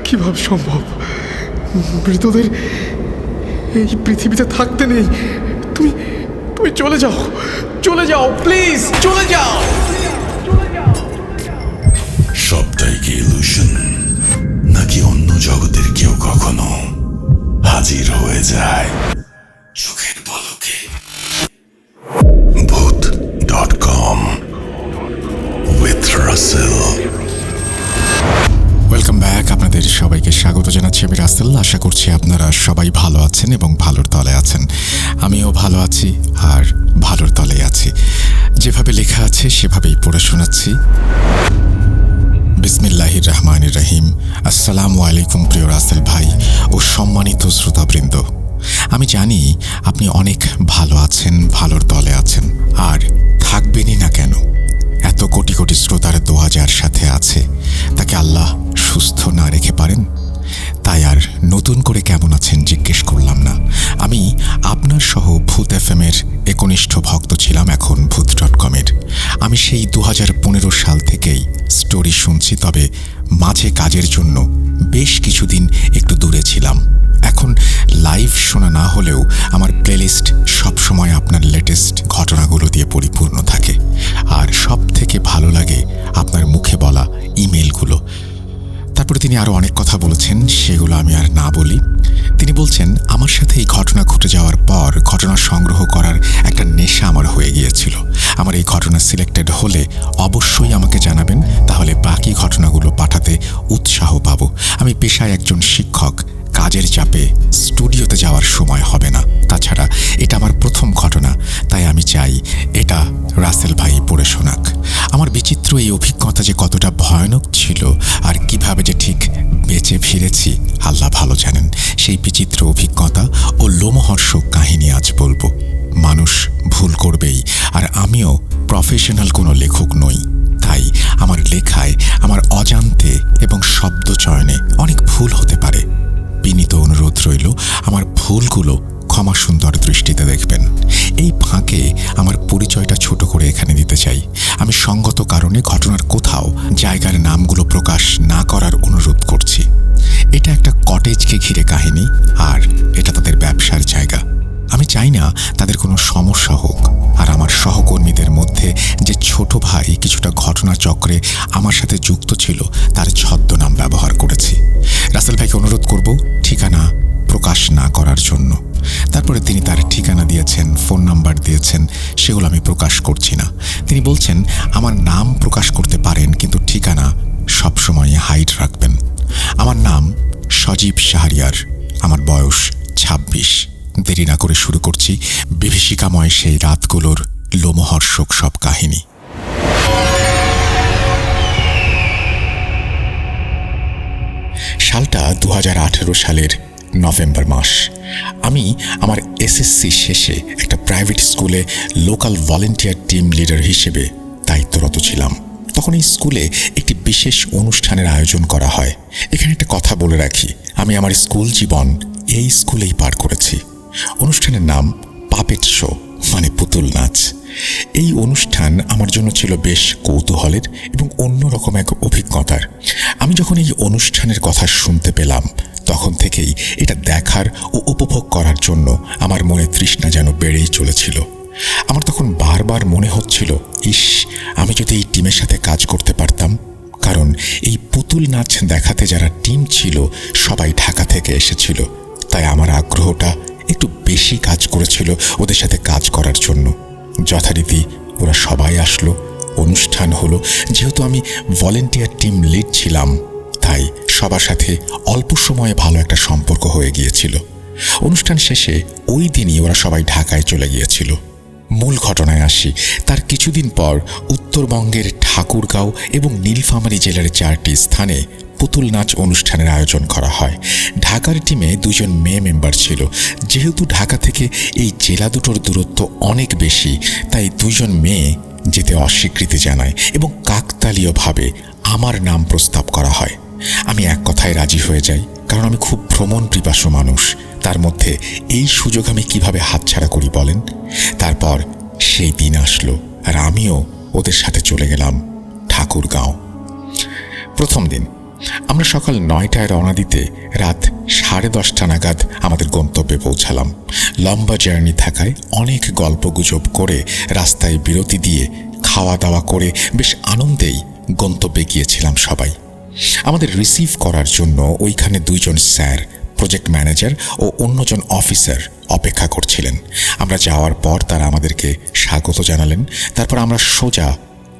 কিভাবে সম্ভব? মৃতদের এই পৃথিবীতে থাকতে নেই। তুমি তুমি চলে যাও, চলে যাও, প্লিজ চলে যাও। সবটাই কি ইলুশন, নাকি অন্য জগতের কেউ কখনো হাজির হয়ে যায় চোখের পলকে? ভূত.com উইথ রাসেল। Welcome back. আপনাদের সবাইকে স্বাগত জানাচ্ছি আমি রাসেল। আশা করছি আপনারা সবাই ভালো আছেন এবং ভালোর তলে আছেন। আমিও ভালো আছি আর ভালোর তলে আছি। যেভাবে লেখা আছে সেভাবেই পড়ে শোনাচ্ছি। বিসমিল্লাহির রহমানির রহিম। আসসালামু আলাইকুম প্রিয় রাসেল ভাই ও সম্মানিত শ্রোতাবৃন্দ। আমি জানি আপনি অনেক ভালো আছেন, ভালোর তলে আছেন, আর থাকবেনই না কেন। এত কোটি কোটি শ্রোতার দোয়া যার সাথে আছে তাকে আল্লাহ সুস্থ না রেখে পারেন? তাই আর নতুন করে কেমন আছেন জিজ্ঞেস করলাম না। আমি আপনার সহ ভূত এফএমের একনিষ্ঠ ভক্ত ছিলাম, এখন ভূত.com-এর। আমি সেই 2015 সাল থেকেই স্টোরি শুনছি, তবে মাঝে কাজের জন্য বেশ কিছুদিন একটু দূরে ছিলাম। এখন লাইভ শোনা না হলেও আমার প্লেলিস্ট সবসময় আপনার লেটেস্ট ঘটনাগুলো দিয়ে পরিপূর্ণ থাকে, আর সব থেকে ভালো লাগে আপনার মুখে বলা ইমেলগুলো। তারপরে তিনি আরও অনেক কথা বলেছেন, সেগুলো আমি আর না বলি। তিনি বলছেন, আমার সাথে এই ঘটনা ঘটে যাওয়ার পর ঘটনা সংগ্রহ করার একটা নেশা আমার হয়ে গিয়েছিল। আমার এই ঘটনা সিলেক্টেড হলে অবশ্যই আমাকে জানাবেন, তাহলে বাকি ঘটনাগুলো পাঠাতে উৎসাহ পাব। আমি পেশায় একজন শিক্ষক, কাজের চাপে স্টুডিওতে যাওয়ার সময় হবে না। তাছাড়া এটা আমার প্রথম ঘটনা, তাই আমি চাই এটা রাসেল ভাই পড়ে শোনাক। আমার বিচিত্র এই অভিজ্ঞতা যে কতটা ভয়ানক ছিল আর কিভাবে যে ঠিক বেঁচে ফিরেছি আল্লাহ ভালো জানেন। সেই বিচিত্র অভিজ্ঞতা ও লোমহর্ষক কাহিনী আজ বলবো। মানুষ ভুল করবেই, আর আমিও প্রফেশনাল কোনো লেখক নই, তাই আমার লেখায় আমার অজান্তে এবং শব্দ চয়নে অনেক ভুল হতে পারে। বিনীত অনুরোধ রইল আমার ভুলগুলো ক্ষমা সুন্দর দৃষ্টিতে দেখবেন। এই ফাঁকে আমার পরিচয়টা ছোট করে এখানে দিতে চাই। আমি সঙ্গত কারণে ঘটনার কোথাও জায়গার নামগুলো প্রকাশ না করার অনুরোধ করছি। এটা একটা কটেজকে ঘিরে কাহিনী, আর এটা তাদের ব্যবসার জায়গা। আমি চাই না তাদের কোনো সমস্যা হোক, আর আমার সহকর্মীদের মধ্যে যে ছোট ভাই কিছুটা ঘটনা চক্রে আমার সাথে যুক্ত ছিল তার ছদ্মনাম ব্যবহার করেছি। রাসেল ভাইকে অনুরোধ করব ঠিকানা প্রকাশ না করার জন্য। তারপরে তিনি তার ঠিকানা দিয়েছেন, ফোন নাম্বার দিয়েছেন, সেগুলো আমি প্রকাশ করছি না। তিনি বলছেন আমার নাম প্রকাশ করতে পারেন, কিন্তু ঠিকানা সবসময় হাইড রাখবেন। আমার নাম সজীব শাহরিয়ার, আমার বয়স 26। দেরি না করে শুরু করছি বিভীষিকাময় সেই রাতগুলোর লোমহর্ষক সব কাহিনী। সালটা 2018 সালের নভেম্বর মাস। আমি আমার এসএসসি শেষে একটা প্রাইভেট স্কুলে লোকাল ভলেন্টিয়ার টিম লিডার হিসেবে দায়িত্বরত ছিলাম। তখন এই স্কুলে একটি বিশেষ অনুষ্ঠানের আয়োজন করা হয়। এখানে একটা কথা বলে রাখি, আমি আমার স্কুল জীবন এই স্কুলেই পার করেছি। অনুষ্ঠানের নাম পাপেট শো, মানে পুতুল নাচ। এই অনুষ্ঠান আমার জন্য ছিল বেশ কৌতূহলের এবং অন্যরকম এক অভিজ্ঞতার। আমি যখন এই অনুষ্ঠানের কথা শুনতে পেলাম, তখন থেকেই এটা দেখার ও উপভোগ করার জন্য আমার মনে তৃষ্ণা যেন বেড়েই চলেছিল। আমার তখন বারবার মনে হচ্ছিল, ইস, আমি যদি এই টিমের সাথে কাজ করতে পারতাম। কারণ এই পুতুল নাচ দেখাতে যারা টিম ছিল সবাই ঢাকা থেকে এসেছিল, তাই আমার আগ্রহটা একটু বেশি কাজ করেছিল ওদের সাথে কাজ করার জন্য। যথারীতি ওরা সবাই আসলো, অনুষ্ঠান হলো। যেহেতু আমি ভলেন্টিয়ার টিম লিড ছিলাম, তাই সবার সাথে অল্প সময়ে ভালো একটা সম্পর্ক হয়ে গিয়েছিল। অনুষ্ঠান শেষে ওই দিনই ওরা সবাই ঢাকায় চলে গিয়েছিল। মূল ঘটনায় আসি। তার কিছুদিন পর উত্তরবঙ্গের ঠাকুরগাঁও এবং নীলফামারী জেলার 4টি স্থানে পুতুল নাচ অনুষ্ঠানের আয়োজন করা হয়। ঢাকার টিমে 2জন মেয়ে মেম্বার ছিল। যেহেতু ঢাকা থেকে এই জেলা দুটোর দূরত্ব অনেক বেশি, তাই 2জন মেয়ে যেতে অস্বীকৃতি জানায় এবং কাকতালীয়ভাবে আমার নাম প্রস্তাব করা হয়। আমি এক কথায় রাজি হয়ে যাই, কারণ আমি খুব ভ্রমণ পিপাসু মানুষ। তার মধ্যে এই সুযোগ আমি কিভাবে হাতছাড়া করি বলেন? তারপর সেই দিন আসলো, আর আমিও ওদের সাথে চলে গেলাম ঠাকুরগাঁও। প্রথম দিন আমরা সকাল 9টায় রওনা দিতে রাত 10:30 নাগাদ আমাদের গন্তব্যে পৌঁছালাম। লম্বা জার্নি থাকায় অনেক গল্পগুজব করে রাস্তায় বিরতি দিয়ে খাওয়া দাওয়া করে বেশ আনন্দেই গন্তব্যে গিয়েছিলাম সবাই। আমাদের রিসিভ করার জন্য ওইখানে 2 জন স্যার, প্রজেক্ট ম্যানেজার ও অন্যজন অফিসার অপেক্ষা করছিলেন। আমরা যাওয়ার পর তারা আমাদেরকে স্বাগত জানালেন। তারপর আমরা সোজা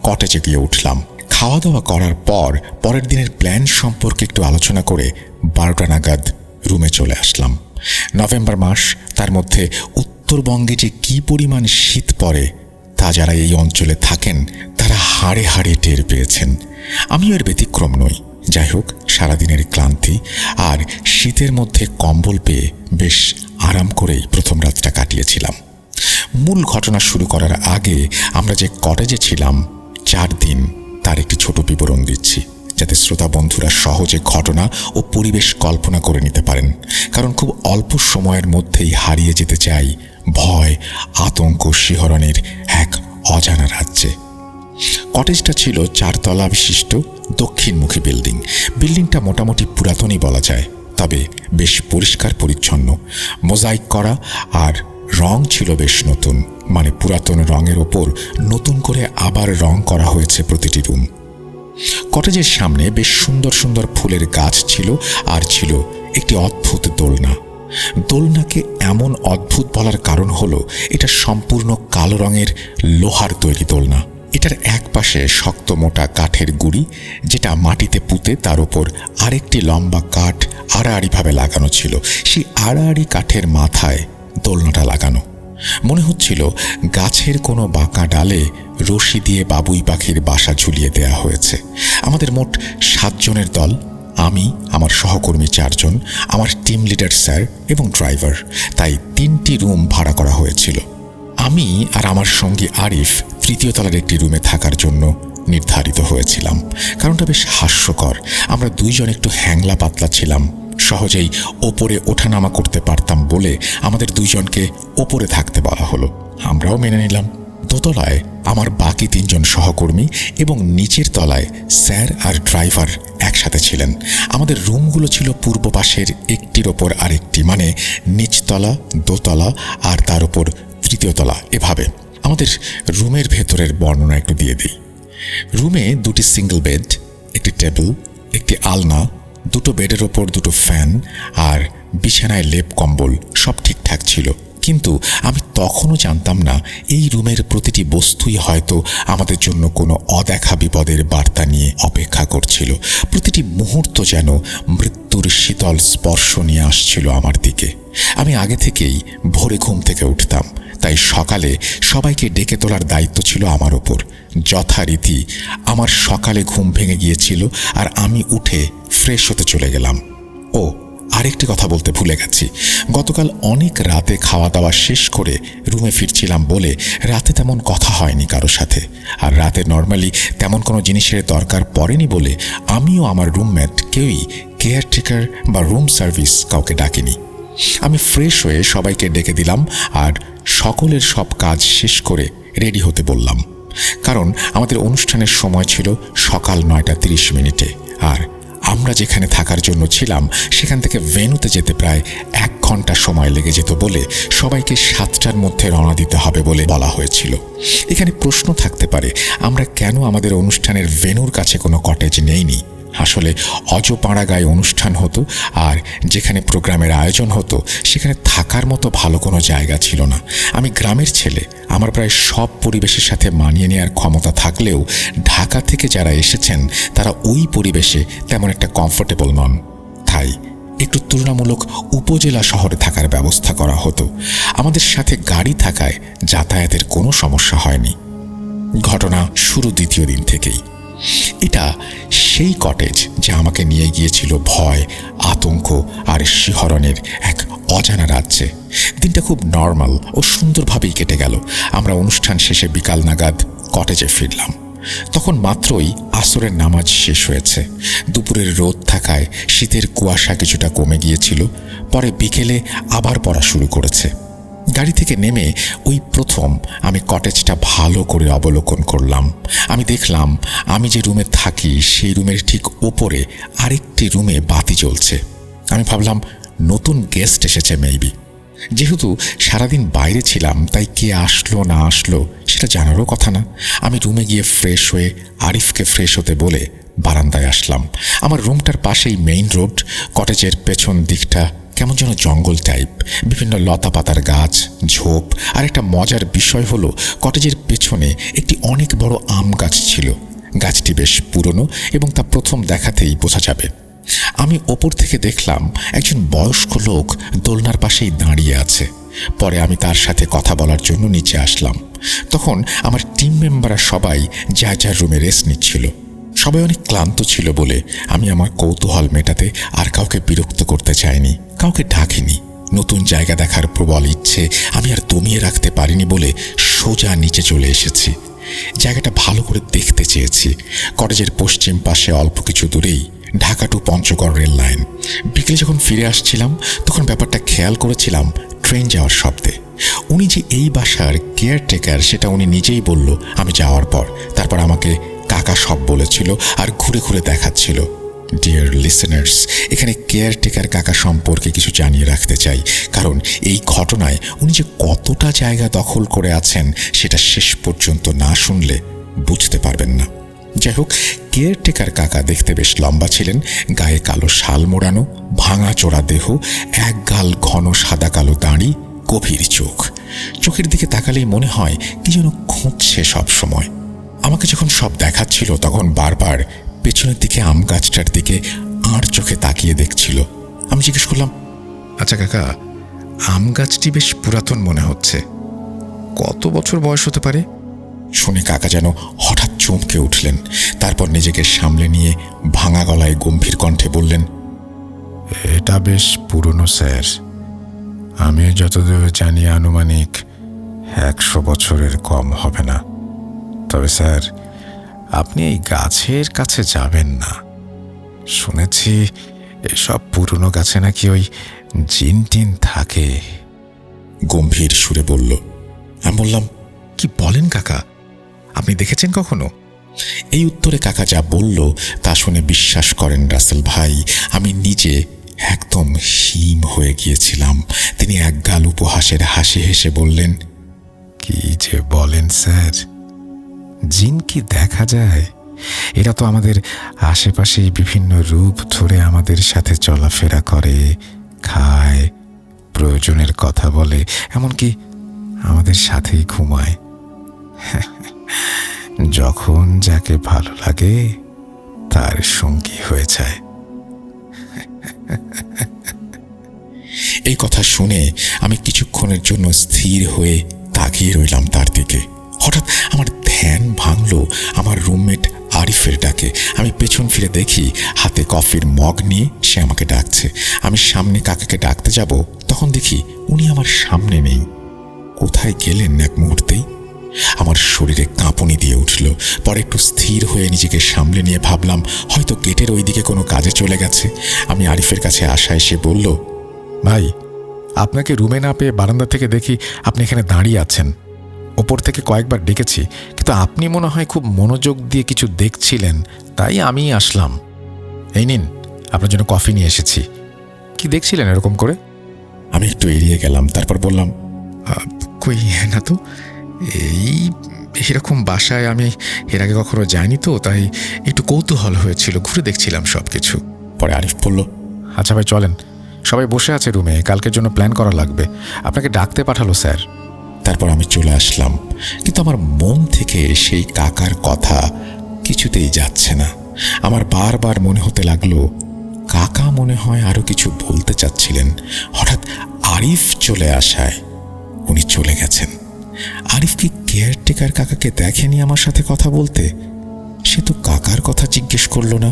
কটেজে গিয়ে উঠলাম। খাওয়া দাওয়া করার পর পরের দিনের প্ল্যান সম্পর্কে একটু আলোচনা করে 12টা নাগাদ রুমে চলে আসলাম। নভেম্বর মাস, তার মধ্যে উত্তরবঙ্গে যে কী পরিমাণ শীত পড়ে তা যারা এই অঞ্চলে থাকেন তারা হাড়ে হাড়ে টের পেয়েছেন। আমিও এর ব্যতিক্রম নই। যাই হোক, সারাদিনের ক্লান্তি আর শীতের মধ্যে কম্বল পেয়ে বেশ আরাম করেই প্রথম রাতটা কাটিয়েছিলাম। মূল ঘটনা শুরু করার আগে আমরা যে কটেজে ছিলাম 4 দিন তার একটি ছোট বিবরণ দিচ্ছি, যাতে শ্রোতা বন্ধুরা সহজে ঘটনা ও পরিবেশ কল্পনা করে নিতে পারেন। কারণ খুব অল্প সময়ের মধ্যেই হারিয়ে যেতে চাই ভয়, আতঙ্ক, শিহরণের এক অজানা রাজ্যে। কটেজটা ছিল 4 তলা বিশিষ্ট দক্ষিণমুখী বিল্ডিং। বিল্ডিংটা মোটামুটি পুরাতনই বলা যায়, তবে বেশ পরিষ্কার পরিচ্ছন্ন, মোজাইক করা, আর রং ছিল বেশ নতুন, মানে পুরাতন রঙের ওপর নতুন করে আবার রং করা হয়েছে প্রতিটি রুম। কটেজের সামনে বেশ সুন্দর সুন্দর ফুলের গাছ ছিল, আর ছিল একটি অদ্ভুত দোলনা। দোলনাকে এমন অদ্ভুত বলার কারণ হলো এটা সম্পূর্ণ কালো রঙের লোহার তৈরি দোলনা। এটার এক পাশে শক্ত মোটা কাঠের গুঁড়ি, যেটা মাটিতে পুঁতে তার উপর আরেকটি লম্বা কাঠ আড়াআড়িভাবে লাগানো ছিল। সেই আড়াআড়ি কাঠের মাথায় দোলনাটা লাগানো। মনে হচ্ছিল গাছের কোনো বাঁকা ডালে রশি দিয়ে বাবুই পাখির বাসা ঝুলিয়ে দেয়া হয়েছে। আমাদের মোট 7 জনের দল। আমি, আমার সহকর্মী 4 জন, আমার টিম লিডার স্যার এবং ড্রাইভার। তাই 3টি রুম ভাড়া করা হয়েছিল। আমি আর আমার সঙ্গী আরিফ 3য় তলার একটি রুমে থাকার জন্য নির্ধারিত হয়েছিলাম। কারণটা বেশ হাস্যকর। আমরা 2 জন একটু হ্যাংলা পাতলা ছিলাম, সহজেই ওপরে ওঠানামা করতে পারতাম বলে আমাদের 2 জনকে ওপরে থাকতে বলা হলো। আমরাও মেনে নিলাম। দোতলায় আমার বাকি 3 জন সহকর্মী এবং নিচের তলায় স্যার আর ড্রাইভার একসাথে ছিলেন। আমাদের রুমগুলো ছিল পূর্ব পাশের একটির ওপর আরেকটি, মানে নিচতলা, দোতলা আর তার উপর 3য় তলা, এভাবে। আমাদের রুমের ভেতরের বর্ণনা একটু দিয়ে দিই। রুমে 2টি সিঙ্গেল বেড, একটি টেবিল, একটি আলনা, 2টো বেডের ওপর 2টো ফ্যান আর বিছানায় লেপ কম্বল সব ঠিকঠাক ছিল। কিন্তু আমি তখনও জানতাম না এই রুমের প্রতিটি বস্তুই হয়তো আমাদের জন্য কোনো অদেখা বিপদের বার্তা নিয়ে অপেক্ষা করছিল। প্রতিটি মুহূর্ত যেন মৃত্যুর শীতল স্পর্শ নিয়ে আসছিল আমার দিকে। আমি আগে থেকেই ভোরে ঘুম থেকে উঠতাম, তাই সকালে সবাইকে ডেকে তোলার দায়িত্ব ছিল আমার ওপর। যথারীতি আমার সকালে ঘুম ভেঙে গিয়েছিল আর আমি উঠে ফ্রেশ হতে চলে গেলাম। ও, আরেকটি কথা বলতে ভুলে গেছি। গতকাল অনেক রাতে খাওয়া দাওয়া শেষ করে রুমে ফিরছিলাম বলে রাতে তেমন কথা হয়নি কারোর সাথে। আর রাতে নর্মালি তেমন কোনো জিনিসের দরকার পড়েনি বলে আমিও আমার রুমমেট কেউই কেয়ারটেকার বা রুম সার্ভিস কাউকে ডাকিনি। আমি ফ্রেশ হয়ে সবাইকে ডেকে দিলাম আর সকলের সব কাজ শেষ করে রেডি হতে বললাম। কারণ আমাদের অনুষ্ঠানের সময় ছিল সকাল 9:30। আর আমরা যেখানে থাকার জন্য ছিলাম সেখান থেকে ভেন্যুতে যেতে প্রায় 1 ঘন্টা সময় লেগে যেত বলে সবাইকে 7টার মধ্যে রওনা দিতে হবে বলে বলা হয়েছিল। এখানে প্রশ্ন থাকতে পারে, আমরা কেন আমাদের অনুষ্ঠানের ভেন্যুর কাছে কোনো কটেজ নেইনি। আসলে অজপাড়াগায় অনুষ্ঠান হতো, আর যেখানে প্রোগ্রামের আয়োজন হতো সেখানে থাকার মতো ভালো কোনো জায়গা ছিল না। আমি গ্রামের ছেলে, আমার প্রায় সব পরিবেশের সাথে মানিয়ে নেওয়ার ক্ষমতা থাকলেও ঢাকা থেকে যারা এসেছেন তারা ওই পরিবেশে তেমন একটা কমফোর্টেবল নন। তাই একটু তুলনামূলক উপজেলা শহরে থাকার ব্যবস্থা করা হতো। আমাদের সাথে গাড়ি থাকায় যাতায়াতের কোনো সমস্যা হয়নি। ঘটনা শুরু 2য় দিন থেকেই। এটা সেই কটেজ যা আমাকে নিয়ে গিয়েছিল ভয়, আতঙ্ক আর শিহরণের এক অজানা রাজ্যে। দিনটা খুব নর্মাল ও সুন্দরভাবেই কেটে গেল। আমরা অনুষ্ঠান শেষে বিকাল নাগাদ কটেজে ফিরলাম। তখন মাত্রই আসরের নামাজ শেষ হয়েছে। দুপুরের রোদ থাকায় শীতের কুয়াশা কিছুটা কমে গিয়েছিল। পরে বিকেলে আবার পড়া শুরু করেছে। গাড়ি থেকে নেমে ওই প্রথম আমি কটেজটা ভালো করে অবলোকন করলাম। আমি দেখলাম আমি যে রুমে থাকি সেই রুমের ঠিক ওপরে আরেকটি রুমে বাতি জ্বলছে। আমি ভাবলাম নতুন গেস্ট এসেছে মেবি। যেহেতু সারাদিন বাইরে ছিলাম তাই কে আসলো না আসলো সেটা জানারও কথা না। আমি রুমে গিয়ে ফ্রেশ হয়ে আরিফকে ফ্রেশ হতে বলে বারান্দায় আসলাম। আমার রুমটার পাশেই মেইন রোড। কটেজের পেছন দিকটা কেমন যেন জঙ্গল টাইপ, বিভিন্ন লতা পাতার গাছ, ঝোপ। আর একটা মজার বিষয় হলো কটেজের পেছনে একটি অনেক বড় আম গাছ ছিল। গাছটি বেশ পুরনো এবং তা প্রথম দেখাতেই বোঝা যাবে। আমি ওপর থেকে দেখলাম একজন বয়স্ক লোক দোলনার পাশেই দাঁড়িয়ে আছে। পরে আমি তার সাথে কথা বলার জন্য নিচে আসলাম। তখন আমার টিম মেম্বাররা সবাই যার যার রুমে রেস্ট নিচ্ছিল। সবাই অনেক ক্লান্ত ছিল বলে আমি আমার কৌতূহল মেটাতে আর কাউকে বিরক্ত করতে চাইনি, কাউকে ডাকিনি। নতুন জায়গা দেখার প্রবল ইচ্ছে আমি আর দমিয়ে রাখতে পারিনি বলে সোজা নিচে চলে এসেছি। জায়গাটা ভালো করে দেখতে চেয়েছি। কলেজের পশ্চিম পাশে অল্প কিছু দূরেই Dhaka to Panchagarh rail line. বিকেলে যখন ফিরে আসছিলাম তখন ব্যাপারটা খেয়াল করেছিলাম ট্রেন যাওয়ার শব্দে। উনি যে এই বাসার কেয়ারটেকার সেটা উনি নিজেই বলল আমি যাওয়ার পর। তারপর আমাকে কাকা সব বলেছিল আর ঘুরে ঘুরে দেখাচ্ছিল। ডিয়ার লিসেনার্স, এখানে কেয়ারটেকার কাকা সম্পর্কে কিছু জানিয়ে রাখতে চাই, কারণ এই ঘটনায় উনি যে কতটা জায়গা দখল করে আছেন সেটা শেষ পর্যন্ত না শুনলে বুঝতে পারবেন না। যাই হোক, কেয়ারটেকার কাকা দেখতে বেশ লম্বা ছিলেন, গায়ে কালো শাল মোড়ানো, ভাঙা চোরা দেহ, এক গাল ঘন সাদা কালো দাড়ি, গভীর চোখ। চোখের দিকে তাকালেই মনে হয় কি যেন খুঁজছে সব সময়। আমাকে যখন সব দেখাচ্ছিল তখন বারবার পেছনের দিকে আম গাছটার দিকে আড় চোখে তাকিয়ে দেখছিল। আমি জিজ্ঞেস করলাম, আচ্ছা কাকা, আম গাছটি বেশ পুরাতন মনে হচ্ছে, কত বছর বয়স হতে পারে? শুনে কাকা যেন হঠাৎ চমকে উঠলেন। তারপর নিজেকে সামলে নিয়ে ভাঙা গলায় গম্ভীর কণ্ঠে বললেন, এটা বেশ পুরনো স্যার। আমি যতদূর জানি আনুমানিক 100 বছরের কম হবে না। তবে স্যার, আপনি এই গাছের কাছে যাবেন না। শুনেছি এসব পুরনো গাছে নাকি ওই জিন টিন থাকে। গম্ভীর সুরে বলল। আমি বললাম, কি বলেন কাকা, আপনি দেখেছেন কখনো? এই উত্তরে কাকা যা বলল তা শুনে বিশ্বাস করেন রাসেল ভাই, আমি নিজে একদম হিম হয়ে গিয়েছিলাম। তিনি একগাল উপহাসের হাসি হেসে বললেন, কি যে বলেন স্যার, জিন কি দেখা যায়? এরা তো আমাদের আশেপাশেই বিভিন্ন রূপ ধরে আমাদের সাথে চলাফেরা করে, খায়, প্রয়োজনের কথা বলে, এমনকি আমাদের সাথেই ঘুমায়। যখন যাকে ভালো লাগে তার সঙ্গী হয়ে যায়। এই কথা শুনে আমি কিছুক্ষণের জন্য স্থির হয়ে তাকিয়ে রইলাম তার দিকে। হঠাৎ আমার ধ্যান ভাঙল আমার রুমমেট আরিফের ডাকে। আমি পেছন ফিরে দেখি হাতে কফির মগ নিয়ে সে আমাকে ডাকছে। আমি সামনে কাকাকে ডাকতে যাব, তখন দেখি উনি আমার সামনে নেই। কোথায় গেলেন এক মুহূর্তেই। আমার শরীরে কাঁপুনি দিয়ে উঠল। পরে একটু স্থির হয়ে নিজেকে সামলে নিয়ে ভাবলাম হয়তো গেটের ওই দিকে কোনো কাজে চলে গেছে। আমি আরিফের কাছে আসায় সে বলল, ভাই, আপনাকে রুমে না পেয়ে বারান্দা থেকে দেখি আপনি এখানে দাঁড়িয়ে আছেন। ওপর থেকে কয়েকবার ডেকেছি, কিন্তু আপনি মনে হয় খুব মনোযোগ দিয়ে কিছু দেখছিলেন, তাই আমি আসলাম। এই নিন, আপনার জন্য কফি নিয়ে এসেছি। কি দেখছিলেন এরকম করে? আমি একটু এড়িয়ে গেলাম। তারপর বললাম, কই না তো, এরকম বাসায় আমি এর আগে কখনো যাইনি তো, তাই একটু কৌতূহল হয়েছিল, ঘুরে দেখছিলাম সব কিছু। পরে আরিফ বলল, আচ্ছা ভাই চলেন, সবাই বসে আছে রুমে, কালকের জন্য প্ল্যান করা লাগবে। আপনাকে ডাকতে পাঠালো স্যার। তারপর আমি চলে আসলাম, কিন্তু আমার মন থেকে সেই কাকার কথা কিছুতেই যাচ্ছে না। আমার বারবার মনে হতে লাগলো কাকা মনে হয় আরো কিছু বলতে চাচ্ছিলেন। হঠাৎ আরিফ চলে আসায় উনি চলে গেছেন। আরিফ কি কেয়ারটেকার কাকাকে দেখেনি আমার সাথে কথা বলতে? সে তো কাকার কথা জিজ্ঞেস করলো না।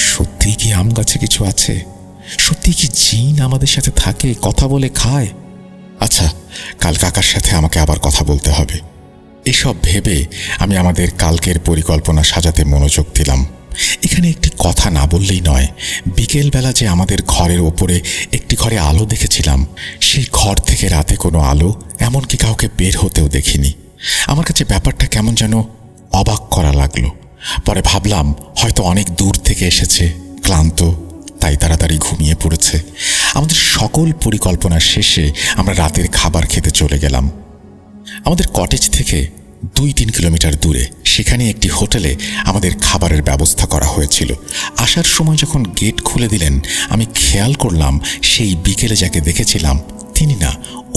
সত্যিই কি আম গাছে কিছু আছে? সত্যিই কি জিন আমাদের সাথে থাকে, কথা বলে, খায়? আচ্ছা, কাল কাকার সাথে আমাকে আবার কথা বলতে হবে। এসব ভেবে আমি আমাদের কালকের পরিকল্পনা সাজাতে মনোযোগ দিলাম। এখানে একটি কথা না বললেই নয়, বিকেলবেলা যে আমাদের ঘরের ওপরে একটি ঘরে আলো দেখেছিলাম, সেই ঘর থেকে রাতে কোনো আলো, এমনকি কাউকে বের হতেও দেখিনি। আমার কাছে ব্যাপারটা কেমন যেন অবাক করা লাগলো। পরে ভাবলাম হয়তো অনেক দূর থেকে এসেছে, ক্লান্ত, তাই তাড়াতাড়ি ঘুমিয়ে পড়েছে। আমাদের সকল পরিকল্পনা শেষে আমরা রাতের খাবার খেতে চলে গেলাম। আমাদের কটেজ থেকে 2-3 কিলোমিটার দূরে সেখানে একটি হোটেলে আমাদের খাবারের ব্যবস্থা করা হয়েছিল। আসার সময় যখন গেট খুলে দিলেন, আমি খেয়াল করলাম সেই বিকেলে যাকে দেখেছিলাম তিনি না,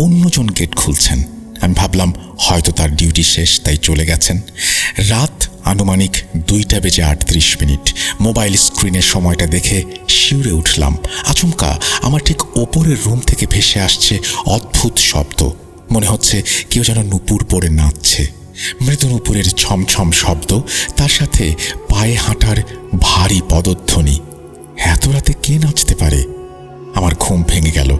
অন্যজন গেট খুলছেন। আমি ভাবলাম হয়তো তার ডিউটি শেষ, তাই চলে গেছেন। রাত আনুমানিক 2:38। মোবাইল স্ক্রিনের সময়টা দেখে শিউরে উঠলাম। আচমকা আমার ঠিক ওপরের রুম থেকে ভেসে আসছে অদ্ভুত শব্দ। মনে হচ্ছে কেউ যেন নুপুর পরে নাচছে। মৃদু নুপুরের ছমছম শব্দ, তার সাথে পায়ে হাঁটার ভারী পদধ্বনি। এত রাতে কে নাচতে পারে? আমার ঘুম ভেঙে গেল।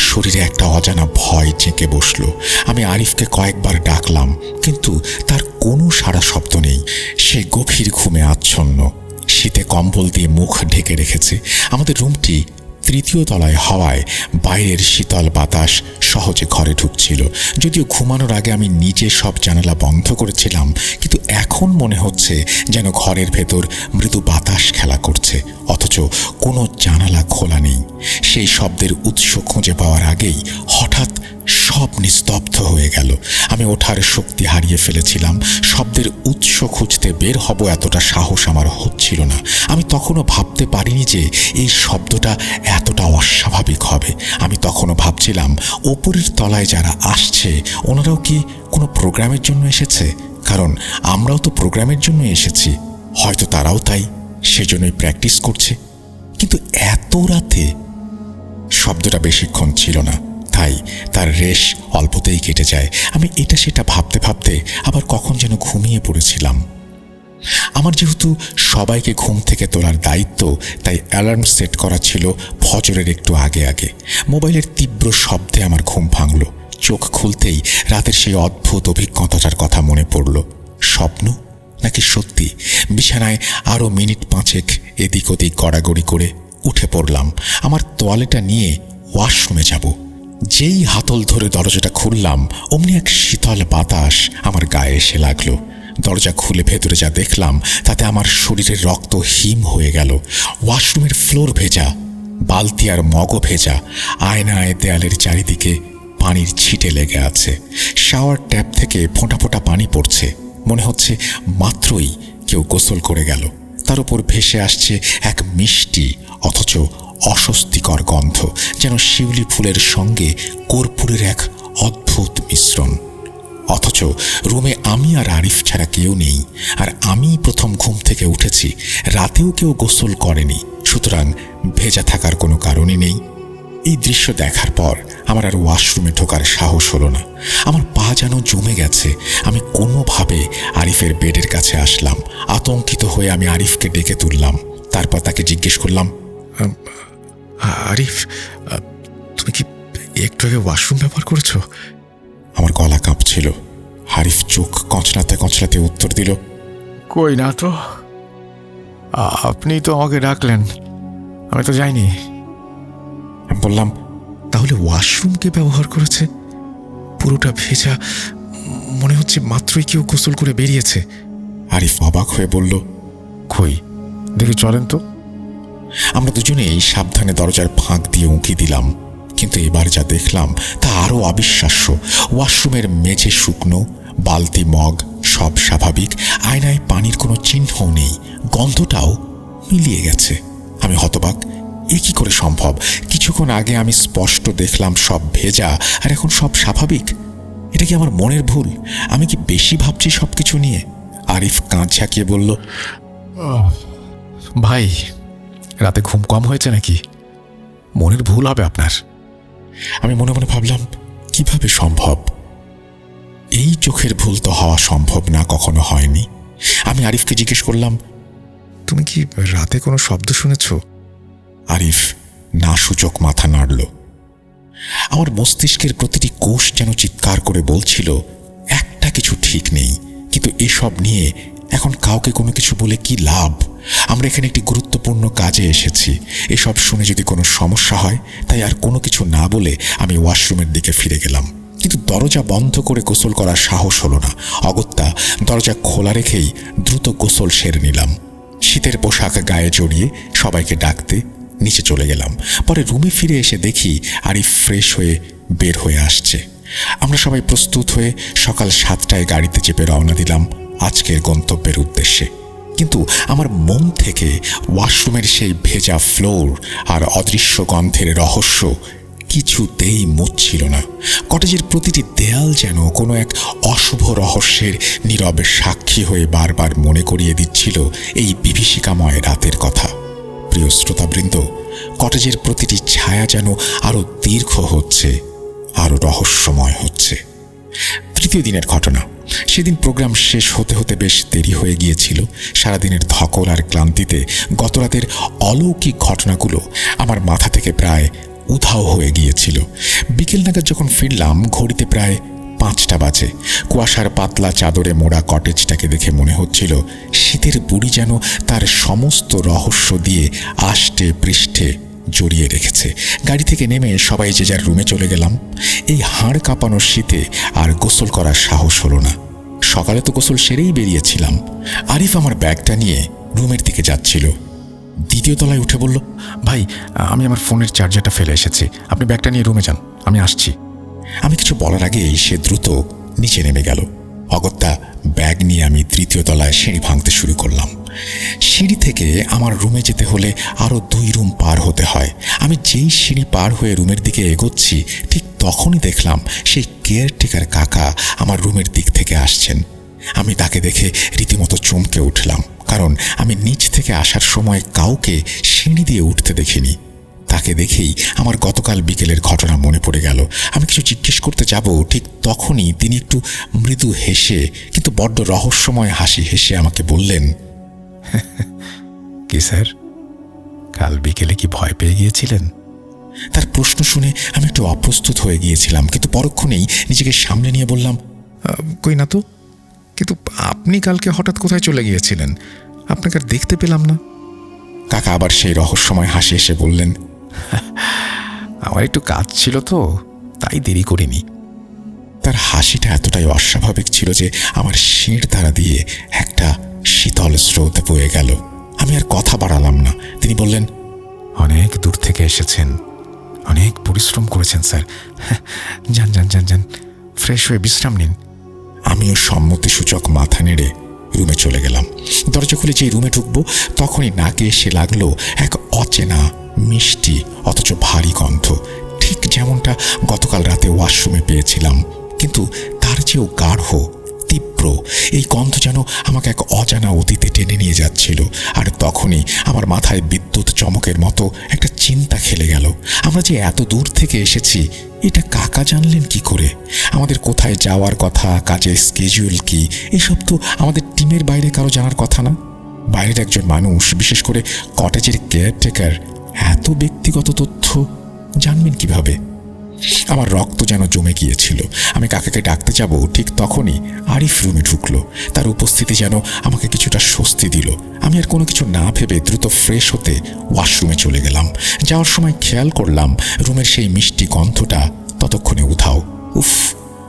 শরীরে একটা অজানা ভয় চেঁকে বসল। আমি আরিফকে কয়েকবার ডাকলাম, কিন্তু তার কোনো সাড়া শব্দ নেই। সে গভীর ঘুমে আচ্ছন্ন, শীতে কম্বল দিয়ে মুখ ঢেকে রেখেছে। আমাদের রুমটি 3য় তলায় হওয়ায় বাইরের শীতল বাতাস সহজে ঘরে ঢুকছিল। যদিও ঘুমানোর আগে আমি নিজে সব জানালা বন্ধ করেছিলাম, কিন্তু এখন মনে হচ্ছে যেন ঘরের ভেতর মৃদু বাতাস খেলা করছে, অথচ কোনো জানালা খোলা নেই। সেই শব্দের উৎস খুঁজে পাওয়ার আগেই হঠাৎ সব নিস্তব্ধ হয়ে গেল। আমি ওঠার শক্তি হারিয়ে ফেলেছিলাম। শব্দের উৎস খুঁজতে বের হব এতটা সাহস আমার হচ্ছিল না। আমি তখনও ভাবতে পারিনি যে এই শব্দটা এতটা অস্বাভাবিক হবে। আমি তখনও ভাবছিলাম ওপরের তলায় যারা আসছে ওনারাও কি কোনো প্রোগ্রামের জন্য এসেছে, কারণ আমরাও তো প্রোগ্রামের জন্য এসেছি। হয়তো তারাও তাই, সেজন্যই প্র্যাকটিস করছে। কিন্তু এত রাতে শব্দটা বেশিক্ষণ ছিল না, তাই তার রেশ অল্পতেই কেটে যায়। আমি এটা সেটা ভাবতে ভাবতে আবার কখন যেন ঘুমিয়ে পড়েছিলাম। আমার যেহেতু সবাইকে ঘুম থেকে তোলার দায়িত্ব, তাই অ্যালার্ম সেট করা ছিল ফজরের একটু আগে আগে। মোবাইলের তীব্র শব্দে আমার ঘুম ভাঙল। চোখ খুলতেই রাতের সেই অদ্ভুত অভিজ্ঞতাটার কথা মনে পড়ল। স্বপ্ন নাকি সত্যি? বিছানায় আরও মিনিট 5 এদিক ওদিক গড়াগড়ি করে উঠে পড়লাম। আমার তোয়ালেটা নিয়ে ওয়াশরুমে যাব। যেই হাতল ধরে দরজাটা খুললাম, অমনি এক শীতল বাতাস আমার গায়ে এসে লাগলো। দরজা খুলে ভেতরে যা দেখলাম তাতে আমার শরীরের রক্ত হিম হয়ে গেল। ওয়াশরুমের ফ্লোর ভেজা, বালতি আর মগও ভেজা। আয়নায় দেয়ালের চারিদিকে পানির ছিটে লেগে আছে। শাওয়ার ট্যাপ থেকে ফোঁটা ফোঁটা পানি পড়ছে। মনে হচ্ছে মাত্রই কেউ গোসল করে গেল। তার উপর ভেসে আসছে এক মিষ্টি অথচ অস্বস্তিকর গন্ধ, যেন শিউলি ফুলের সঙ্গে কর্পূরের এক অদ্ভুত মিশ্রণ। অথচ রুমে আমি আর আরিফ ছাড়া কেউ নেই, আর আমি প্রথম ঘুম থেকে উঠেছি। রাতেও কেউ গোসল করেনি, সুতরাং ভেজা থাকার কোনো কারণই নেই। এই দৃশ্য দেখার পর আমার আর ওয়াশরুমে ঢোকার সাহস হলো না। আমার পা যেন জমে গেছে। আমি কোনোভাবে আরিফের বেডের কাছে আসলাম। আতঙ্কিত হয়ে আমি আরিফকে ডেকে তুললাম। তারপর তাকে জিজ্ঞেস করলাম, আরিফ, তুমি কি একটু আগে ওয়াশরুম ব্যবহার করেছো? আমার গলা কাঁপছিল। আরিফ চোখ কচলাতে কচলাতে উত্তর দিল, কই না তো, আপনি তো আমাকে ডাকলেন, আমি তো যাইনি। আমি বললাম, তাহলে ওয়াশরুম কে ব্যবহার করেছে? পুরোটা ভেজা, মনে হচ্ছে মাত্রই কেউ গোসল করে বেরিয়েছে। আরিফ অবাক হয়ে বলল, কই দেখি চলেন তো। আমরা দুজনেই সাবধানে দরজার ফাঁক দিয়ে উঁকি দিলাম, কিন্তু এবার যা দেখলাম তা আরও অবিশ্বাস্য। ওয়াশরুমের মেঝে শুকনো, বালতি মগ সব স্বাভাবিক, আয়নায় পানির কোনো চিহ্নও নেই, গন্ধটাও মিলিয়ে গেছে। আমি হতবাক, এ কি করে সম্ভব? কিছুক্ষণ আগে আমি স্পষ্ট দেখলাম সব ভেজা, আর এখন সব স্বাভাবিক। এটা কি আমার মনের ভুল? আমি কি বেশি ভাবছি সব কিছু নিয়ে? আরিফ কাঁধ ঝাঁকিয়ে বলল, ভাই, রাতে ঘুম কম হয়েছে নাকি? মনের ভুল হবে আপনার। আমি মনে মনে ভাবলাম, কিভাবে সম্ভব? এই চোখের ভুল তো হওয়া সম্ভব না, কখনো হয়নি। আমি আরিফকে জিজ্ঞেস করলাম, তুমি কি রাতে কোনো শব্দ শুনেছ? আরিফ না সূচক মাথা নাড়ল। আমার মস্তিষ্কের প্রতিটি কোষ যেন চিৎকার করে বলছিল, একটা কিছু ঠিক নেই। কিন্তু এসব নিয়ে এখন কাউকে কোনো কিছু বলে কি লাভ? আমরা এখানে একটি গুরুত্বপূর্ণ কাজে এসেছি। এসব শুনে যদি কোনো সমস্যা হয়, তাই আর কোনো কিছু না বলে আমি ওয়াশরুমের দিকে ফিরে গেলাম। কিন্তু দরজা বন্ধ করে গোসল করার সাহস হলো না। অগত্যা দরজা খোলা রেখেই দ্রুত গোসল সেরে নিলাম। শীতের পোশাক গায়ে জড়িয়ে সবাইকে ডাকতে নিচে চলে গেলাম। পরে রুমে ফিরে এসে দেখি আরিফ ফ্রেশ হয়ে বের হয়ে আসছে। আমরা সবাই প্রস্তুত হয়ে সকাল 7টায় গাড়িতে চেপে রওনা দিলাম আজকের গন্তব্যের উদ্দেশ্যে। কিন্তু আমার মন থেকে ওয়াশরুমের সেই ভেজা ফ্লোর আর অদৃশ্য গন্ধের রহস্য কিছুতেই মুছছিল না। কটেজের প্রতিটি দেয়াল যেন কোনো এক অশুভ রহস্যের নীরবে সাক্ষী হয়ে বারবার মনে করিয়ে দিচ্ছিল এই বিভীষিকাময় রাতের কথা। প্রিয় শ্রোতাবৃন্দ, কটেজের প্রতিটি ছায়া যেন আরও দীর্ঘ হচ্ছে, আরও রহস্যময় হচ্ছে। তৃতীয় দিনের ঘটনা। সেদিন প্রোগ্রাম শেষ হতে হতে বেশ দেরি হয়ে গিয়েছিল। সারাদিনের ধকল আর ক্লান্তিতে গতরাতের অলৌকিক ঘটনাগুলো আমার মাথা থেকে প্রায় উধাও হয়ে গিয়েছিল। বিকেল নাগাদ যখন ফিরলাম, ঘড়িতে প্রায় 5টা বাজে। কুয়াশার পাতলা চাদরে মোড়া কটেজটাকে দেখে মনে হচ্ছিল শীতের বুড়ি যেন তার সমস্ত রহস্য দিয়ে আষ্টে পৃষ্ঠে জড়িয়ে রেখেছে। গাড়ি থেকে নেমে সবাই যে যার রুমে চলে গেলাম। এই হাড় কাঁপানোর শীতে আর গোসল করার সাহস হলো না। সকালে তো গোসল সেরেই বেরিয়েছিলাম। আরিফ আমার ব্যাগটা নিয়ে রুমের দিকে যাচ্ছিল। দ্বিতীয় তলায় উঠে বলল, ভাই, আমি আমার ফোনের চার্জারটা ফেলে এসেছি, আপনি ব্যাগটা নিয়ে রুমে যান, আমি আসছি। আমি কিছু বলার আগেই সে দ্রুত নিচে নেমে গেল। অগত্যা ব্যাগ নিয়ে আমি তৃতীয় তলায় সিঁড়ি ভাঙতে শুরু করলাম। সিঁড়ি থেকে আমার রুমে যেতে হলে আরও 2 রুম পার হতে হয়। আমি যেই সিঁড়ি পার হয়ে রুমের দিকে এগোচ্ছি, ঠিক তখনই দেখলাম সেই কেয়ারটেকার কাকা আমার রুমের দিক থেকে আসছেন। আমি তাকে দেখে রীতিমতো চমকে উঠলাম, কারণ আমি নিচ থেকে আসার সময় কাউকে সিঁড়ি দিয়ে উঠতে দেখিনি। তাকে দেখেই আমার গতকাল বিকেলের ঘটনা মনে পড়ে গেল। আমি কিছু জিজ্ঞেস করতে যাব, ঠিক তখনই তিনি একটু মৃদু হেসে, কিন্তু বড্ড রহস্যময় হাসি হেসে আমাকে বললেন, কি স্যার, কাল বিকেলে কি ভয় পেয়ে গিয়েছিলেন? তার প্রশ্ন শুনে আমি একটু অপ্রস্তুত হয়ে গিয়েছিলাম, কিন্তু পরক্ষণেই নিজেকে সামলে নিয়ে বললাম, কই না তো। কিন্তু আপনি কালকে হঠাৎ কোথায় চলে গিয়েছিলেন? আপনাকে আর দেখতে পেলাম না। কাকা আবার সেই রহস্যময় হাসি এসে বললেন, আমার একটু কাজ ছিল তো, তাই দেরি করিনি। তার হাসিটা এতটাই অস্বাভাবিক ছিল যে আমার শির দ্বারা দিয়ে একটা শীতল স্রোত বয়ে গেল। আমি আর কথা বাড়ালাম না। তিনি বললেন, অনেক দূর থেকে এসেছেন, অনেক পরিশ্রম করেছেন স্যার। যান যান যান যান, ফ্রেশ হয়ে বিশ্রাম নিন। আমিও সম্মতিসূচক মাথা নেড়ে রুমে চলে গেলাম। দরজা খুলে যেই রুমে ঢুকবো, তখনই নাকে এসে লাগলো এক অচেনা মিষ্টি অথচ ভারী গন্ধ, ঠিক যেমনটা গতকাল রাতে ওয়াশরুমে পেয়েছিলাম, কিন্তু তার চেয়েও গাঢ়, তীব্র। এই গন্ধ যেন আমাকে এক অজানা অতীতে টেনে নিয়ে যাচ্ছিল। আর তখনই আমার মাথায় বিদ্যুৎ চমকের মতো একটা চিন্তা খেলে গেল। আমরা যে এত দূর থেকে এসেছি, এটা কাকা জানলেন কি করে? আমাদের কোথায় যাওয়ার কথা, কাজের স্কেডিউল কি, এসব তো আমাদের টিমের বাইরে কারো জানার কথা না। বাইরের একজন মানুষ, বিশেষ করে কটেজের কেয়ারটেকার, এত ব্যক্তিগত তথ্য জানবেন কিভাবে? আমার রক্ত যেন জমে গিয়েছিল। আমি কাকাকে ডাকতে যাব, ঠিক তখনই আরিফ রুমে ঢুকলো। তার উপস্থিতি যেন আমাকে কিছুটা স্বস্তি দিল। আমি আর কোনো কিছু না ভেবে দ্রুত ফ্রেশ হতে ওয়াশরুমে চলে গেলাম। যাওয়ার সময় খেয়াল করলাম রুমের সেই মিষ্টি গন্ধটা ততক্ষণে উধাও। উফ,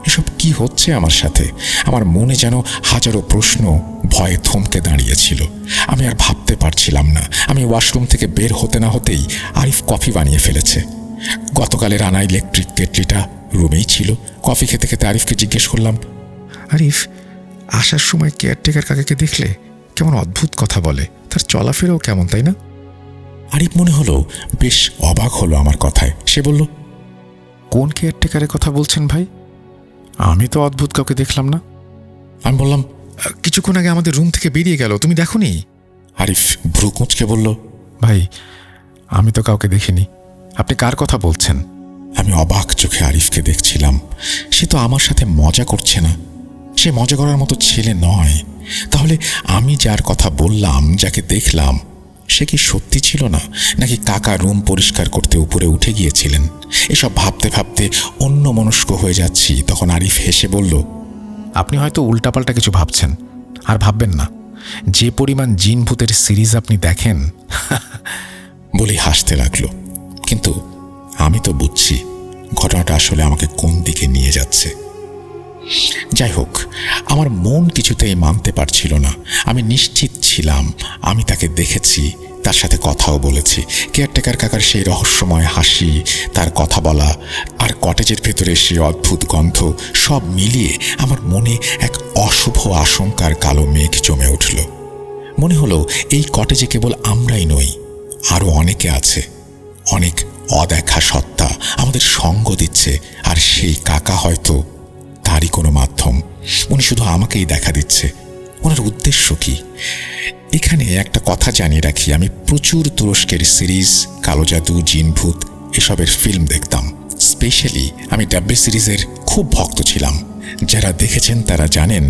এসব কি হচ্ছে আমার সাথে? আমার মনে যেন হাজারো প্রশ্ন ভয়ে থমকে দাঁড়িয়েছিল। আমি আর ভাবতে পারছিলাম না। আমি ওয়াশরুম থেকে বের হতে না হতেই আরিফ কফি বানিয়ে ফেলেছে। গতকালের আনা ইলেকট্রিক কেটলিটা রুমেই ছিল। কফি খেতে খেতে আরিফকে জিজ্ঞেস করলাম, আরিফ, আসার সময় কেয়ারটেকার কাকাকে দেখলে? কেমন অদ্ভুত কথা বলে, তার চলাফেরাও কেমন, তাই না? আরিফ মনে হলো বেশ অবাক হলো আমার কথায়। সে বলল, কোন কেয়ারটেকারের কথা বলছেন ভাই? আমি তো অদ্ভুত কাউকে দেখলাম না। আমি বললাম, কিছুক্ষণ আগে আমাদের রুম থেকে বেরিয়ে গেল, তুমি দেখোনি? আরিফ ভ্রু কুঁচকে বলল, ভাই, আমি তো কাউকে দেখিনি, আপনি কার কথা বলছেন? আমি অবাক চোখে আরিফকে দেখছিলাম। সে তো আমার সাথে মজা করছে না। সে মজা করার মতো ছেলে নয়। তাহলে আমি যার কথা বললাম, যাকে দেখলাম, সে কি সত্যি ছিল না, নাকি কাকা রুম পরিষ্কার করতে উপরে উঠে গিয়েছিলেন? এসব ভাবতে ভাবতে অন্য মনস্ক হয়ে যাচ্ছি। তখন আরিফ হেসে বলল, আপনি হয়তো উল্টাপাল্টা কিছু ভাবছেন, আর ভাববেন না। যে পরিমাণ জিন ভূতের সিরিজ আপনি দেখেন বলেই হাসতে লাগলো। কিন্তু আমি তো বুঝছি ঘটনাটা আসলে আমাকে কোন দিকে নিয়ে যাচ্ছে। যাই হোক, আমার মন কিছুতেই মানতে পারছিল না। আমি নিশ্চিত ছিলাম আমি তাকে দেখেছি, তার সাথে কথাও বলেছি। কেয়ারটেকার কাকার সেই রহস্যময় হাসি, তার কথা বলা, আর কটেজের ভেতরে সেই অদ্ভুত গন্ধ, সব মিলিয়ে আমার মনে এক অশুভ আশঙ্কার কালো মেঘ জমে উঠল। মনে হলো এই কটেজে কেবল আমরাই নই, আরও অনেকে আছে। অনেক অদেখা সত্তা আমাদের সঙ্গ দিচ্ছে, আর সেই কাকা হয়তো তারই কোনো মাধ্যম। উনি শুধু আমাকেই দেখা দিচ্ছে। ওনার উদ্দেশ্য কি? এখানে একটা কথা জানিয়ে রাখি, আমি প্রচুর তুরস্কের সিরিজ, কালো জাদু, জিনভূত এসবের ফিল্ম দেখতাম। স্পেশালি আমি ডাব্বে সিরিজের খুব ভক্ত ছিলাম। যারা দেখেছেন তারা জানেন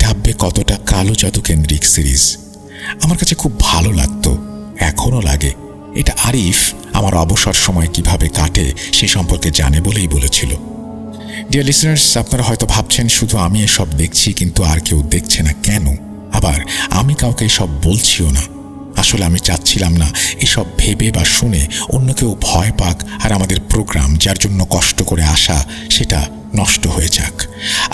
ডাব্বে কতটা কালো জাদু কেন্দ্রিক সিরিজ। আমার কাছে খুব ভালো লাগতো, এখনও লাগে। এটা আরিফ আমার অবসর সময় কিভাবে কাটে সে সম্পর্কে জানে বলেই বলেছিল। ডিয়ার লিসনার্স, আপনারা হয়তো ভাবছেন শুধু আমি এসব দেখছি, কিন্তু আর কেউ দেখছে না কেন? আবার আমি কাউকে এসব বলছিও না। আসলে আমি চাচ্ছিলাম না এসব ভেবে বা শুনে অন্য কেউ ভয় পাক, আর আমাদের প্রোগ্রাম যার জন্য কষ্ট করে আসা সেটা নষ্ট হয়ে যাক।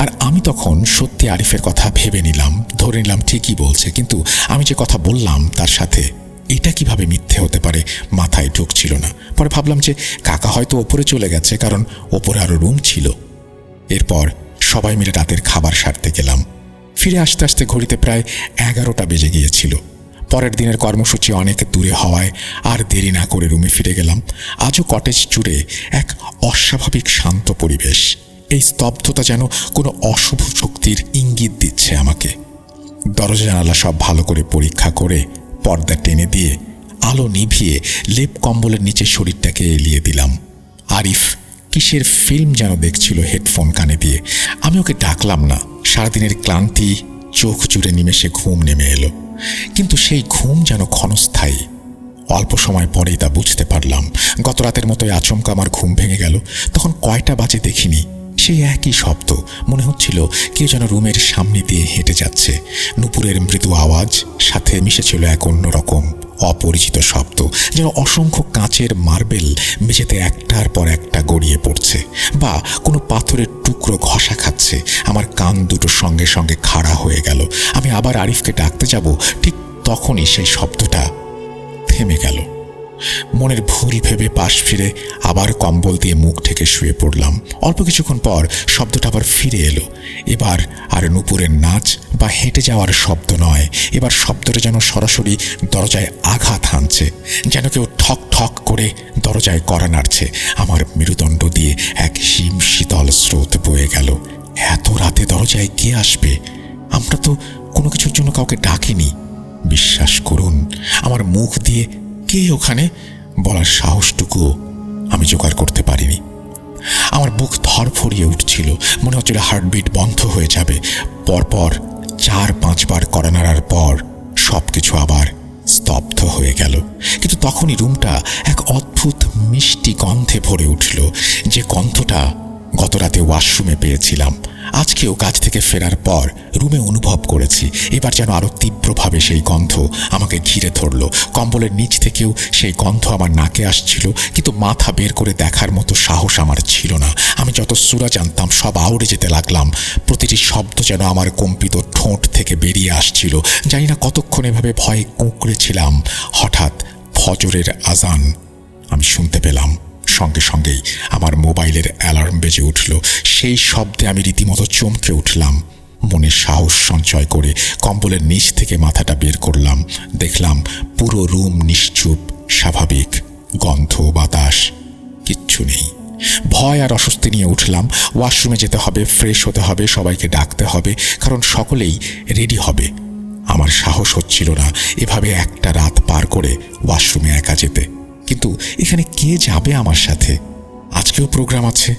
আর আমি তখন সত্যি আরিফের কথা ভেবে নিলাম, ধরে নিলাম ঠিকই বলছে। কিন্তু আমি যে কথা বললাম তার সাথে এটা কিভাবে মিথ্যে হতে পারে মাথায় ঢুকছিল না। পরে ভাবলাম যে কাকা হয়তো ওপরে চলে গেছে, কারণ ওপরে আরও রুম ছিল। এরপর সবাই মিলে রাতের খাবার সারতে গেলাম। ফিরে আসতে আসতে ঘড়িতে প্রায় 11টা বেজে গিয়েছিল। পরের দিনের কর্মসূচি অনেক দূরে হওয়ায় আর দেরি না করে রুমে ফিরে গেলাম। আজও কটেজ জুড়ে এক অস্বাভাবিক শান্ত পরিবেশ। এই স্তব্ধতা যেন কোনো অশুভ শক্তির ইঙ্গিত দিচ্ছে আমাকে। দরজা জানালা সব ভালো করে পরীক্ষা করে পর্দা টেনে দিয়ে আলো নিভিয়ে লেপ কম্বলের নিচে শরীরটাকে এলিয়ে দিলাম। আরিফ কিসের ফিল্ম যেন দেখছিল হেডফোন কানে দিয়ে। আমি ওকে ডাকলাম না। সারাদিনের ক্লান্তি চোখ জুড়ে নিমেষে ঘুম নেমে এলো, কিন্তু সেই ঘুম যেন ক্ষণস্থায়ী। অল্প সময় পরেই তা বুঝতে পারলাম। গত রাতের মতোই আচমকা আমার ঘুম ভেঙে গেল। তখন কয়টা বাজে দেখিনি, সেই একই শব্দ। মনে হচ্ছিল কেউ যেন রুমের সামনে দিয়ে হেঁটে যাচ্ছে। নুপুরের মৃদু আওয়াজ সাথে মিশেছিল এক অন্যরকম অপরিচিত শব্দ, যেন অসংখ্য কাঁচের মার্বেল মেঝেতে একটার পর একটা গড়িয়ে পড়ছে, বা কোনো পাথরের টুকরো ঘষা খাচ্ছে। আমার কান দুটো সঙ্গে সঙ্গে খাড়া হয়ে গেল। আমি আবার আরিফকে ডাকতে যাব, ঠিক তখনই সেই শব্দটা থেমে গেল। মনের ভুল ভেবে পাশ ফিরে আবার কম্বল দিয়ে মুখ ঢেকে শুয়ে পড়লাম। অল্প কিছুক্ষণ পর শব্দটা আবার ফিরে এলো। এবার আর নুপুরের নাচ বা হেঁটে যাওয়ার শব্দ নয়, এবার শব্দটা যেন সরাসরি দরজায় আঘাত হানছে, যেন কেউ ঠক ঠক করে দরজায় কড়া নাড়ছে। আমার মেরুদণ্ড দিয়ে এক হিম শীতল স্রোত বয়ে গেল। এত রাতে দরজায় কে আসবে? আমরা তো কোনো কিছুর জন্য কাউকে ডাকিনি। বিশ্বাস করুন, আমার মুখ দিয়ে কে ওখানে বলার সাহসটুকু আমি জোগাড় করতে পারিনি। আমার বুক ধরফড়িয়ে উঠছিল, মনে হচ্ছিল হার্টবিট বন্ধ হয়ে যাবে। পরপর 4-5 বার কড়া নাড়ার পর সবকিছু আবার স্তব্ধ হয়ে গেল। কিন্তু তখনই রুমটা এক অদ্ভুত মিষ্টি গন্ধে ভরে উঠল, যে গন্ধটা গত রাতে ওয়াশরুমে পেয়েছিলাম। আজকেও কাজ থেকে ফেরার পর রুমে অনুভব করেছি। এবার যেন আরো তীব্রভাবে সেই গন্ধ আমাকে ঘিরে ধরল। কম্বলের নিচ থেকেও সেই গন্ধ আমার নাকে আসছিল, কিন্তু মাথা বের করে দেখার মতো সাহস আমার ছিল না। আমি যত সূরা জানতাম সব আউড়ে যেতে লাগলাম। প্রতিটি শব্দ যেন আমার কম্পিত ঠোঁট থেকে বেরিয়ে আসছিল। জানি না কতক্ষণ এভাবে ভয়ে কুঁকড়েছিলাম। হঠাৎ ফজরের আজান আমি শুনতে পেলাম। সঙ্গে সঙ্গেই আমার মোবাইলের অ্যালার্ম বেজে উঠল। সেই শব্দে আমি রীতিমতো চমকে উঠলাম। মনে সাহস সঞ্চয় করে কম্বলের নিচ থেকে মাথাটা বের করলাম। দেখলাম পুরো রুম নিশ্চুপ, স্বাভাবিক। গন্ধ, বাতাস কিচ্ছু নেই। ভয় আর অস্বস্তি নিয়ে উঠলাম। ওয়াশরুমে যেতে হবে, ফ্রেশ হতে হবে, সবাইকে ডাকতে হবে, কারণ সকলেই রেডি হবে। আমার সাহস হচ্ছিল না এভাবে একটা রাত পার করে ওয়াশরুমে একা যেতে। কিন্তু এখানে কে যাবে আমার সাথে? আজকেও প্রোগ্রাম আছে,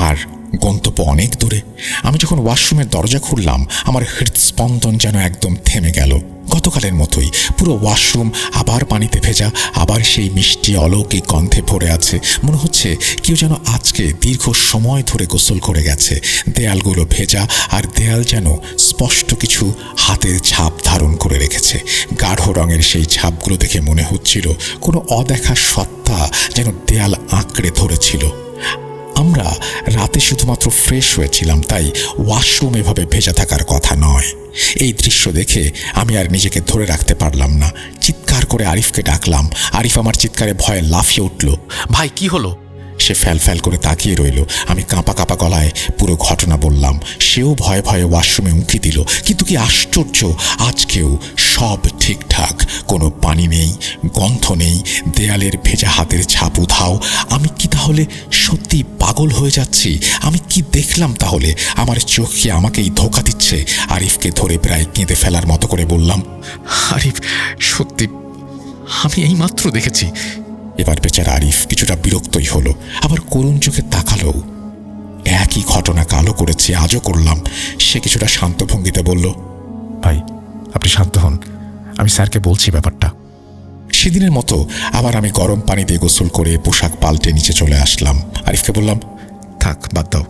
আর গন্তব্য অনেক দূরে। আমি যখন ওয়াশরুমের দরজা খুললাম, আমার হৃদস্পন্দন যেন একদম থেমে গেল। গতকালের মতোই পুরো ওয়াশরুম আবার পানিতে ভেজা, আবার সেই মিষ্টি অলৌকিক গন্ধে ভরে আছে। মনে হচ্ছে কেউ যেন আজকে দীর্ঘ সময় ধরে গোসল করে গেছে। দেয়ালগুলো ভেজা, আর দেয়াল যেন স্পষ্ট কিছু হাতের ছাপ ধারণ করে রেখেছে। গাঢ় রঙের সেই ছাপগুলো দেখে মনে হচ্ছিল কোনো অদেখা সত্তা যেন দেয়াল আঁকড়ে ধরেছিল। আমরা রাতে শুধুমাত্র ফ্রেশ হয়েছিলাম, তাই ওয়াশরুম এভাবে ভেজা থাকার কথা নয়। এই দৃশ্য দেখে আমি আর নিজেকে ধরে রাখতে পারলাম না। চিৎকার করে আরিফকে ডাকলাম। আরিফ আমার চিৎকারে ভয়ে লাফিয়ে উঠল। ভাই কি হলো? সে ফ্যাল করে তাকিয়ে রইল। আমি কাঁপা কাঁপা গলায় পুরো ঘটনা বললাম। সেও ভয়ে ভয়ে ওয়াশরুমে উঁকি দিল। কিন্তু কি আশ্চর্য, আজকেও সব ঠিকঠাক। কোনো পানি নেই, গন্ধ নেই, দেয়ালের ভেজা হাতের ছাপ উধাও। আমি কি তাহলে সত্যি পাগল হয়ে যাচ্ছি? আমি কি দেখলাম তাহলে? আমার চোখ কি আমাকেই ধোঁকা দিচ্ছে? আরিফকে ধরে প্রায় কেঁদে ফেলার মতো করে বললাম, আরিফ, সত্যি আমি এইমাত্র দেখেছি। এবার বেচারা আরিফ কিছুটা বিরক্তই হলো, আবার করুণ চোখে তাকালো। একই ঘটনা কালও করেছি, আজও করলাম। সে কিছুটা শান্ত ভঙ্গিতে বলল, ভাই আপনি শান্ত হন, আমি স্যারকে বলছি ব্যাপারটা। সেদিনের মতো আবার আমি গরম পানি দিয়ে গোসল করে পোশাক পাল্টে নিচে চলে আসলাম। আরিফকে বললাম, থাক, বাদ দাও,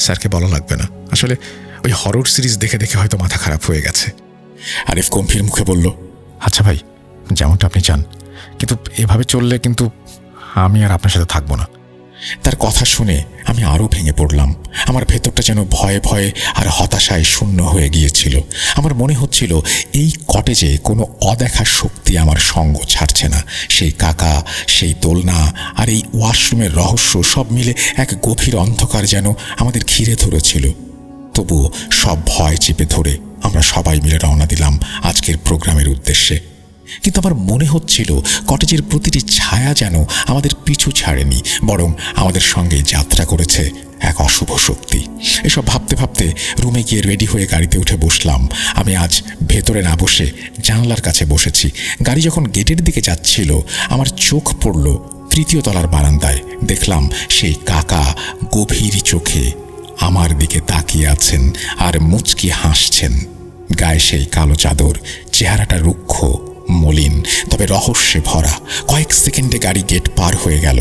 স্যারকে বলা লাগবে না। আসলে ওই হরর সিরিজ দেখে দেখে হয়তো মাথা খারাপ হয়ে গেছে। আরিফ গম্ভীর মুখে বলল, আচ্ছা ভাই, যেমনটা আপনি চান, কিন্তু এভাবে চললে কিন্তু আমি আর আপনার সাথে থাকবো না। তার কথা শুনে আমি আরও ভেঙে পড়লাম। আমার ভেতরটা যেন ভয়ে ভয়ে আর হতাশায় শূন্য হয়ে গিয়েছিল। আমার মনে হচ্ছিল এই কটেজে কোনো অদেখা শক্তি আমার সঙ্গ ছাড়ছে না। সেই কাকা, সেই দোলনা আর এই ওয়াশরুমের রহস্য সব মিলে এক গভীর অন্ধকার যেন আমাদের ঘিরে ধরেছিল। তবুও সব ভয় চেপে ধরে আমরা সবাই মিলে রওনা দিলাম আজকের প্রোগ্রামের উদ্দেশ্যে। কিন্তু আমার মনে হচ্ছিল কটেজের প্রতিটি ছায়া যেন আমাদের পিছু ছাড়েনি, বরং আমাদের সঙ্গেই যাত্রা করেছে এক অশুভ শক্তি। এসব ভাবতে ভাবতে রুমে গিয়ে রেডি হয়ে গাড়িতে উঠে বসলাম। আমি আজ ভেতরে না বসে জানলার কাছে বসেছি। গাড়ি যখন গেটের দিকে যাচ্ছিল, আমার চোখ পড়ল তৃতীয় তলার বারান্দায়। দেখলাম সেই কাকা গভীর চোখে আমার দিকে তাকিয়ে আছেন আর মুচকি হাসছেন। গায়ে সেই কালো চাদর, চেহারাটা রুক্ষ, মলিন, তবে রহস্যে ভরা। কয়েক সেকেন্ডে গাড়ি গেট পার হয়ে গেল,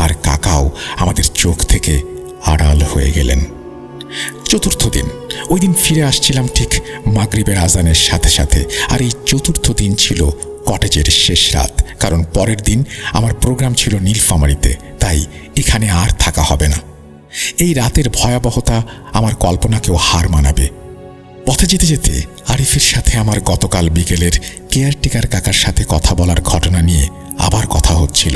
আর কাকাও আমাদের চোখ থেকে আড়াল হয়ে গেলেন। চতুর্থ দিন। ওই দিন ফিরে আসছিলাম ঠিক মাগরিবের আজানের সাথে সাথে। আর এই চতুর্থ দিন ছিল কটেজের শেষ রাত, কারণ পরের দিন আমার প্রোগ্রাম ছিল নীলফামারীতে, তাই এখানে আর থাকা হবে না। এই রাতের ভয়াবহতা আমার কল্পনাকেও হার মানাবে। পথে যেতে যেতে আরিফের সাথে আমার গতকাল বিকেলের কেয়ারটেকার কাকার সাথে কথা বলার ঘটনা নিয়ে আবার কথা হচ্ছিল।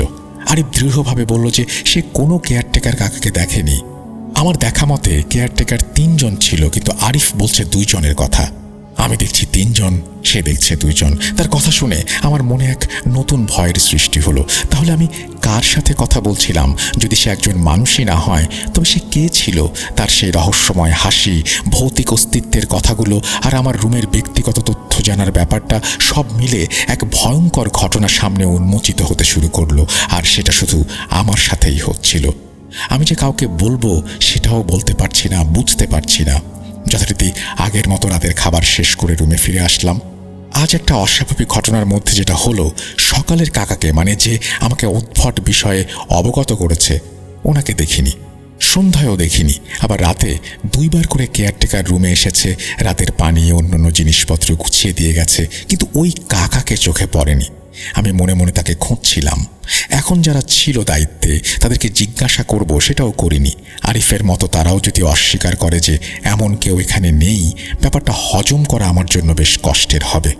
আরিফ দৃঢ়ভাবে বলল যে সে কোনো কেয়ারটেকার কাকাকে দেখেনি। আমার দেখা মতে কেয়ারটেকার 3 জন ছিল, কিন্তু আরিফ বলছে 2 জনের কথা। আমি দেখছি 3 জন, সে দেখছে 2 জন। তার কথা শুনে আমার মনে এক নতুন ভয়ের সৃষ্টি হলো। তাহলে আমি কার সাথে কথা বলছিলাম? যদি সে একজন মানুষই না হয়, তবে সে কে ছিল? তার সেই রহস্যময় হাসি, ভৌতিক অস্তিত্বের কথাগুলো আর আমার রুমের ব্যক্তিগত তথ্য জানার ব্যাপারটা সব মিলে এক ভয়ঙ্কর ঘটনা সামনে উন্মোচিত হতে শুরু করলো। আর সেটা শুধু আমার সাথেই হচ্ছিল। আমি যে কাউকে বলবো সেটাও বলতে পারছি না, বুঝতে পারছি না। যথারীতি আগের মতো রাতের খাবার শেষ করে রুমে ফিরে আসলাম। আজ একটা অস্বাভাবিক ঘটনার মধ্যে যেটা হলো, সকালের কাকাকে, মানে যে আমাকে উদ্ভট বিষয়ে অবগত করেছে, ওনাকে দেখিনি, সন্ধ্যায়ও দেখিনি। আবার রাতে 2 বার করে কেয়ারটেকার রুমে এসেছে, রাতের পানি অন্যান্য জিনিসপত্র গুছিয়ে দিয়ে গেছে, কিন্তু ওই কাকাকে চোখে পড়েনি। আমি মনে মনে তাকে খুঁজছিলাম। এখন যারা ছিল দায়িত্বে তাদেরকে জিজ্ঞাসা করব, সেটাও করিনি। আরিফের মতো তারাও যদি অস্বীকার করে যে এমন কেউ এখানে নেই, ব্যাপারটা হজম করা আমার জন্য বেশ কষ্টের হবে।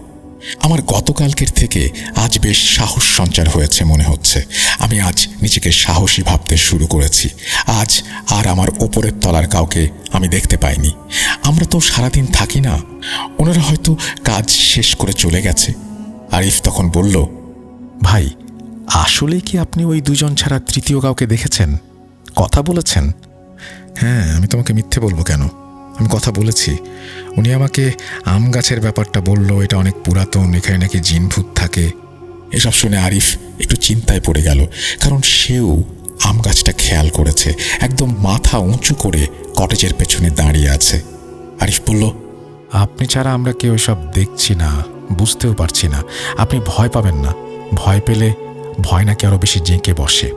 আমার গতকালকের থেকে আজ বেশ সাহস সঞ্চার হয়েছে মনে হচ্ছে। আমি আজ নিজেকে সাহসী ভাবতে শুরু করেছি। আজ আর আমার ওপরের তলার কাউকে আমি দেখতে পাইনি। আমরা তো সারাদিন থাকি না, ওনারা হয়তো কাজ শেষ করে চলে গেছে। আরিফ তখন বলল, ভাই, আসলে কি আপনি ওই 2 জন ছাড়া তৃতীয় কাউকে দেখেছেন, কথা বলেছেন? হ্যাঁ, আমি তোমাকে মিথ্যে বলবো কেন? আমি কথা বলেছি। উনি আমাকে আম গাছের ব্যাপারটা বলল, এটা অনেক পুরাতন, এখানে নাকি জিন ভূত থাকে। এসব শুনে আরিফ একটু চিন্তায় পড়ে গেল, কারণ সেও আম গাছটা খেয়াল করেছে, একদম মাথা উঁচু করে কটেজের পেছনে দাঁড়িয়ে আছে। আরিফ বলল, আপনি ছাড়া আমরা কেউ সব দেখছি না, বুঝতেও পারছি না। আপনি ভয় পাবেন না, ভয় পেলে ভয় নাকি আরও বেশি জেঁকে বসে।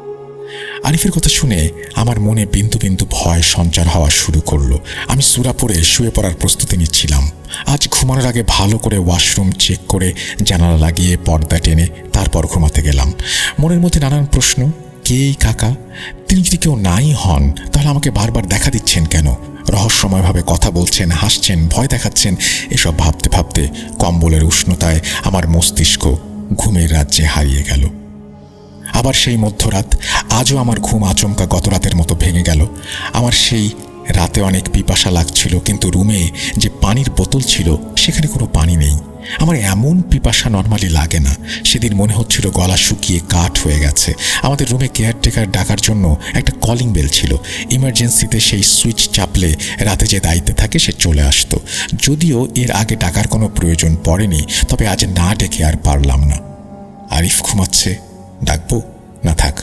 আরিফের কথা শুনে আমার মনে বিন্দু বিন্দু ভয় সঞ্চার হওয়া শুরু করলো। আমি সূরা পড়ে শুয়ে পড়ার প্রস্তুতি নিচ্ছিলাম। আজ ঘুমানোর আগে ভালো করে ওয়াশরুম চেক করে জানালা লাগিয়ে পর্দা টেনে তারপর ঘুমাতে গেলাম। মনের মধ্যে নানান প্রশ্ন। কে এই কাকা? তিনি যদি কেউ নাই হন তাহলে আমাকে বারবার দেখা দিচ্ছেন কেন? রহস্যময়ভাবে কথা বলছেন, হাসছেন, ভয় দেখাচ্ছেন। এসব ভাবতে ভাবতে কম্বলের উষ্ণতায় আমার মস্তিষ্ক ঘুমের রাজ্যে হারিয়ে গেল। আবার সেই মধ্যরাত। আজও আমার ঘুম আচমকা গত রাতের মতো ভেঙে গেল। আমার সেই রাতে অনেক পিপাসা লাগছিল, কিন্তু রুমে যে পানির বোতল ছিল সেখানে কোনো পানি নেই। আমার এমন পিপাসা নর্মালি লাগে না। সেদিন মনে হচ্ছিল গলা শুকিয়ে কাঠ হয়ে গেছে। আমাদের রুমে কেয়ারটেকার ডাকার জন্য একটা কলিং বেল ছিল। ইমার্জেন্সিতে সেই সুইচ চাপলে রাতে যে দায়িত্বে থাকে সে চলে আসতো। যদিও এর আগে ডাকার কোনো প্রয়োজন পড়েনি, তবে আজ না ডেকে আর পারলাম না। আরিফ ঘুমাচ্ছে, ডাকবো? না থাক,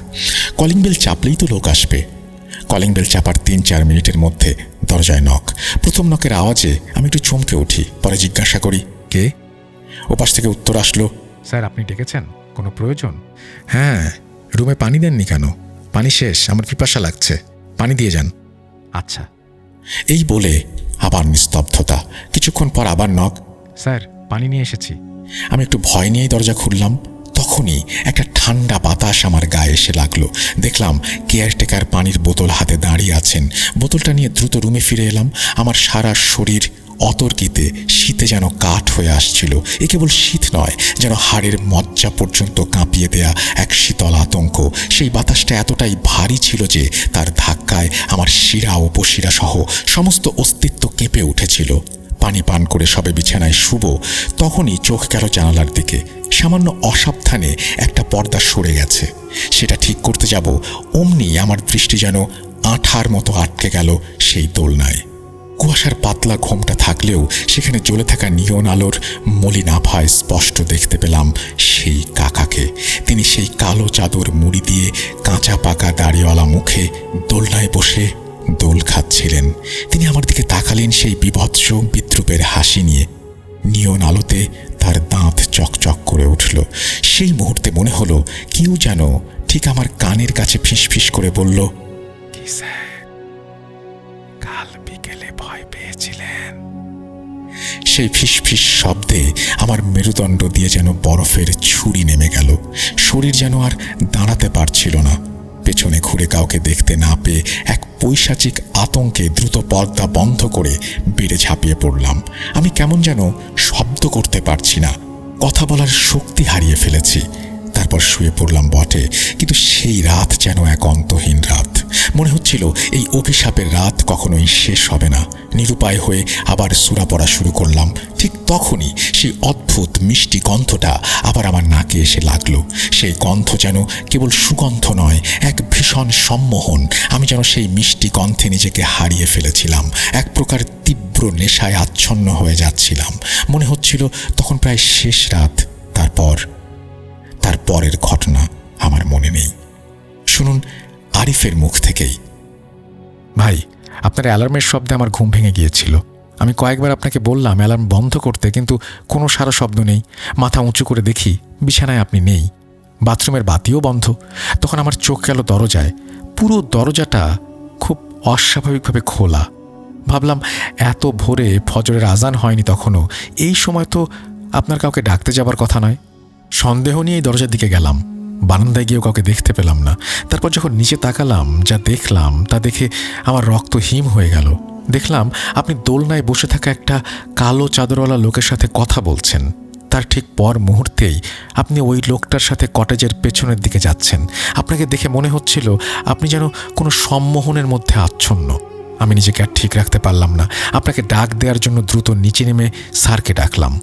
কলিং বেল চাপলেই তো লোক আসবে। কলিং বেল চাপার ৩-৪ মিনিটের মধ্যে দরজায় নক। প্রথম নকের আওয়াজে আমি একটু চমকে উঠি। পরে জিজ্ঞাসা করি, কে? ওপাশ থেকে উত্তর আসলো, স্যার, আপনি ডেকেছেন? কোনো প্রয়োজন? হ্যাঁ, রুমে পানি দেননি কেন? পানি শেষ, আমার পিপাসা লাগছে, পানি দিয়ে যান। আচ্ছা। এই বলে আবার নিস্তব্ধতা। কিছুক্ষণ পর আবার নক। স্যার, পানি নিয়ে এসেছি। আমি একটু ভয় নিয়েই দরজা খুললাম। তখনই একটা ঠান্ডা বাতাস আমার গায়ে এসে লাগলো। দেখলাম কেয়ারটেকার পানির বোতল হাতে দাঁড়িয়ে আছেন। বোতলটা নিয়ে দ্রুত রুমে ফিরে এলাম। আমার সারা শরীর অতর্কিতে শীতে যেন কাঠ হয়ে আসছিল। এ কেবল শীত নয়, যেন হাড়ের মজ্জা পর্যন্ত কাঁপিয়ে দেয়া এক শীতল আতঙ্ক। সেই বাতাসটা এতটাই ভারী ছিল যে তার ধাক্কায় আমার শিরা উপশিরা সহ সমস্ত অস্তিত্ব কেঁপে উঠেছিল। পানি পান করে সবে বিছানায় শুব, তখনই চোখ গেল জানালার দিকে। সামান্য অসাবধানে একটা পর্দা সরে গেছে। সেটা ঠিক করতে যাব, অমনি আমার দৃষ্টি যেন আঠার মতো আটকে গেল সেই দোলনায়। কুয়াশার পাতলা ঘোমটা থাকলেও সেখানে জ্বলে থাকা নিয়ন আলোর মলিন আভায় স্পষ্ট দেখতে পেলাম সেই কাকাকে। তিনি সেই কালো চাদর মুড়ি দিয়ে কাঁচা পাকা দাড়িওয়ালা মুখে দোলনায় বসে দোল খাচ্ছিলেন। তিনি আমার দিকে তাকালেন সেই বিভৎস বিদ্রুপের হাসি নিয়ে। নিয়ন আলোতে তার দাঁত চকচক করে উঠল। সেই মুহূর্তে মনে হলো কেউ যেন ঠিক আমার কানের কাছে ফিসফিস করে বলল, কি স্যার, কাল বিকেলে ভয় পেয়েছিলেন? সেই ফিসফিস শব্দে আমার মেরুদণ্ড দিয়ে যেন বরফের ছুরি নেমে গেল। শরীর যেন আর দাঁড়াতে পারছিল না। পেছনে ঘুরে কাউকে দেখতে না পেয়ে এক পৈশাচিক আতঙ্কে দ্রুত পর্দা বন্ধ করে বেড়ে ঝাঁপিয়ে পড়লাম। আমি কেমন যেন শব্দ করতে পারছি না, কথা বলার শক্তি হারিয়ে ফেলেছি। তারপর শুয়ে পড়লাম বটে, কিন্তু সেই রাত যেন এক অন্তহীন রাত। মনে হচ্ছিল এই অভিশাপের রাত কখনোই শেষ হবে না। নিরুপায় হয়ে আবার সূরা পড়া শুরু করলাম। ঠিক তখনই সেই অদ্ভুত মিষ্টি গন্ধটা আবার আমার নাকে এসে লাগলো। সেই গন্ধ যেন কেবল সুগন্ধ নয়, এক ভীষণ সম্মোহন। আমি যেন সেই মিষ্টি গন্ধে নিজেকে হারিয়ে ফেলেছিলাম। এক প্রকার তীব্র নেশায় আচ্ছন্ন হয়ে যাচ্ছিলাম। মনে হচ্ছিল তখন প্রায় শেষ রাত। তারপরের ঘটনা আমার মনে নেই। শুনুন আরিফের মুখ থেকেই। ভাই, আপনার অ্যালার্মের শব্দে আমার ঘুম ভেঙে গিয়েছিল। আমি কয়েকবার আপনাকে বললাম অ্যালার্ম বন্ধ করতে, কিন্তু কোনো সারা শব্দ নেই। মাথা উঁচু করে দেখি বিছানায় আপনি নেই, বাথরুমের বাতিও বন্ধ। তখন আমার চোখ গেল দরজায়। পুরো দরজাটা খুব অস্বাভাবিকভাবে খোলা। ভাবলাম এত ভোরে, ফজরের আজান হয়নি তখনও, এই সময় তো আপনার কাউকে ডাকতে যাবার কথা নয়। সন্দেহ নিয়েই দরজার দিকে গেলাম। বারান্দায় গিয়েও কাউকে দেখতে পেলাম না। তারপর যখন নিচে তাকালাম, যা দেখলাম তা দেখে আমার রক্ত হিম হয়ে গেল। দেখলাম আপনি দোলনায় বসে থাকা একটা কালো চাদরওয়ালা লোকের সাথে কথা বলছেন। তার ঠিক পর মুহূর্তেই আপনি ওই লোকটার সাথে কটেজের পেছনের দিকে যাচ্ছেন। আপনাকে দেখে মনে হচ্ছিল আপনি যেন কোনো সম্মোহনের মধ্যে আচ্ছন্ন। আমি নিজেকে আর ঠিক রাখতে পারলাম না। আপনাকে ডাক দেওয়ার জন্য দ্রুত নিচে নেমে স্যারকে ডাকলাম।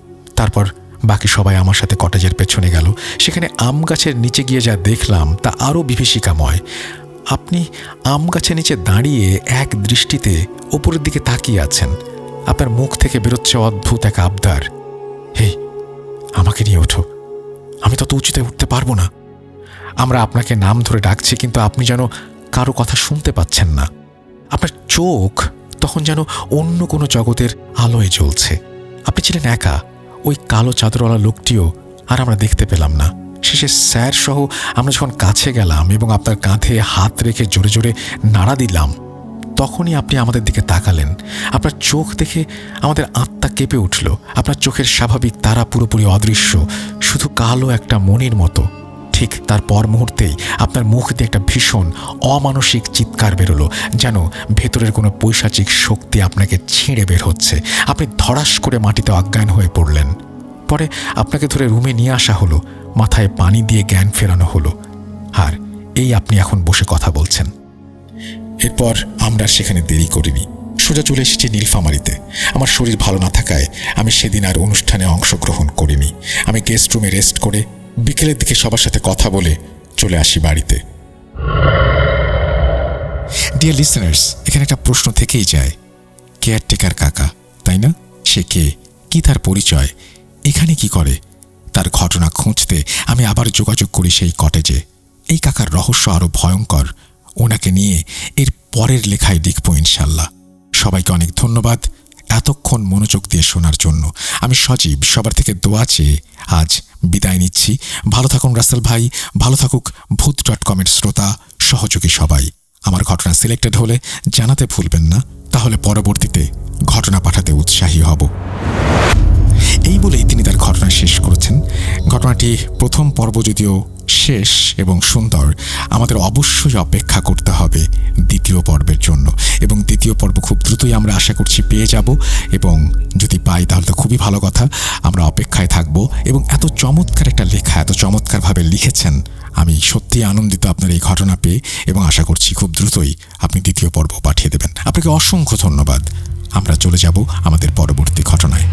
তারপর বাকি সবাই আমার সাথে কটেজের পেছনে গেল। সেখানে আম গাছের নিচে গিয়ে যা দেখলাম তা আরও বিভীষিকাময়। আপনি আম গাছের নিচে দাঁড়িয়ে এক দৃষ্টিতে ওপরের দিকে তাকিয়ে আছেন। আপনার মুখ থেকে বেরোচ্ছে অদ্ভুত এক আবদার, হেই, আমাকে নিয়ে ওঠো, আমি তত উঁচুতে উঠতে পারবো না। আমরা আপনাকে নাম ধরে ডাকছি, কিন্তু আপনি যেন কারো কথা শুনতে পাচ্ছেন না। আপনার চোখ তখন যেন অন্য কোনো জগতের আলোয় জ্বলছে। আপনি ছিলেন একা। ওই কালো চাদরওয়ালা লোকটিও আর আমরা দেখতে পেলাম না। শেষে স্যার সহ আমরা যখন কাছে গেলাম এবং আপনার কাঁধে হাত রেখে জোরে জোরে নাড়া দিলাম, তখনই আপনি আমাদের দিকে তাকালেন। আপনার চোখ দেখে আমাদের আত্মা কেঁপে উঠল। আপনার চোখের স্বাভাবিক তারা পুরোপুরি অদৃশ্য, শুধু কালো একটা মণির মতো। ঠিক তার পর মুহূর্তেই আপনার মুখ দিয়ে একটা ভীষণ অমানসিক চিৎকার বেরোলো, যেন ভেতরের কোনো পৈশাচিক শক্তি আপনাকে ছিঁড়ে বের হচ্ছে। আপনি ধড়াস করে মাটিতে অজ্ঞান হয়ে পড়লেন। পরে আপনাকে ধরে রুমে নিয়ে আসা হলো, মাথায় পানি দিয়ে জ্ঞান ফেরানো হলো। আর এই আপনি এখন বসে কথা বলছেন। এরপর আমরা সেখানে দেরি করিনি, সোজা চলে এসেছি নীলফামারীতে। আমার শরীর ভালো না থাকায় আমি সেদিন আর অনুষ্ঠানে অংশগ্রহণ করিনি। আমি গেস্ট রুমে রেস্ট করে বিকেলের দিকে সবার সাথে কথা বলে চলে আসি বাড়িতে। ডিয়ার লিসেনার্স, এখানে একটা প্রশ্ন থেকেই যায়, কেয়ারটেকার কাকা, তাই না? সে কে, কি তার পরিচয়, এখানে কি করে? তার ঘটনা খুঁজতে আমি আবার যোগাযোগ করি সেই কটেজে। এই কাকার রহস্য আরও ভয়ঙ্কর। ওনাকে নিয়ে এর পরের লেখায় লিখব ইনশাল্লাহ। সবাইকে অনেক ধন্যবাদ এতক্ষণ মনোযোগ দিয়ে শোনার জন্য। আমি সজীব সবার থেকে দোয়া চেয়ে আজ বিদায় নিচ্ছি। ভালো থাকুন রাসেল ভাই, ভালো থাকুক ভূত.com-এর শ্রোতা সহযোগী সবাই। আমার ঘটনা সিলেক্টেড হলে জানাতে ভুলবেন না, তাহলে পরবর্তীতে ঘটনা পাঠাতে উৎসাহী হব। এই বলেই তিনি তার ঘটনা শেষ করেছেন। ঘটনাটি প্রথম পর্ব যদিও শেষ এবং সুন্দর, আমাদের অবশ্যই অপেক্ষা করতে হবে দ্বিতীয় পর্বের জন্য, এবং দ্বিতীয় পর্ব খুব দ্রুতই আমরা আশা করছি পেয়ে যাব, এবং যদি পাই তাহলে তো খুবই ভালো কথা। আমরা অপেক্ষায় থাকব। এবং এত চমৎকার একটা লেখা, এত চমৎকারভাবে লিখেছেন, আমি সত্যিই আনন্দিত আপনার এই ঘটনা পেয়ে, এবং আশা করছি খুব দ্রুতই আপনি দ্বিতীয় পর্ব পাঠিয়ে দেবেন। আপনাকে অসংখ্য ধন্যবাদ। আমরা চলে যাব আমাদের পরবর্তী ঘটনায়।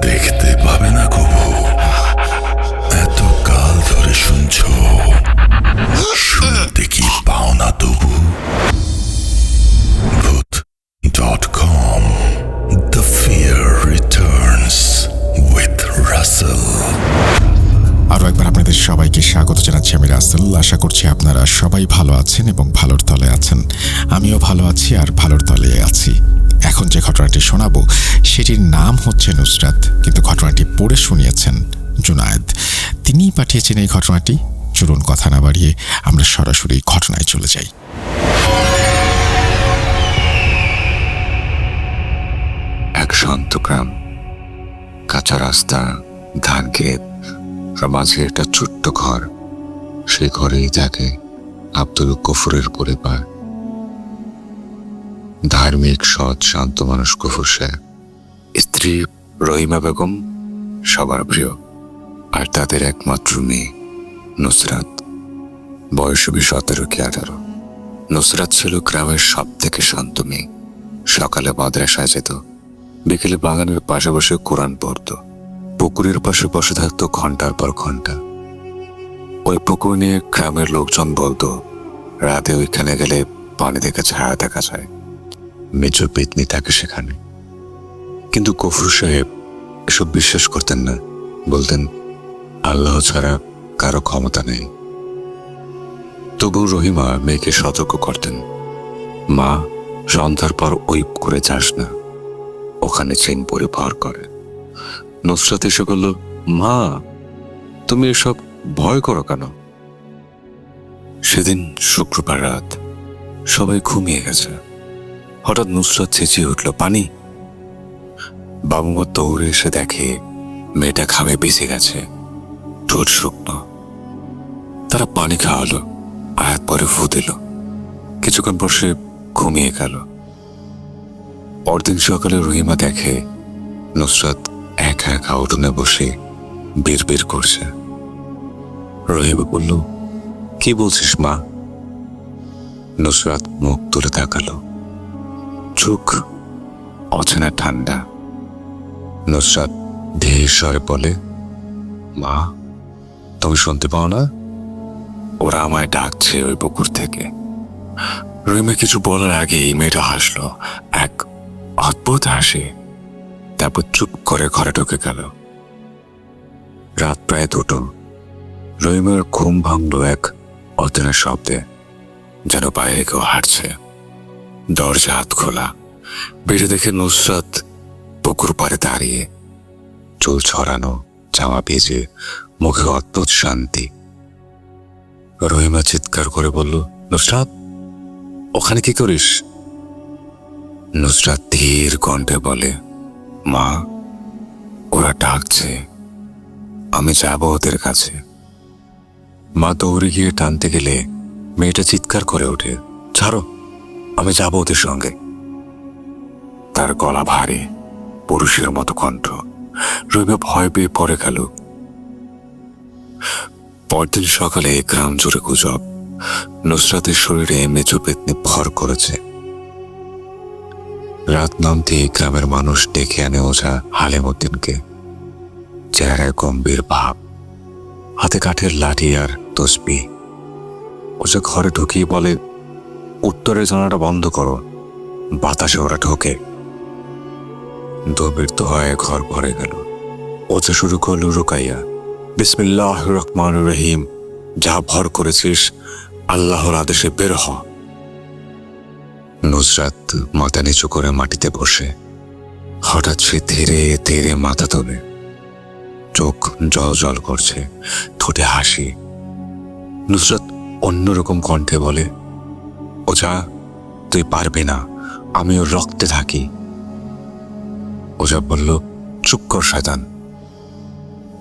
দেখতে পাবে না কবু, এত কাল ধরে শুনছো, শুনতে কি পাও না তবু? ভূত.com, The Fear Returns with Russell। আরও একবার আপনাদের সবাইকে স্বাগত জানাচ্ছি। আমি রাসেল। আশা করছি আপনারা সবাই ভালো আছেন এবং ভালোর তলে আছেন। আমিও ভালো আছি আর ভালোর তলে আছি। এখন যে ঘটনাটি শোনাবো সেটির নাম হচ্ছে নুসরাত, কিন্তু ঘটনাটি পড়ে শুনিয়েছেন জুনায়েদ। তিনিই পাঠিয়েছেন এই ঘটনাটি। চলুন কথা না বাড়িয়ে আমরা সরাসরি ঘটনায় চলে যাই। এক শান্ত গ্রাম, কাঁচা রাস্তা, ধান ক্ষেত, আর মাঝে একটা ছোট্ট ঘর। সেই ঘরেই থাকে আব্দুল গফুরের পরিবার। ধার্মিক, সৎ, শান্ত মানুষ গফুর সাহেব। স্ত্রী রহিমা বেগম সবার প্রিয়, আর তাদের একমাত্র মেয়ে নুসরাত। বয়স 17 কি 18। নুসরাত ছিল গ্রামের সব থেকে শান্ত মেয়ে। সকালে মাদ্রাসায় যেত, বিকেলে বাগানের পাশে বসে কোরআন পড়ত, পুকুরের পাশে বসে থাকতো ঘন্টার পর ঘন্টা। ওই পুকুর নিয়ে গ্রামের লোকজন বলতো, রাতে ওইখানে গেলে পানি থেকে ছায়া দেখা যায়, মেজো পেতনি থাকে সেখানে। কিন্তু গফুর সাহেব এসব বিশ্বাস করতেন না। বলতেন, আল্লাহ ছাড়া কারো ক্ষমতা নেই। তবু রহিমা মেয়েকে সতর্ক করতেন, মা, সন্ধ্যার পর ওই পুকুরে যাস না, ওখানে চেন পরিবার করে। নুসরাত এসে বলল, মা, তুমি এসব ভয় করো কেন? সেদিন শুক্রবার রাত, সবাই ঘুমিয়ে গেছে। হঠাৎ নুসরাত চেঁচিয়ে উঠল, পানি! বাবুমা দৌড়ে এসে দেখে মেয়েটা ঘামে বেঁচে গেছে, ঠোঁট শুকনো। তারা পানি খাওয়ালো, আর পরে ফু দিল। কিছুক্ষণ পর সে ঘুমিয়ে গেল। পরদিন সকালে রহিমা দেখে নুসরাত একা একা উঠোনে বসে বিড়বিড় করছে। রহিমা বলল, কি বলছিস মা? নুসরাত মুখ তুলে তাকালো, চোখ অচেনা ঠান্ডা। নুসরাত ধীর স্বরে বলে, মা, তুমি শুনতে পাও না? ওরা আমায় ডাকছে ওই পুকুর থেকে। রহিমা কিছু বলার আগেই মেয়েটা হাসলো, এক অদ্ভুত হাসি। তারপর চুপ করে ঘরে ঢুকে গেল। রাত প্রায় 2টো। রহিমের ঘুম ভাঙল এক অচেনা শব্দে, যেন বাইরে কেউ হাঁটছে। দরজা হাত খোলা। বেড়ে দেখে নুসরাত পুকুর পাড়ে দাঁড়িয়ে, চুল ছড়ানো, জামা ভিজে, মুখে অদ্ভুত শান্তি। রহিমা চিৎকার করে বলল, নুসরাত, ওখানে কি করিস? নুসরাত ধীর কণ্ঠে বলে, মা, ওরা ডাকছে, আমি যাব ওদের কাছে। মা দৌড়ে গিয়ে টানতে গেলে মেয়েটা চিৎকার করে ওঠে, ছাড়ো, আমি যাব ওদের সঙ্গে। তার গলা ভারী, পুরুষের মতো কণ্ঠ। রহিমা ভয় পেয়ে পড়ে গেল। পরদিন সকালে গ্রাম জুড়ে গুজব, নুসরাতের শরীরে মেজো পেতনি ভর করেছে। রাত নামতে গ্রামের মানুষ ডেকে আনে ওঝা হালেমউদ্দিনকে। চেহারায় গম্ভীর ভাব, হাতে কাঠের লাঠি আর তসবি। ওঝা ঘরে ঢুকিয়ে বলে, উত্তরের জানাটা বন্ধ করো, বাতাসে ওরা ঢোকে। দবির হয়ে ঘর ভরে গেল। ওঝা শুরু করল রুকাইয়া, বিসমিল্লাহির রহমানির রহিম, যা ভর করেছিস আল্লাহর আদেশে বের হ। নুসরাত মাথা নিচু করে মাটিতে বসে। হঠাৎ সে ধীরে ধীরে মাথা তোলে। চোখ জল জল করছে, ঠোঁটে হাসি। নুসরাত অন্যরকম কণ্ঠে বলে, ওঝা, তুই পারবি না, আমি ওর রক্তে থাকি। ওঝা বলল, চুপ কর শয়তান।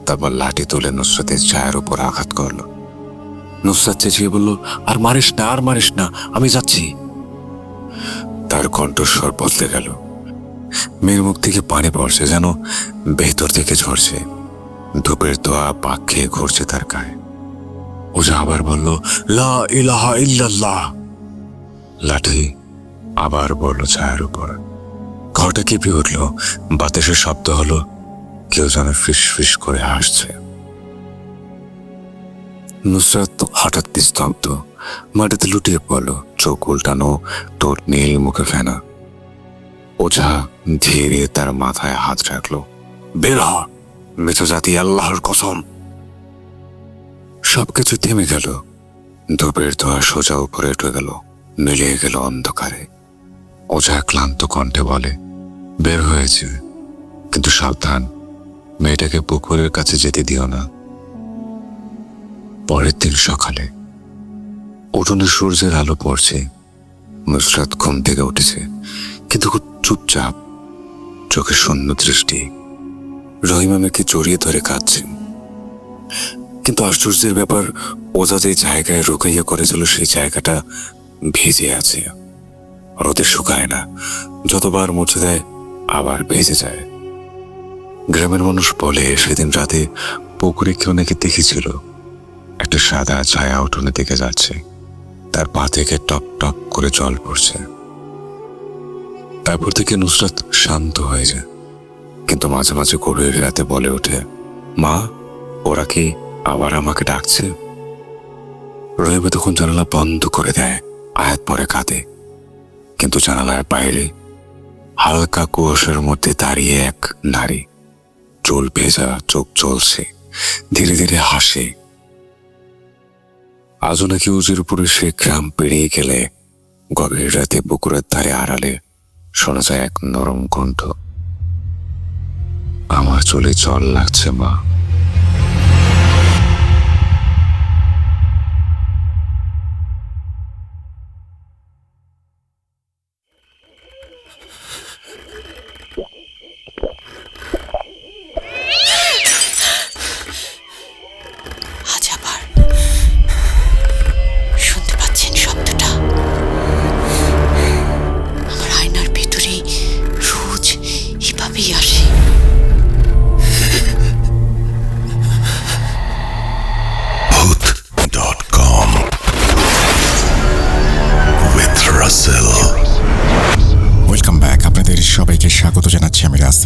তারপর লাঠি তুলে নুসরাতের ছায়ার উপর আঘাত করল। নুসরাত চেঁচিয়ে বলল, আর মারিস না, আর মারিস না, আমি যাচ্ছি। তার কণ্ঠস্বর বদলে গেল। মেয়ের মুখ থেকে পানি পড়ছে, যেন ভেতর থেকে ঝরছে। ধূপের ধোয়া পাক খেয়ে ঘুরছে তার গায়ে। ওঝা আবার বলল, লা ইলাহা ইল্লাল্লাহ। লাঠি আবার বলল ছায়ার উপর। ঘরটা কেঁপে উঠল, বাতাসের শব্দ হলো, কেউ যেন ফিস ফিস করে হাসছে। নুসরাত হঠাৎ নিস্তব্ধ, মাটিতে লুটিয়ে পড়ল, চোখ উল্টানো, ঠোঁট নীল, মুখে ফেনা। ওঝা ধীরে তার মাথায় হাত রাখলো, বের হ, মৃত জাতি, আল্লাহর কসম। সবকিছু থেমে গেল। ধূপের ধোয়া সোজা উপরে উঠে গেল, মিলিয়ে গেল অন্ধকারে। ওঝা ক্লান্ত কণ্ঠে বলে, বের হয়েছে, কিন্তু সাবধান, মেয়েটাকে পুকুরের কাছে যেতে দিও না। পরের দিন সকালে উঠোনে সূর্যের আলো পড়ছে। নুসরাত ঘুম থেকে উঠেছে, কিন্তু খুব চুপচাপ, চোখে শূন্য দৃষ্টি। রহিমা মেয়েকে জড়িয়ে ধরে কাঁদছে। কিন্তু আশ্চর্যের ব্যাপার, ওঝা যে জায়গায় রুকাইয়া করেছিল সেই জায়গাটা ভিজে আছে, রোদে শুকায় না। যতবার মুছে দেয় আবার ভেজে যায়। গ্রামের মানুষ বলে, সেদিন রাতে পুকুরে কেউ নাকি দেখেছিল একটা সাদা ছায়া উঠোনে দিকে যাচ্ছে, তার পা থেকে টপ টপ করে জল পড়ছে। তারপর থেকে নুসরাত শান্ত হয়ে যায়, কিন্তু মাঝে মাঝে গভীর রাতে বলে ওঠে, মা, ওরা কি আবার আমাকে ডাকছে? রহিমা তখন জানালা বন্ধ করে দেয়, আয়াত পরে কাঁদে। কিন্তু জানালার বাইরে হালকা কুয়াশার মধ্যে দাঁড়িয়ে এক নারী, চুল ভেজা, চোখ জ্বলছে, ধীরে ধীরে হাসে। আজও নাকি উজির উপরে সে গ্রাম পেরিয়ে গেলে গভীর রাতে পুকুরের ধারে আড়ালে শোনা যায় এক নরম কণ্ঠ, আমার চুলে জল লাগছে মা। আজ আবার শুনতে পাচ্ছেন শব্দটা? আমার আয়নার ভেতরে রোজ এভাবেই আসে।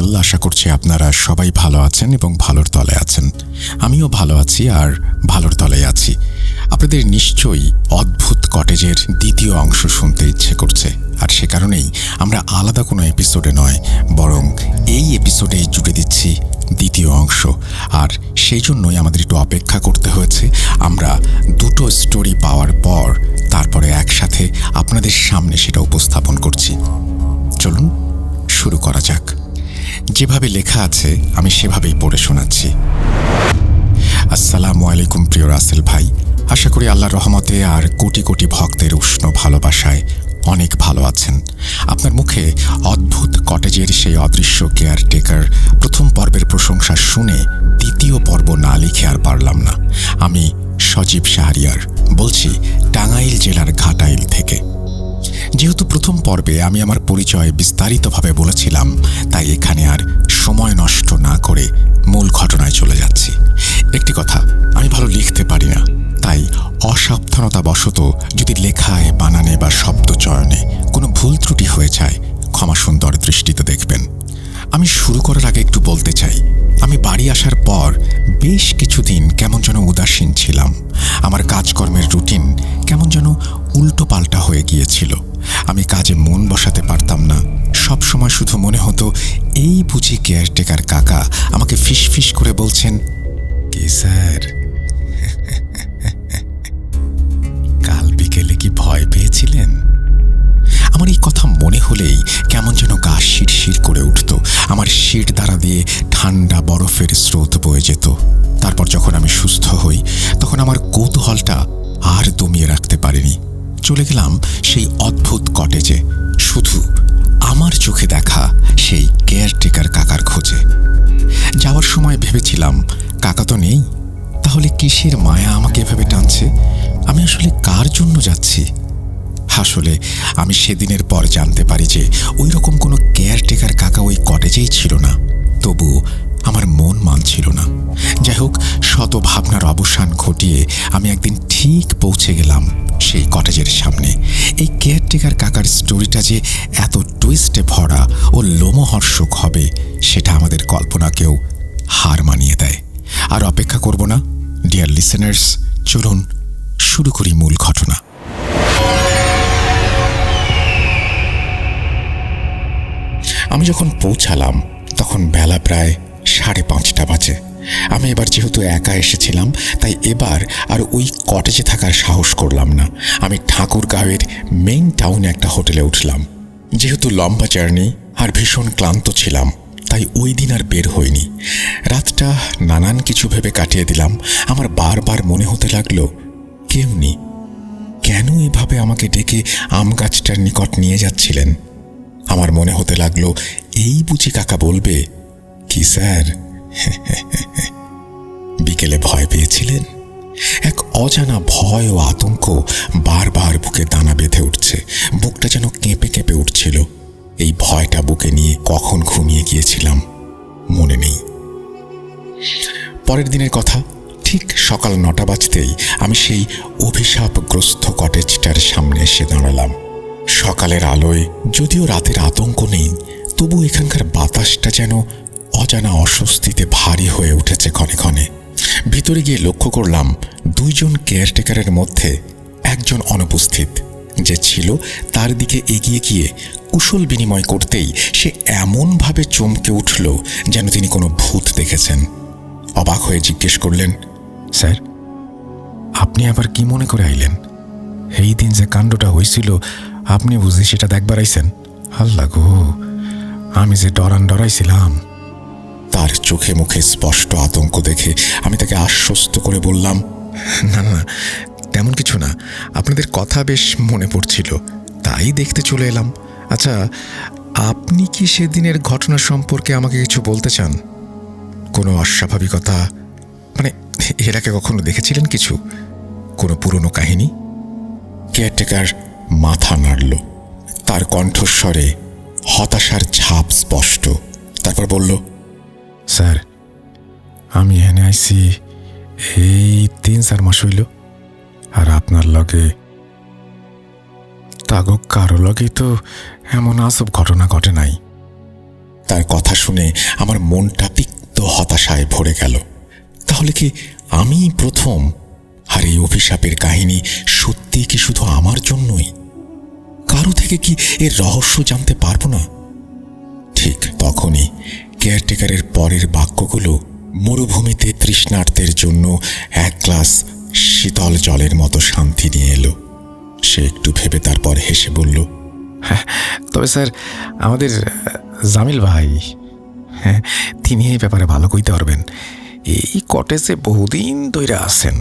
পিপল, আশা করছি আপনারা সবাই ভালো আছেন এবং ভালোর তলে আছেন। আমিও ভালো আছি আর ভালোর তলে আছি। আপনাদের নিশ্চয়ই অদ্ভুত কটেজের দ্বিতীয় অংশ শুনতে ইচ্ছে করছে, আর সে কারণেই আমরা আলাদা কোনো এপিসোডে নয়, বরং এই এপিসোডেই জুড়ে দিচ্ছি দ্বিতীয় অংশ। আর সেই জন্যই আমাদের একটু অপেক্ষা করতে হয়েছে। আমরা দুটো স্টোরি পাওয়ার পর তারপরে একসাথে আপনাদের সামনে সেটা উপস্থাপন করছি। চলুন শুরু করা যাক। যেভাবে লেখা আছে আমি সেভাবেই পড়ে শোনাচ্ছি। আসসালামু আলাইকুম প্রিয় রাসেল ভাই, আশা করি আল্লাহর রহমতে আর কোটি কোটি ভক্তের উষ্ণ ভালোবাসায় অনেক ভালো আছেন। আপনার মুখে অদ্ভুত কটেজের সেই অদৃশ্য কেয়ারটেকার প্রথম পর্বের প্রশংসা শুনে দ্বিতীয় পর্ব না লিখে আর পারলাম না। আমি সজীব শাহরিয়ার বলছি, টাঙ্গাইল জেলার ঘাটাইল থেকে। যেহেতু প্রথম পর্বে আমি আমার পরিচয় বিস্তারিতভাবে বলেছিলাম, তাই এখানে আর সময় নষ্ট না করে মূল ঘটনায় চলে যাচ্ছি। একটি কথা, আমি ভালো লিখতে পারি না, তাই অসাবধানতাবশত যদি লেখায়, বানানে বা শব্দ চয়নে কোনো ভুল ত্রুটি হয়ে যায়, ক্ষমা সুন্দর দৃষ্টিতে দেখবেন। আমি শুরু করার আগে একটু বলতে চাই, আমি বাড়ি আসার পর বেশ কিছুদিন কেমন যেন উদাসীন ছিলাম। আমার কাজকর্মের রুটিন কেমন যেন উল্টো পাল্টা হয়ে গিয়েছিল। আমি কাজে মন বসাতে পারতাম না। সব সময় শুধু মনে হতো এই বুঝি কেয়ারটেকার কাকা আমাকে ফিস করে বলছেন, কি স্যার কাল বিকেলে কি ভয় পেয়েছিলেন? আমার এই কথা মনে হলেই কেমন যেন গা শিরশির করে উঠত। আমার শির দ্বারা দিয়ে ঠান্ডা বরফের স্রোত বয়ে যেত। তারপর যখন আমি সুস্থ হই, তখন আমার কৌতূহলটা আর দমিয়ে রাখতে পারিনি। চলে গেলাম সেই অদ্ভুত কটেজে, শুধু আমার চোখে দেখা সেই কেয়ারটেকার কাকার খোঁজে। যাওয়ার সময় ভেবেছিলাম, কাকা তো নেই, তাহলে কিসের মায়া আমাকে এভাবে টানছে? আমি আসলে কার জন্য যাচ্ছি? আসলে আমি সেদিনের পর জানতে পারি যে ওই রকম কোনো কেয়ারটেকার কাকা ওই কটেজেই ছিল না। তবু আমার মন মানছিল না। যাই হোক, শত ভাবনার অবসান ঘটিয়ে আমি একদিন ঠিক পৌঁছে গেলাম সেই কটেজের সামনে। এই কেয়ারটেকার কাকার স্টোরিটা যে এত টুইস্টে ভরা ও লোমহর্ষক হবে, সেটা আমাদের কল্পনাকেও হার মানিয়ে দেয়। আর অপেক্ষা করব না, ডিয়ার লিসেনার্স, চলুন শুরু করি মূল ঘটনা। আমি যখন পৌঁছালাম তখন বেলা প্রায় 5:30 বাজে। আমি এবার যেহেতু একা এসেছিলাম, তাই এবার আর ওই কটেজে থাকার সাহস করলাম না। আমি ঠাকুরগাঁওয়ের মেইন টাউনে একটা হোটেলে উঠলাম। যেহেতু লম্বা জার্নি আর ভীষণ ক্লান্ত ছিলাম, তাই ওই দিন আর বের হইনি। রাতটা নানান কিছু ভেবে কাটিয়ে দিলাম। আমার বারবার মনে হতে লাগলো, কেউ নেই, কেন এভাবে আমাকে ডেকে আম গাছটার নিকট নিয়ে যাচ্ছিলেন? আমার মনে হতে লাগলো, এই বুঝি কাকা বলবে, কি স্যার বিকেলে ভয় পেয়েছিলেন? এক অজানা ভয় ও আতঙ্ক বারবার বুকে দানা বেঁধে উঠছে। বুকটা যেন কেঁপে কেঁপে উঠছিল। এই ভয়টা বুকে নিয়ে কখন ঘুমিয়ে গিয়েছিলাম মনে নেই। পরের দিনের কথা, ঠিক সকাল 9টা বাজতেই আমি সেই অভিশাপগ্রস্ত কটেজটার সামনে এসে দাঁড়ালাম। সকালের আলোয় যদিও রাতের আতঙ্ক নেই, তবু এখানকার বাতাসটা যেন অজানা অস্বস্তিতে ভারী হয়ে উঠেছে ক্ষণে ক্ষণে। ভিতরে গিয়ে লক্ষ্য করলাম, 2 জন কেয়ারটেকারের মধ্যে একজন অনুপস্থিত। যে ছিল তার দিকে এগিয়ে গিয়ে কুশল বিনিময় করতেই সে এমনভাবে চমকে উঠল যেন তিনি কোনো ভূত দেখেছেন। অবাক হয়ে জিজ্ঞেস করলেন, স্যার আপনি আবার কি মনে করে আইলেন? এই দিন যে কাণ্ডটা হয়েছিল আপনি বুঝি সেটা দেখবার আইছেন? আল্লাহ গো, আমি যে ডরাইছিলাম। তার চোখে মুখে স্পষ্ট আতঙ্ক দেখে আমি তাকে আশ্বস্ত করে বললাম, না না, তেমন কিছু না, আপনাদের কথা বেশ মনে পড়ছিল, তাই দেখতে চলে এলাম। আচ্ছা, আপনি কি সেদিনের ঘটনা সম্পর্কে আমাকে কিছু বলতে চান? কোনো অস্বাভাবিকতা, মানে এর আগে কখনো দেখেছিলেন কিছু, কোনো পুরনো কাহিনী? কেয়ারটেকার মাথা নাড়ল। তার কণ্ঠস্বরে হতাশার ছাপ স্পষ্ট। তারপর বলল, স্যার আমি এখানে আইছি এই 3-4 মাস হইল, আর আপনার লগে তাগো কারো লগেই তো এমন আজব ঘটনা ঘটে নাই। তার কথা শুনে আমার মনটা তিক্ত হতাশায় ভরে গেল। তাহলে কি আমিই প্রথম? আর এই অভিশাপের কাহিনী সত্যি কি শুধু আমার জন্যই? কারো থেকে কি এর রহস্য জানতে পারবো না? ঠিক তখনই কেয়ারটেকারের পরের বাক্যগুলো মরুভূমিতে তৃষ্ণার্তের জন্য এক গ্লাস শীতল জলের মতো শান্তি নিয়ে এলো। সে একটু ভেবে তারপর হেসে বলল, তবে স্যার, আমাদের জামিল ভাই, হ্যাঁ, তিনি এই ব্যাপারে ভালো কইতে পারবেন। এই কটেজে বহুদিন ধরে আছেন,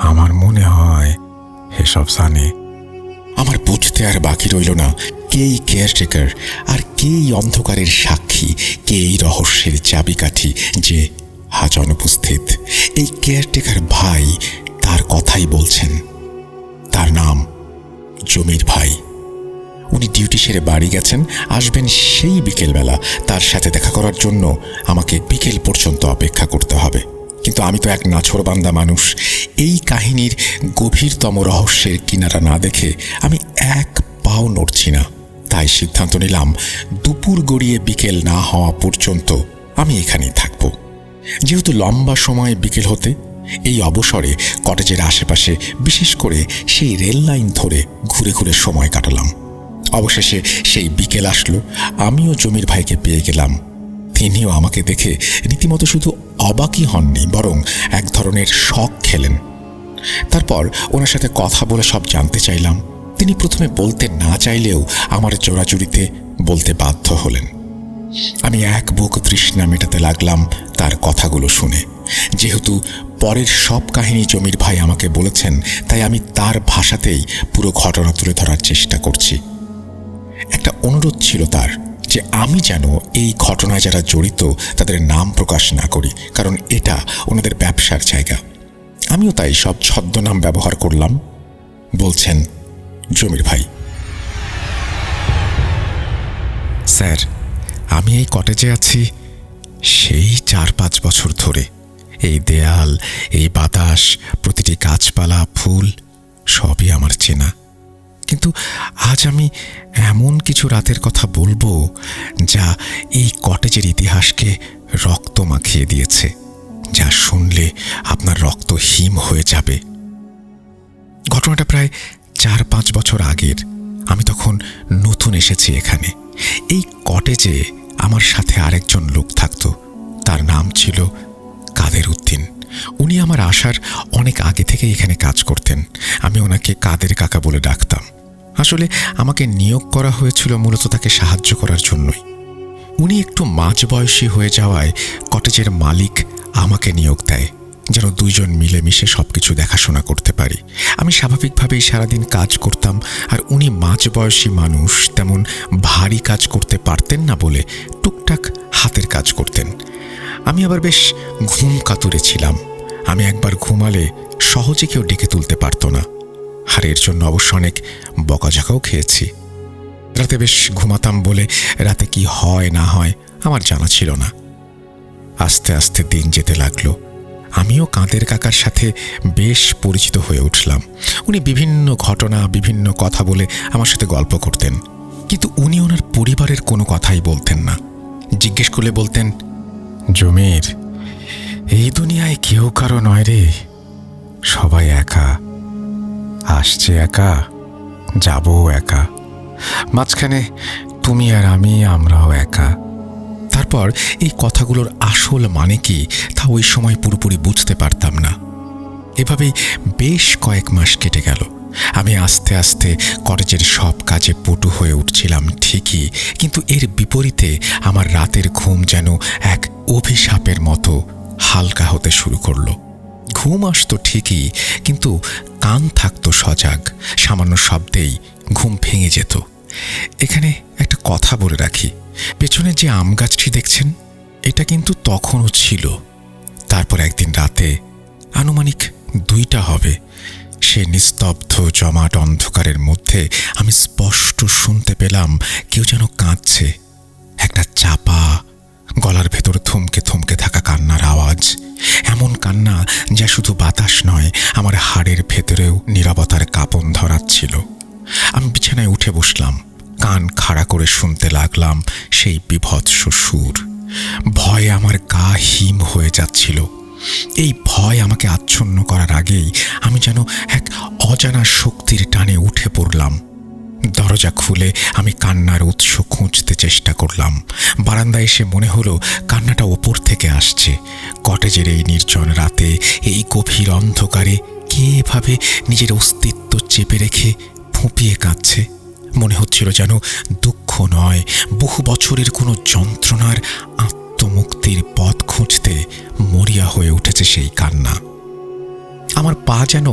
আমার মনে হয় এসব জানে। আমার বুঝতে আর বাকি রইল না কে এই কেয়ারটেকার আর কে এই অন্ধকারের সাক্ষী, কে এই রহস্যের চাবিকাঠি যে আজ অনুপস্থিত। এই কেয়ারটেকার ভাই তার কথাই বলছেন। তার নাম জমির ভাই। উনি ডিউটি সেরে বাড়ি গেছেন, আসবেন সেই বিকেলবেলা। তার সাথে দেখা করার জন্য আমাকে বিকেল পর্যন্ত অপেক্ষা করতে হবে। কিন্তু আমি তো এক নাছোড়বান্দা মানুষ। এই কাহিনীর গভীরতম রহস্যের কিনারা না দেখে আমি এক পাও নড়ছি না। তাই সিদ্ধান্ত নিলাম দুপুর গড়িয়ে বিকেল না হওয়া পর্যন্ত আমি এখানেই থাকব। যেহেতু লম্বা সময় বিকেল হতে, এই অবসরে কটেজের আশেপাশে, বিশেষ করে সেই রেল লাইন ধরে ঘুরে ঘুরে সময় কাটালাম। অবশেষে সেই বিকেল আসলো, আমিও জমির ভাইকে পেয়ে গেলাম। তিনিও আমাকে দেখে রীতিমতো শুধু অবাকই হননি, বরং এক ধরনের শক খেলেন। তারপর ওনার সাথে কথা বলে সব জানতে চাইলাম। তিনি প্রথমে বলতে না চাইলেও আমার জোরাজুরিতে বলতে বাধ্য হলেন। আমি এক বুক তৃষ্ণা মেটাতে লাগলাম তার কথাগুলো শুনে। যেহেতু পরের সব কাহিনী জমির ভাই আমাকে বলেছেন, তাই আমি তার ভাষাতেই পুরো ঘটনা তুলে ধরার চেষ্টা করছি। একটা অনুরোধ ছিল তার যে আমি যেন এই ঘটনায় যারা জড়িত তাদের নাম প্রকাশ না করি, কারণ এটা ওনাদের ব্যবসার জায়গা। আমিও তাই সব ছদ্মনাম ব্যবহার করলাম। বলছেন জমির ভাই, স্যার, আমি এই কটেজে আছি সেই 4-5 বছর ধরে। এই দেয়াল, এই বাতাস, প্রতিটি গাছপালা, ফুল সবই আমার চেনা। কিন্তু আজ আমি এমন কিছু রাতের কথা বলবো যা এই কটেজের ইতিহাসকে রক্ত মাখিয়ে দিয়েছে, যা শুনলে আপনার রক্ত হিম হয়ে যাবে। ঘটনাটা প্রায় 4-5 বছর আগের। আমি তখন নতুন এসেছি এখানে। এই কটেজে আমার সাথে আরেকজন লোক থাকতো। তার নাম ছিল কাদের উদ্দিন। উনি আমার আসার অনেক আগে থেকে এখানে কাজ করতেন। আমি ওনাকে কাদের কাকা বলে ডাকতাম। আসলে আমাকে নিয়োগ করা হয়েছিল মূলত তাকে সাহায্য করার জন্যই। উনি একটু মাঝবয়সী হয়ে যাওয়ায় কটেজের মালিক আমাকে নিয়োগ দেয়, যেন দুইজন মিলেমিশে সবকিছু দেখাশোনা করতে পারি। আমি স্বাভাবিকভাবেই সারাদিন কাজ করতাম, আর উনি মাঝবয়সী মানুষ, তেমন ভারী কাজ করতে পারতেন না বলে টুকটাক হাতের কাজ করতেন। আমি আবার বেশ ঘুম কাতুরে ছিলাম। আমি একবার ঘুমালে সহজে কেউ ডেকে তুলতে পারতো না, আর এর জন্য অবশ্য অনেক বকাঝকাও খেয়েছি। রাতে বেশ ঘুমাতাম বলে রাতে কি হয় না হয় আমার জানা ছিল না। আস্তে আস্তে দিন যেতে লাগলো। আমিও কাদের কাকার সাথে বেশ পরিচিত হয়ে উঠলাম। উনি বিভিন্ন ঘটনা, বিভিন্ন কথা বলে আমার সাথে গল্প করতেন, কিন্তু উনি ওনার পরিবারের কোনো কথাই বলতেন না। জিজ্ঞেস করলে বলতেন, জমির, এই দুনিয়ায় কেউ কারো নয় রে, সবাই একা, আসছে একা, যাবও একা, মাঝখানে তুমি আর আমি, আমরাও একা। তারপর এই কথাগুলোর আসল মানে কি তা ওই সময় পুরোপুরি বুঝতে পারতাম না। এভাবেই বেশ কয়েক মাস কেটে গেল। আমি আস্তে আস্তে কলেজের সব কাজে পটু হয়ে উঠছিলাম ঠিকই, কিন্তু এর বিপরীতে আমার রাতের ঘুম যেন এক অভিশাপের মতো হালকা হতে শুরু করলো। ঘুম আসতো ঠিকই, কিন্তু কান থাকতো সজাগ। সামান্য শব্দেই ঘুম ভেঙে যেত। এখানে একটা কথা বলে রাখি, পেছনে যে আম গাছটি দেখছেন, এটা কিন্তু তখনও ছিল। তারপর একদিন রাতে, আনুমানিক 2টা হবে, সে নিস্তব্ধ জমাট অন্ধকারের মধ্যে আমি স্পষ্ট শুনতে পেলাম কেউ যেন কাঁদছে। একটা চাপা, গলার ভেতর থমকে থমকে থাকা কান্নার আওয়াজ। এমন কান্না যা শুধু বাতাস নয়, আমার হাড়ের ভেতরেও নীরবতার কাঁপন ধরাচ্ছিল। আমি বিছানায় উঠে বসলাম। কান খাড়া করে শুনতে লাগলাম সেই বীভৎস সুর। ভয়ে আমার গা হিম হয়ে যাচ্ছিল। এই ভয় আমাকে আচ্ছন্ন করার আগেই আমি যেন এক অজানা শক্তির টানে উঠে পড়লাম। দরজা খুলে আমি কান্নার উৎস খুঁজতে চেষ্টা করলাম। বারান্দায় এসে মনে হলো কান্নাটা ওপর থেকে আসছে। কটেজের এই নির্জন রাতে, এই গভীর অন্ধকারে কে এভাবে নিজের অস্তিত্ব চেপে রেখে ফুঁপিয়ে কাঁদছে। মনে হচ্ছিল যেন দুঃখ নয়, বহু বছরের কোনো যন্ত্রণার আত্মমুক্তির পথ খুঁজতে মরিয়া হয়ে উঠেছে সেই কান্না। আমার পা যেন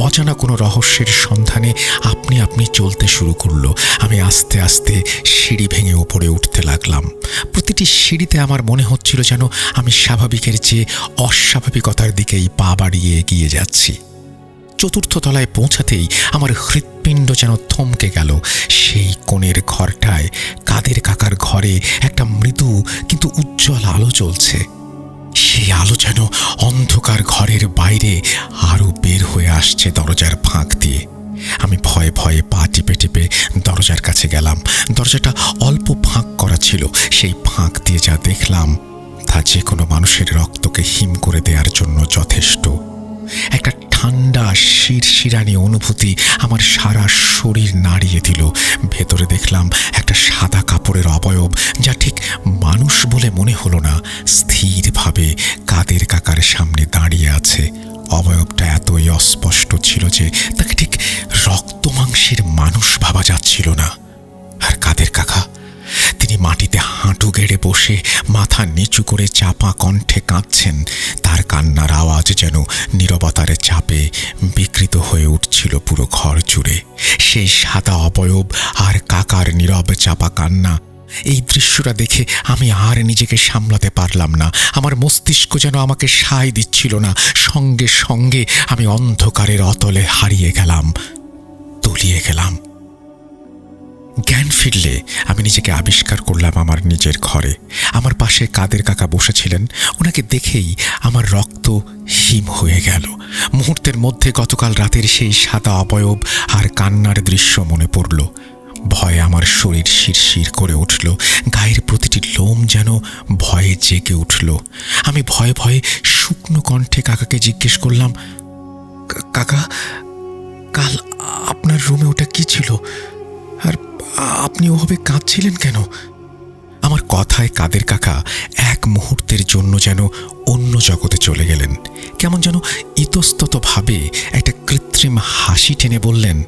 অজানা কোনো রহস্যের সন্ধানে আপনি আপনি চলতে শুরু করলো। আমি আস্তে আস্তে সিঁড়ি ভেঙে উপরে উঠতে লাগলাম। প্রতিটি সিঁড়িতে আমার মনে হচ্ছিল যেন আমি স্বাভাবিকের চেয়ে অস্বাভাবিকতার দিকেই পা বাড়িয়ে এগিয়ে যাচ্ছি। চতুর্থ তলায় পৌঁছাতেই আমার হৃৎপিণ্ড যেন থমকে গেল। সেই কোণের ঘরটায় কাদের কাকার ঘরে একটা মৃদু কিন্তু উজ্জ্বল আলো জ্বলছে। সেই আলো যেন অন্ধকার ঘরের বাইরে আরো বের হয়ে আসছে দরজার ফাঁক দিয়ে। আমি ভয়ে ভয়ে পা টিপে টিপে দরজার কাছে গেলাম। দরজাটা অল্প ফাঁক করা ছিল। সেই ফাঁক দিয়ে যা দেখলাম তা যে কোনো মানুষের রক্তকে হিম করে দেওয়ার জন্য যথেষ্ট। একটা ঠান্ডা শিরশিরানি অনুভূতি আমার সারা শরীর নাড়িয়ে দিল। ভেতরে দেখলাম একটা সাদা কাপড়ের অবয়ব, যা ঠিক মানুষ বলে মনে হলো না, স্থিরভাবে কাদের কাকার সামনে দাঁড়িয়ে আছে। অবয়বটা এতই অস্পষ্ট ছিল যে তাকে ঠিক রক্ত মাংসের মানুষ ভাবা যাচ্ছিল না। আর কাদের কাকা, তিনি মাটিতে হাঁটু গেড়ে বসে মাথা নিচু করে চাপা কণ্ঠে কাঁদছেন। তার কান্নার আওয়াজ যেন নীরবতার চাপে বিকৃত হয়ে উঠছিল পুরো ঘর জুড়ে। সেই সাদা অবয়ব আর কাকার নীরব চাপা কান্না, এই দৃশ্যটা দেখে আমি আর নিজেকে সামলাতে পারলাম না। আমার মস্তিষ্ক যেন আমাকে সায় দিচ্ছিল না। সঙ্গে সঙ্গে আমি অন্ধকারের অতলে হারিয়ে গেলাম, তলিয়ে গেলাম। জ্ঞান ফিরলে আমি নিজেকে আবিষ্কার করলাম আমার নিজের ঘরে। আমার পাশে কাদের কাকা বসেছিলেন। ওনাকে দেখেই আমার রক্ত হিম হয়ে গেল। মুহূর্তের মধ্যে গতকাল রাতের সেই সাদা অবয়ব আর কান্নার দৃশ্য মনে পড়ল। ভয়ে আমার শরীর শিরশির করে উঠল। গায়ের প্রতিটি লোম যেন ভয়ে জেগে উঠল। আমি ভয়ে ভয়ে শুকনো কণ্ঠে কাকাকে জিজ্ঞেস করলাম, কাকা, কাল আপনার রুমে ওটা কি ছিল? আর আপনি ওভাবে কাঁদছিলেন কেন? আমার কথায় কাদের কাকা এক মুহূর্তের জন্য যেন অন্য জগতে চলে গেলেন। কেমন যেন ইতস্ততভাবে একটা কৃত্রিম হাসি টেনে বললেন,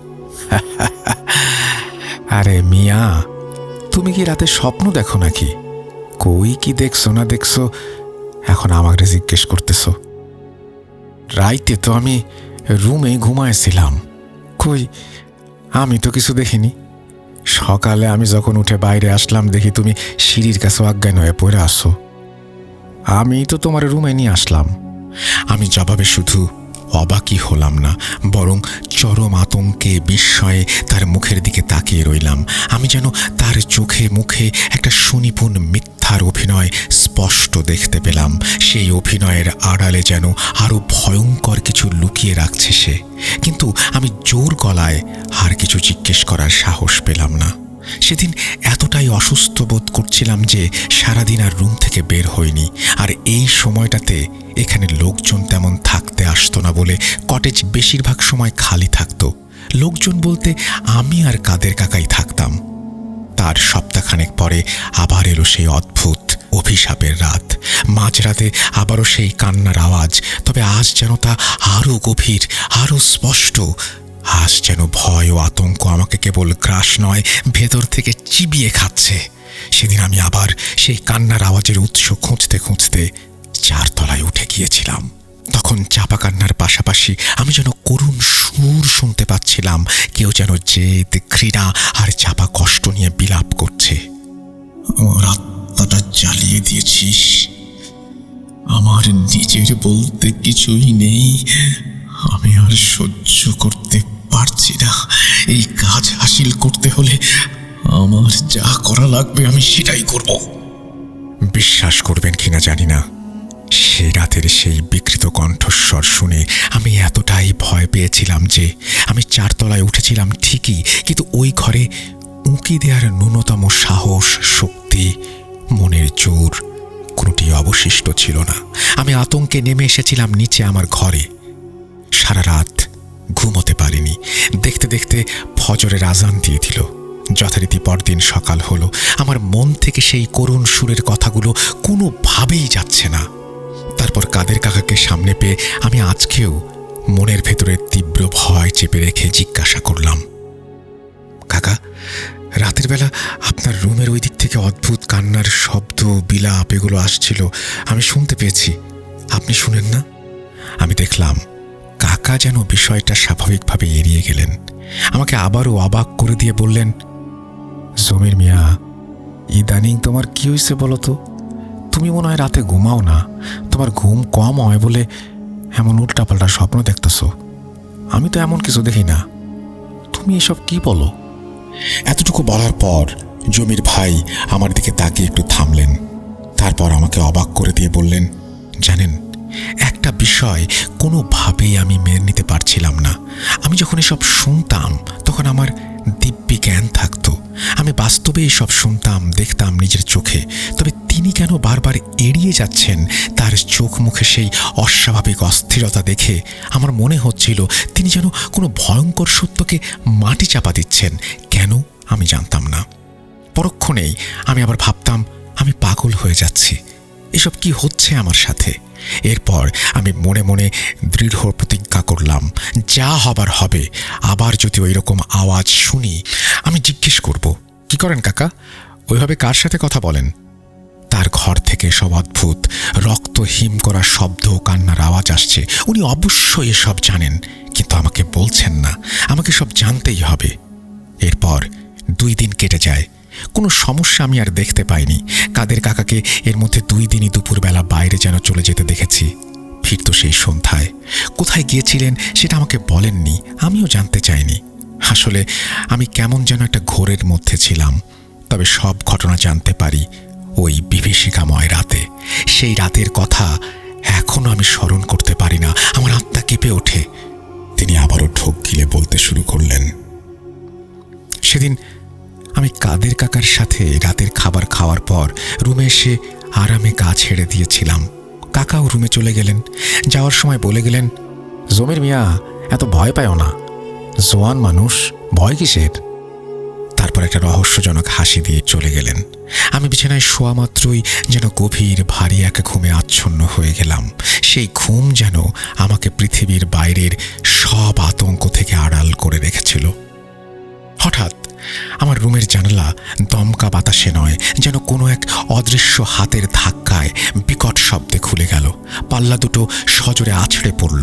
আরে মিয়া, তুমি কি রাতে স্বপ্ন দেখো নাকি? কই কি দেখছো না দেখছো এখন আমাকে জিজ্ঞেস করতেছো? রাইতে তো আমি রুমে ঘুমাইছিলাম। কই, আমি তো কিছু দেখিনি। সকালে আমি যখন উঠে বাইরে আসলাম দেখি তুমি সিঁড়ির কাছে অজ্ঞান হয়ে পড়ে আসো। আমি তো তোমার রুমে নিয়ে আসলাম। আমি জবাবে শুধু অবাকই হলাম না, বরং চরম আতঙ্কে বিস্ময়ে তার মুখের দিকে তাকিয়ে রইলাম। আমি যেন তার চোখে মুখে একটা সুনিপুণ মিথ্যার অভিনয় স্পষ্ট দেখতে পেলাম। সেই অভিনয়ের আড়ালে যেন আরো ভয়ঙ্কর কিছু লুকিয়ে রাখছে সে। কিন্তু আমি জোর গলায় আর কিছু জিজ্ঞেস করার সাহস পেলাম না। সেদিন এতটাই অসুস্থ বোধ করছিলাম যে সারাদিন আর রুম থেকে বের হইনি। আর এই সময়টাতে এখানে লোকজন তেমন থাকতে আসতো না বলে কটেজ বেশিরভাগ সময় খালি থাকতো। লোকজন বলতে আমি আর কাদের কাকাই থাকতাম। তার সপ্তাহখানেক পরে আবার এলো সেই অদ্ভুত অভিশাপের রাত। মাঝরাতে আবারও সেই কান্নার আওয়াজ, তবে আজ যেন তা আরও গভীর, আরও স্পষ্ট। আজ যেন ভয় ও আতঙ্ক আমাকে কেবল গ্রাস নয়, ভেতর থেকে চিবিয়ে খাচ্ছে। সেদিন আমি আবার সেই কান্নার আওয়াজের উৎস খুঁজতে খুঁজতে 4 তলায় উঠে গিয়েছিলাম। তখন চাপা কান্নার পাশাপাশি আমি যেন করুণ সুর শুনতে পাচ্ছিলাম। কেউ যেন জেদ, ঘৃণা আর চাপা কষ্ট নিয়ে বিলাপ করছে। আমার আত্মাটা জ্বালিয়ে দিয়েছিস। আমার নিজের বলতে কিছুই নেই। আমি আর সহ্য করতে পারছি না। এই কাজ হাসিল করতে হলে আমার যা করা লাগবে আমি সেটাই করব। বিশ্বাস করবেন কিনা জানি না, সে রাতের সেই বিকৃত কণ্ঠস্বর শুনে আমি এতটাই ভয় পেয়েছিলাম যে আমি 4 তলায় উঠেছিলাম ঠিকই, কিন্তু ওই ঘরে উঁকি দেওয়ার ন্যূনতম সাহস, শক্তি, মনের জোর কোনোটি অবশিষ্ট ছিল না। আমি আতঙ্কে নেমে এসেছিলাম নিচে আমার ঘরে। সারা রাত ঘুমোতে পারিনি। দেখতে দেখতে ফজরের আজান দিয়ে দিল। যথারীতি পরদিন সকাল হলো। আমার মন থেকে সেই করুণ সুরের কথাগুলো কোনোভাবেই যাচ্ছে না। তারপর কাদের কাকাকে সামনে পেয়ে আমি আজকেও মনের ভেতরে তীব্র ভয় চেপে রেখে জিজ্ঞাসা করলাম, কাকা, রাতের বেলা আপনার রুমের ওই দিক থেকে অদ্ভুত কান্নার শব্দ, বিলাপ এগুলো আসছিল, আমি শুনতে পেয়েছি। আপনি শুনেন না? আমি দেখলাম কাকা যেন বিষয়টা স্বাভাবিকভাবে এড়িয়ে গেলেন। আমাকে আবারও অবাক করে দিয়ে বললেন, জমির মিয়া, ইদানিং তোমার কি হয়েছে বলো তো? তুমি মনে হয় রাতে ঘুমাও না, তোমার ঘুম কম হয় বলে এমন উল্টাপাল্টা স্বপ্ন দেখতেছো। আমি তো এমন কিছু দেখি না, তুমি এসব কি বলো? এতটুকু বলার পর জমির ভাই আমার দিকে তাকিয়ে একটু থামলেন। তারপর আমাকে অবাক করে দিয়ে বললেন, জানেন, একটা বিষয় কোনোভাবেই আমি মেনে নিতে পারছিলাম না। আমি যখন এসব শুনতাম তখন আমার দিব্যি জ্ঞান থাকতো। আমি বাস্তবে এসব শুনতাম, দেখতাম নিজের চোখে। তবে তিনি কেন বারবার এড়িয়ে যাচ্ছেন? তার চোখ মুখে সেই অস্বাভাবিক অস্থিরতা দেখে আমার মনে হচ্ছিল তিনি যেন কোনো ভয়ঙ্কর সত্যকে মাটি চাপা দিচ্ছেন। কেন আমি জানতাম না। পরক্ষণেই আমি আবার ভাবতাম আমি পাগল হয়ে যাচ্ছি। এসব কি হচ্ছে আমার সাথে? এরপর আমি মনে মনে দৃঢ় প্রতিজ্ঞা করলাম, যা হবার হবে। আবার যদি ওই রকম আওয়াজ শুনি আমি জিজ্ঞেস করব, কি করেন কাকা? ওইভাবে কার সাথে কথা বলেন? তার ঘর থেকে সব অদ্ভুত রক্ত হিম করা শব্দ, কান্নার আওয়াজ আসছে। উনি অবশ্যই এসব জানেন, কিন্তু আমাকে বলছেন না। আমাকে সব জানতেই হবে। এরপর 2 দিন কেটে যায়। কোনো সমস্যা আমি আর দেখতে পাইনি। কাদের কাকাকে এর মধ্যে 2 দিনই দুপুরবেলা বাইরে যেন চলে যেতে দেখেছি। ফিরত সেই সন্ধ্যায়। কোথায় গিয়েছিলেন সেটা আমাকে বলেননি, আমিও জানতে চাইনি। আসলে আমি কেমন যেন একটা ঘোরের মধ্যে ছিলাম। তবে সব ঘটনা জানতে পারি ওই বিভীষিকাময় রাতে। সেই রাতের কথা এখনো আমি স্মরণ করতে পারি না। আমার আত্মা কেঁপে ওঠে। তিনি আবারও ঢোক গিলে বলতে শুরু করলেন, সেদিন আমি কাদের কাকার সাথে রাতের খাবার খাওয়ার পর রুমে এসে আরামে গা ছেড়ে দিয়েছিলাম। কাকাও রুমে চলে গেলেন। যাওয়ার সময় বলে গেলেন, জমির মিয়া, এত ভয় পাও না, জোয়ান মানুষ, ভয় কিসের? তারপর একটা রহস্যজনক হাসি দিয়ে চলে গেলেন। আমি বিছানায় শোয়া মাত্রই যেন গভীর ভারী এক ঘুমে আচ্ছন্ন হয়ে গেলাম। সেই ঘুম যেন আমাকে পৃথিবীর বাইরের সব আতঙ্ক থেকে আড়াল করে রেখেছিল। হঠাৎ আমার রুমের জানালা দমকা বাতাসে নয়, যেন কোনো এক অদৃশ্য হাতের ধাক্কায় বিকট শব্দে খুলে গেল। পাল্লা দুটো সজোরে আছড়ে পড়ল।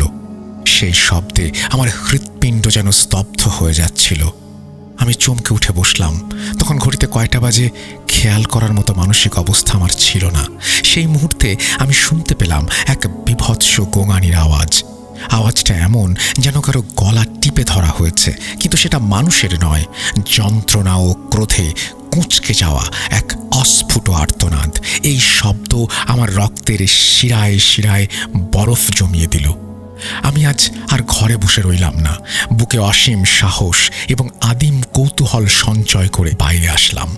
সেই শব্দে আমার হৃৎপিণ্ড যেন স্তব্ধ হয়ে যাচ্ছিল। আমি চমকে উঠে বসলাম। তখন ঘড়িতে কয়টা বাজে খেয়াল করার মতো মানসিক অবস্থা আমার ছিল না। সেই মুহূর্তে আমি শুনতে পেলাম এক বীভৎস গোঙানির আওয়াজ। আওয়াজটা এমন যেন কারো গলা টিপে ধরা হয়েছে, কিন্তু সেটা মানুষের নয়। যন্ত্রণা ও ক্রোধে কুঁচকে যাওয়া এক অস্ফুট আর্তনাদ। এই শব্দ আমার রক্তের শিরায় শিরায় বরফ জমিয়ে দিল। আমি আজ আর ঘরে বসে রইলাম না। বুকে অসীম সাহস এবং আদিম কৌতূহল সঞ্চয় করে বাইরে আসলাম।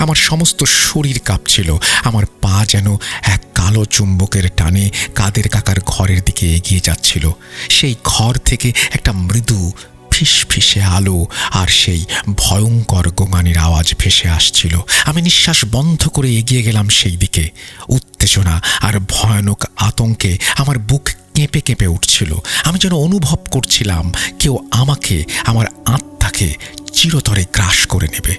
আমার সমস্ত শরীর কাঁপছিল। আমার পা যেন এক কালো চুম্বকের টানে কাদের কাকার ঘরের দিকে এগিয়ে যাচ্ছিল। সেই ঘর থেকে একটা মৃদু ফিসফিসে আলো আর সেই ভয়ঙ্কর গোঙানির আওয়াজ ভেসে আসছিল। আমি নিঃশ্বাস বন্ধ করে এগিয়ে গেলাম সেই দিকে। উত্তেজনা আর ভয়ানক আতঙ্কে আমার বুক কেঁপে কেঁপে উঠছিল। আমি যেন অনুভব করছিলাম কেউ আমাকে, আমার আত্মাকে চিরতরে গ্রাস করে নেবে।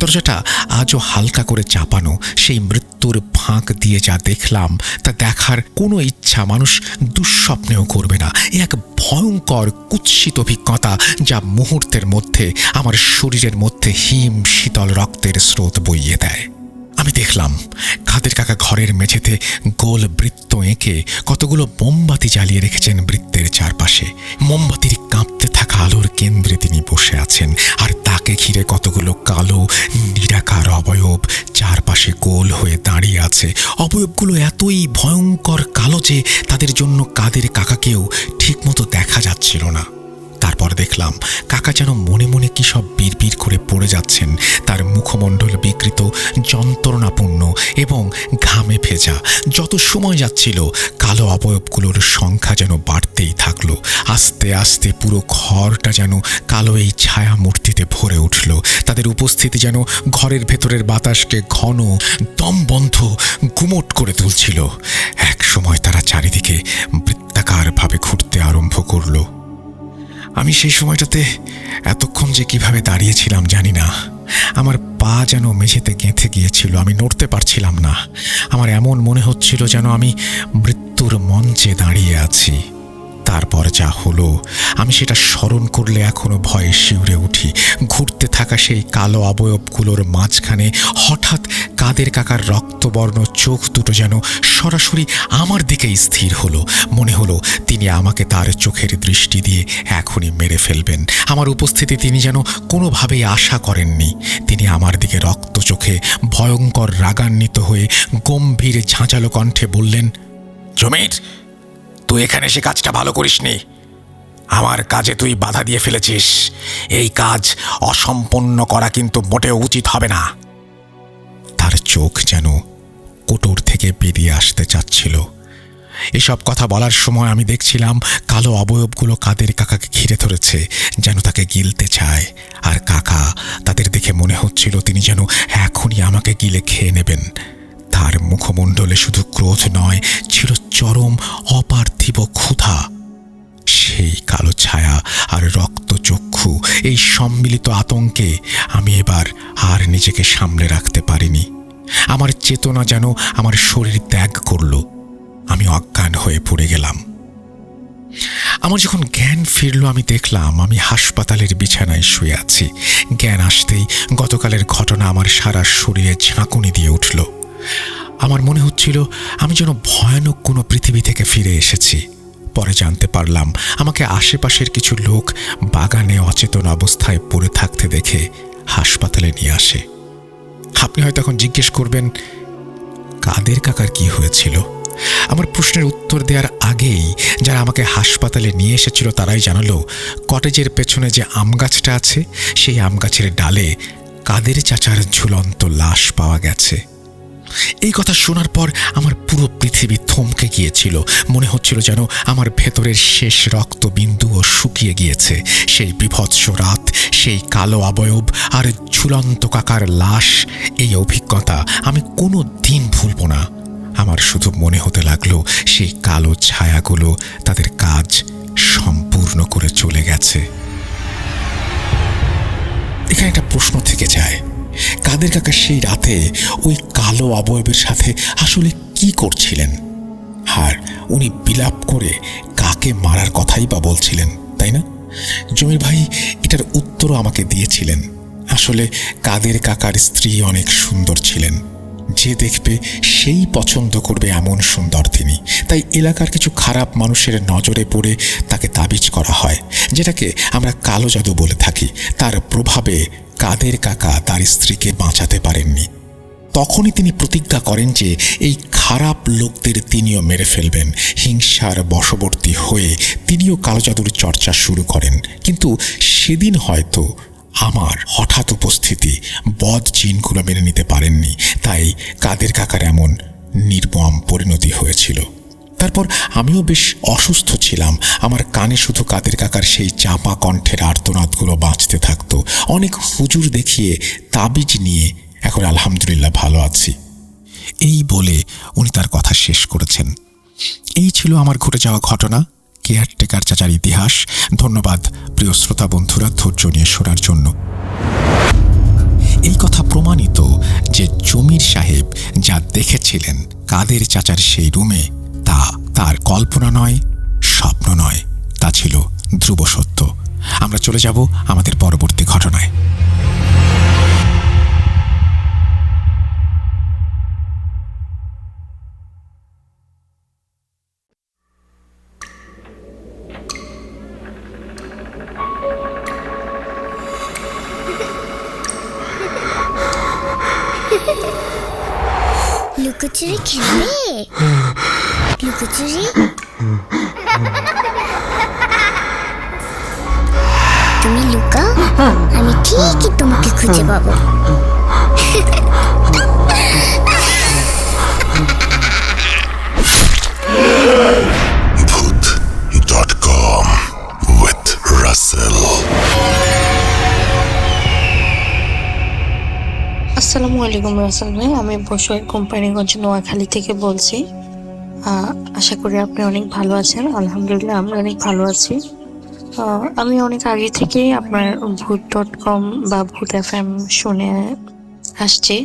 দরজাটা আজও হালকা করে চাপানো। সেই মৃত্যুর ফাঁক দিয়ে যা দেখলাম তা দেখার কোনো ইচ্ছা মানুষ দুঃস্বপ্নেও করবে না। এক ভয়ঙ্কর কুৎসিত অভিজ্ঞতা যা মুহূর্তের মধ্যে আমার শরীরের মধ্যে হিম শীতল রক্তের স্রোত বইয়ে দেয়। আমি দেখলাম কাদের কাকা ঘরের মেঝেতে গোল বৃত্ত এঁকে কতগুলো মোমবাতি জ্বালিয়ে রেখেছেন বৃত্তের চারপাশে। মোমবাতির কাঁপতে থাকা আলোর কেন্দ্রে তিনি বসে আছেন, আর তাকে ঘিরে কতগুলো কালো নিরাকার অবয়ব চারপাশে গোল হয়ে দাঁড়িয়ে আছে। অবয়বগুলো এতই ভয়ঙ্কর কালো যে তাদের জন্য কাদের কাকাকেও ঠিকমতো দেখা যাচ্ছিল না। তারপর পর দেখলাম কাকা যেন মনে মনে কি সব বিড়বিড় করে পড়ে যাচ্ছেন। তার মুখমণ্ডল বিকৃত, যন্ত্রণাপূর্ণ এবং ঘামে ভেজা। যত সময় যাচ্ছিল কালো অবয়বগুলোর সংখ্যা যেন বাড়তেই থাকলো। আস্তে আস্তে পুরো ঘরটা যেন কালো এই ছায়া মূর্তিতে ভরে উঠল। তাদের উপস্থিতি যেন ঘরের ভেতরের বাতাসকে ঘন, দমবন্ধ, গুমোট করে তুলছিল। এক সময় তারা চারিদিকে বৃত্তাকারভাবে ঘুরতে আরম্ভ করলো। আমি সেই সময়টাতে এতক্ষণ যে কিভাবে দাঁড়িয়েছিলাম জানি না। আমার পা যেন মেঝেতে গেঁথে গিয়েছিল, আমি নড়তে পারছিলাম না। আমার এমন মনে হচ্ছিল যেন আমি মৃত্যুর মঞ্চে দাঁড়িয়ে আছি। তারপর যা হলো আমি সেটা স্মরণ করলে এখনো ভয়ে শিউরে উঠি। ঘুরতে থাকা সেই কালো অবয়বগুলোর মাঝখানে হঠাৎ কাদের কাকার রক্তবর্ণ চোখ দুটো যেন সরাসরি আমার দিকেই স্থির হলো। মনে হলো তিনি আমাকে তার চোখের দৃষ্টি দিয়ে এখনই মেরে ফেলবেন। আমার উপস্থিতি তিনি যেন কোনোভাবেই আশা করেননি। তিনি আমার দিকে রক্ত চোখে ভয়ঙ্কর রাগান্বিত হয়ে গম্ভীর ঝাঁঝালো কণ্ঠে বললেন, জমির, তুই এখানে সে কাজটা ভালো করিসনি। আমার কাজে তুই বাধা দিয়ে ফেলেছিস। এই কাজ অসম্পূর্ণ করা কিন্তু মোটেও উচিত হবে না। তার চোখ যেন কোটর থেকে বেরিয়ে আসতে চাচ্ছিল। এসব কথা বলার সময় আমি দেখছিলাম কালো অবয়বগুলো কাদের কাকাকে ঘিরে ধরেছে, যেন তাকে গিলতে চায়। আর কাকা, তাদের দেখে মনে হচ্ছিল তিনি যেন এখনই আমাকে গিলে খেয়ে নেবেন। তার মুখমণ্ডলে শুধু ক্রোধ নয়, ছিল চরম অপার্থিব ক্ষুধা। সেই কালো ছায়া আর রক্তচক্ষু, এই সম্মিলিত আতঙ্কে আমি এবার আর নিজেকে সামলে রাখতে পারিনি। আমার চেতনা যেন আমার শরীর ত্যাগ করল। আমি অজ্ঞান হয়ে পড়ে গেলাম। আমার যখন জ্ঞান ফিরল আমি দেখলাম আমি হাসপাতালের বিছানায় শুয়ে আছি। জ্ঞান আসতেই গতকালের ঘটনা আমার সারা শরীরে ঝাঁকুনি দিয়ে উঠল। আমার মনে হচ্ছিল আমি যেন ভয়ানক কোনো পৃথিবী থেকে ফিরে এসেছি। পরে জানতে পারলাম আমাকে আশেপাশের কিছু লোক বাগানে অচেতন অবস্থায় পড়ে থাকতে দেখে হাসপাতালে নিয়ে আসে। আপনি হয়তো এখন জিজ্ঞেস করবেন, কাদের কাকার কি হয়েছিল? আমার প্রশ্নের উত্তর দেওয়ার আগেই যারা আমাকে হাসপাতালে নিয়ে এসেছিল তারাই জানালো, কটেজের পেছনে যে আম গাছটা আছে সেই আম গাছের ডালে কাদের চাচার ঝুলন্ত লাশ পাওয়া গেছে। এই কথা শোনার পর আমার পুরো পৃথিবী থমকে গিয়েছিল। মনে হচ্ছিল যেন আমার ভেতরের শেষ রক্তবিন্দুও শুকিয়ে গিয়েছে। সেই বিভৎস রাত, সেই কালো অবয়ব আর ঝুলন্ত কাকার লাশ, এই অভিজ্ঞতা আমি কোনো দিন ভুলব না। আমার শুধু মনে হতে লাগলো সেই কালো ছায়াগুলো তাদের কাজ সম্পূর্ণ করে চলে গেছে। এখানে একটা প্রশ্ন থেকে যায়, কাদের কাকা সেই রাতে ওই কালো অবয়বের সাথে আসলে কি করছিলেন? আর উনি বিলাপ করে কাকে মারার কথাই বা বলছিলেন, তাই না? জমির ভাই এটার উত্তরও আমাকে দিয়েছিলেন। আসলে কাদের কাকার স্ত্রী অনেক সুন্দর ছিলেন। যে দেখবে সেই পছন্দ করবে এমন সুন্দর তিনি। তাই এলাকার কিছু খারাপ মানুষের নজরে পড়ে তাকে তাবিজ করা হয়, যেটাকে আমরা কালো জাদু বলে থাকি। তার প্রভাবে কাদের কাকা তার স্ত্রীকে বাঁচাতে পারেননি। তখনই তিনি প্রতিজ্ঞা করেন যে এই খারাপ লোকদের তিনিও মেরে ফেলবেন। হিংসার বশবর্তী হয়ে তিনিও কালো জাদুর চর্চা শুরু করেন। কিন্তু সেদিন হয়তো আমার হঠাৎ উপস্থিতি বদ জিনগুলো মেনে নিতে পারেননি, তাই কাদের কাকার এমন নির্মম পরিণতি হয়েছিল। তারপর আমিও বেশ অসুস্থ ছিলাম। আমার কানে শুধু কাদের কাকার সেই চাপা কণ্ঠের আর্তনাদগুলো বাঁচতে থাকতো। অনেক হুজুর দেখিয়ে তাবিজ নিয়ে এখন আলহামদুলিল্লাহ ভালো আছি। এই বলে উনি তার কথা শেষ করেছেন। এই ছিল আমার ঘটে যাওয়া ঘটনা, কেয়ারটেকার চাচার ইতিহাস। ধন্যবাদ প্রিয় শ্রোতা বন্ধুরা ধৈর্য নিয়ে শোনার জন্য। এই কথা প্রমাণিত যে জমির সাহেব যা দেখেছিলেন কাদের চাচার সেই রুমে, তা তার কল্পনা নয়, স্বপ্ন নয়, তা ছিল ধ্রুব সত্য। আমরা চলে যাব আমাদের পরবর্তী ঘটনায়। লুকোচুরি খেলবে? লুকোচুরি ঠিকই তোমাকে খুঁজে পাবো। Voot.com with Russell. আসসালামু আলাইকুম রাসেল ভাই, আমি বসুয়ার কোম্পানিগঞ্জ নোয়াখালী থেকে বলছি। আশা করি আপনি অনেক ভালো আছেন। আলহামদুলিল্লাহ আমরা অনেক ভালো আছি। আমি অনেক আগে থেকেই আপনার ভূত.com বা ভূত FM শুনে আসছি।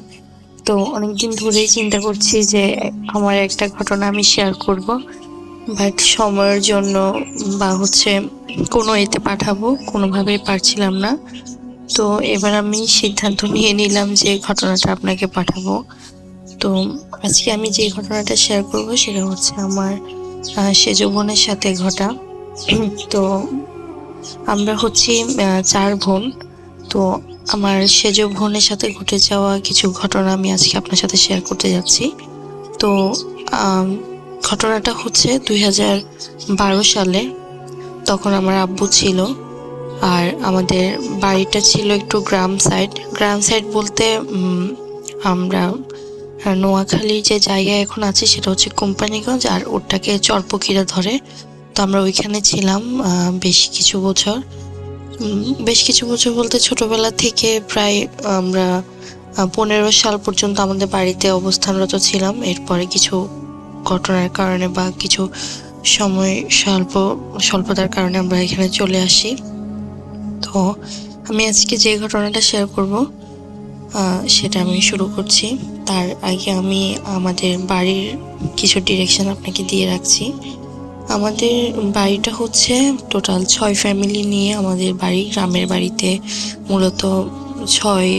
তো অনেকদিন ধরেই চিন্তা করছি যে আমার একটা ঘটনা আমি শেয়ার করব, বাট সময়ের জন্য বা কোনো এতে পাঠাবো কোনোভাবেই পারছিলাম না। তো এবার আমি সিদ্ধান্ত নিয়ে নিলাম যে ঘটনাটা আপনাকে পাঠাবো। তো আজকে আমি যে ঘটনাটা শেয়ার করব সেটা হচ্ছে আমার সেজ বোনের সাথে ঘটা। তো আমরা 4 বোন। তো আমার সেজ বোনের সাথে ঘটে যাওয়া কিছু ঘটনা আমি আজকে আপনার সাথে শেয়ার করতে যাচ্ছি। তো ঘটনাটা হচ্ছে 2012 সালে। তখন আমার আব্বু ছিল, আর আমাদের বাড়িটা ছিল একটু গ্রাম সাইড বলতে আমরা নোয়াখালী যে জায়গায় এখন আছি সেটা হচ্ছে কোম্পানিগঞ্জ, আর ওটাকে চরপকিরা ধরে। তো আমরা ওইখানে ছিলাম বেশ কিছু বছর বলতে ছোটবেলা থেকে প্রায় আমরা 15 সাল পর্যন্ত আমাদের বাড়িতে অবস্থানরত ছিলাম। এরপরে কিছু ঘটনার কারণে বা কিছু সময় স্বল্পতার কারণে আমরা এখানে চলে আসি। তো আমি আজকে যে ঘটনাটা শেয়ার করব সেটা আমি শুরু করছি। তার আগে আমি আমাদের বাড়ির কিছু ডিরেকশন আপনাকে দিয়ে রাখছি। আমাদের বাড়িটা টোটাল 6 ফ্যামিলি নিয়ে আমাদের বাড়ি। গ্রামের বাড়িতে মূলত 6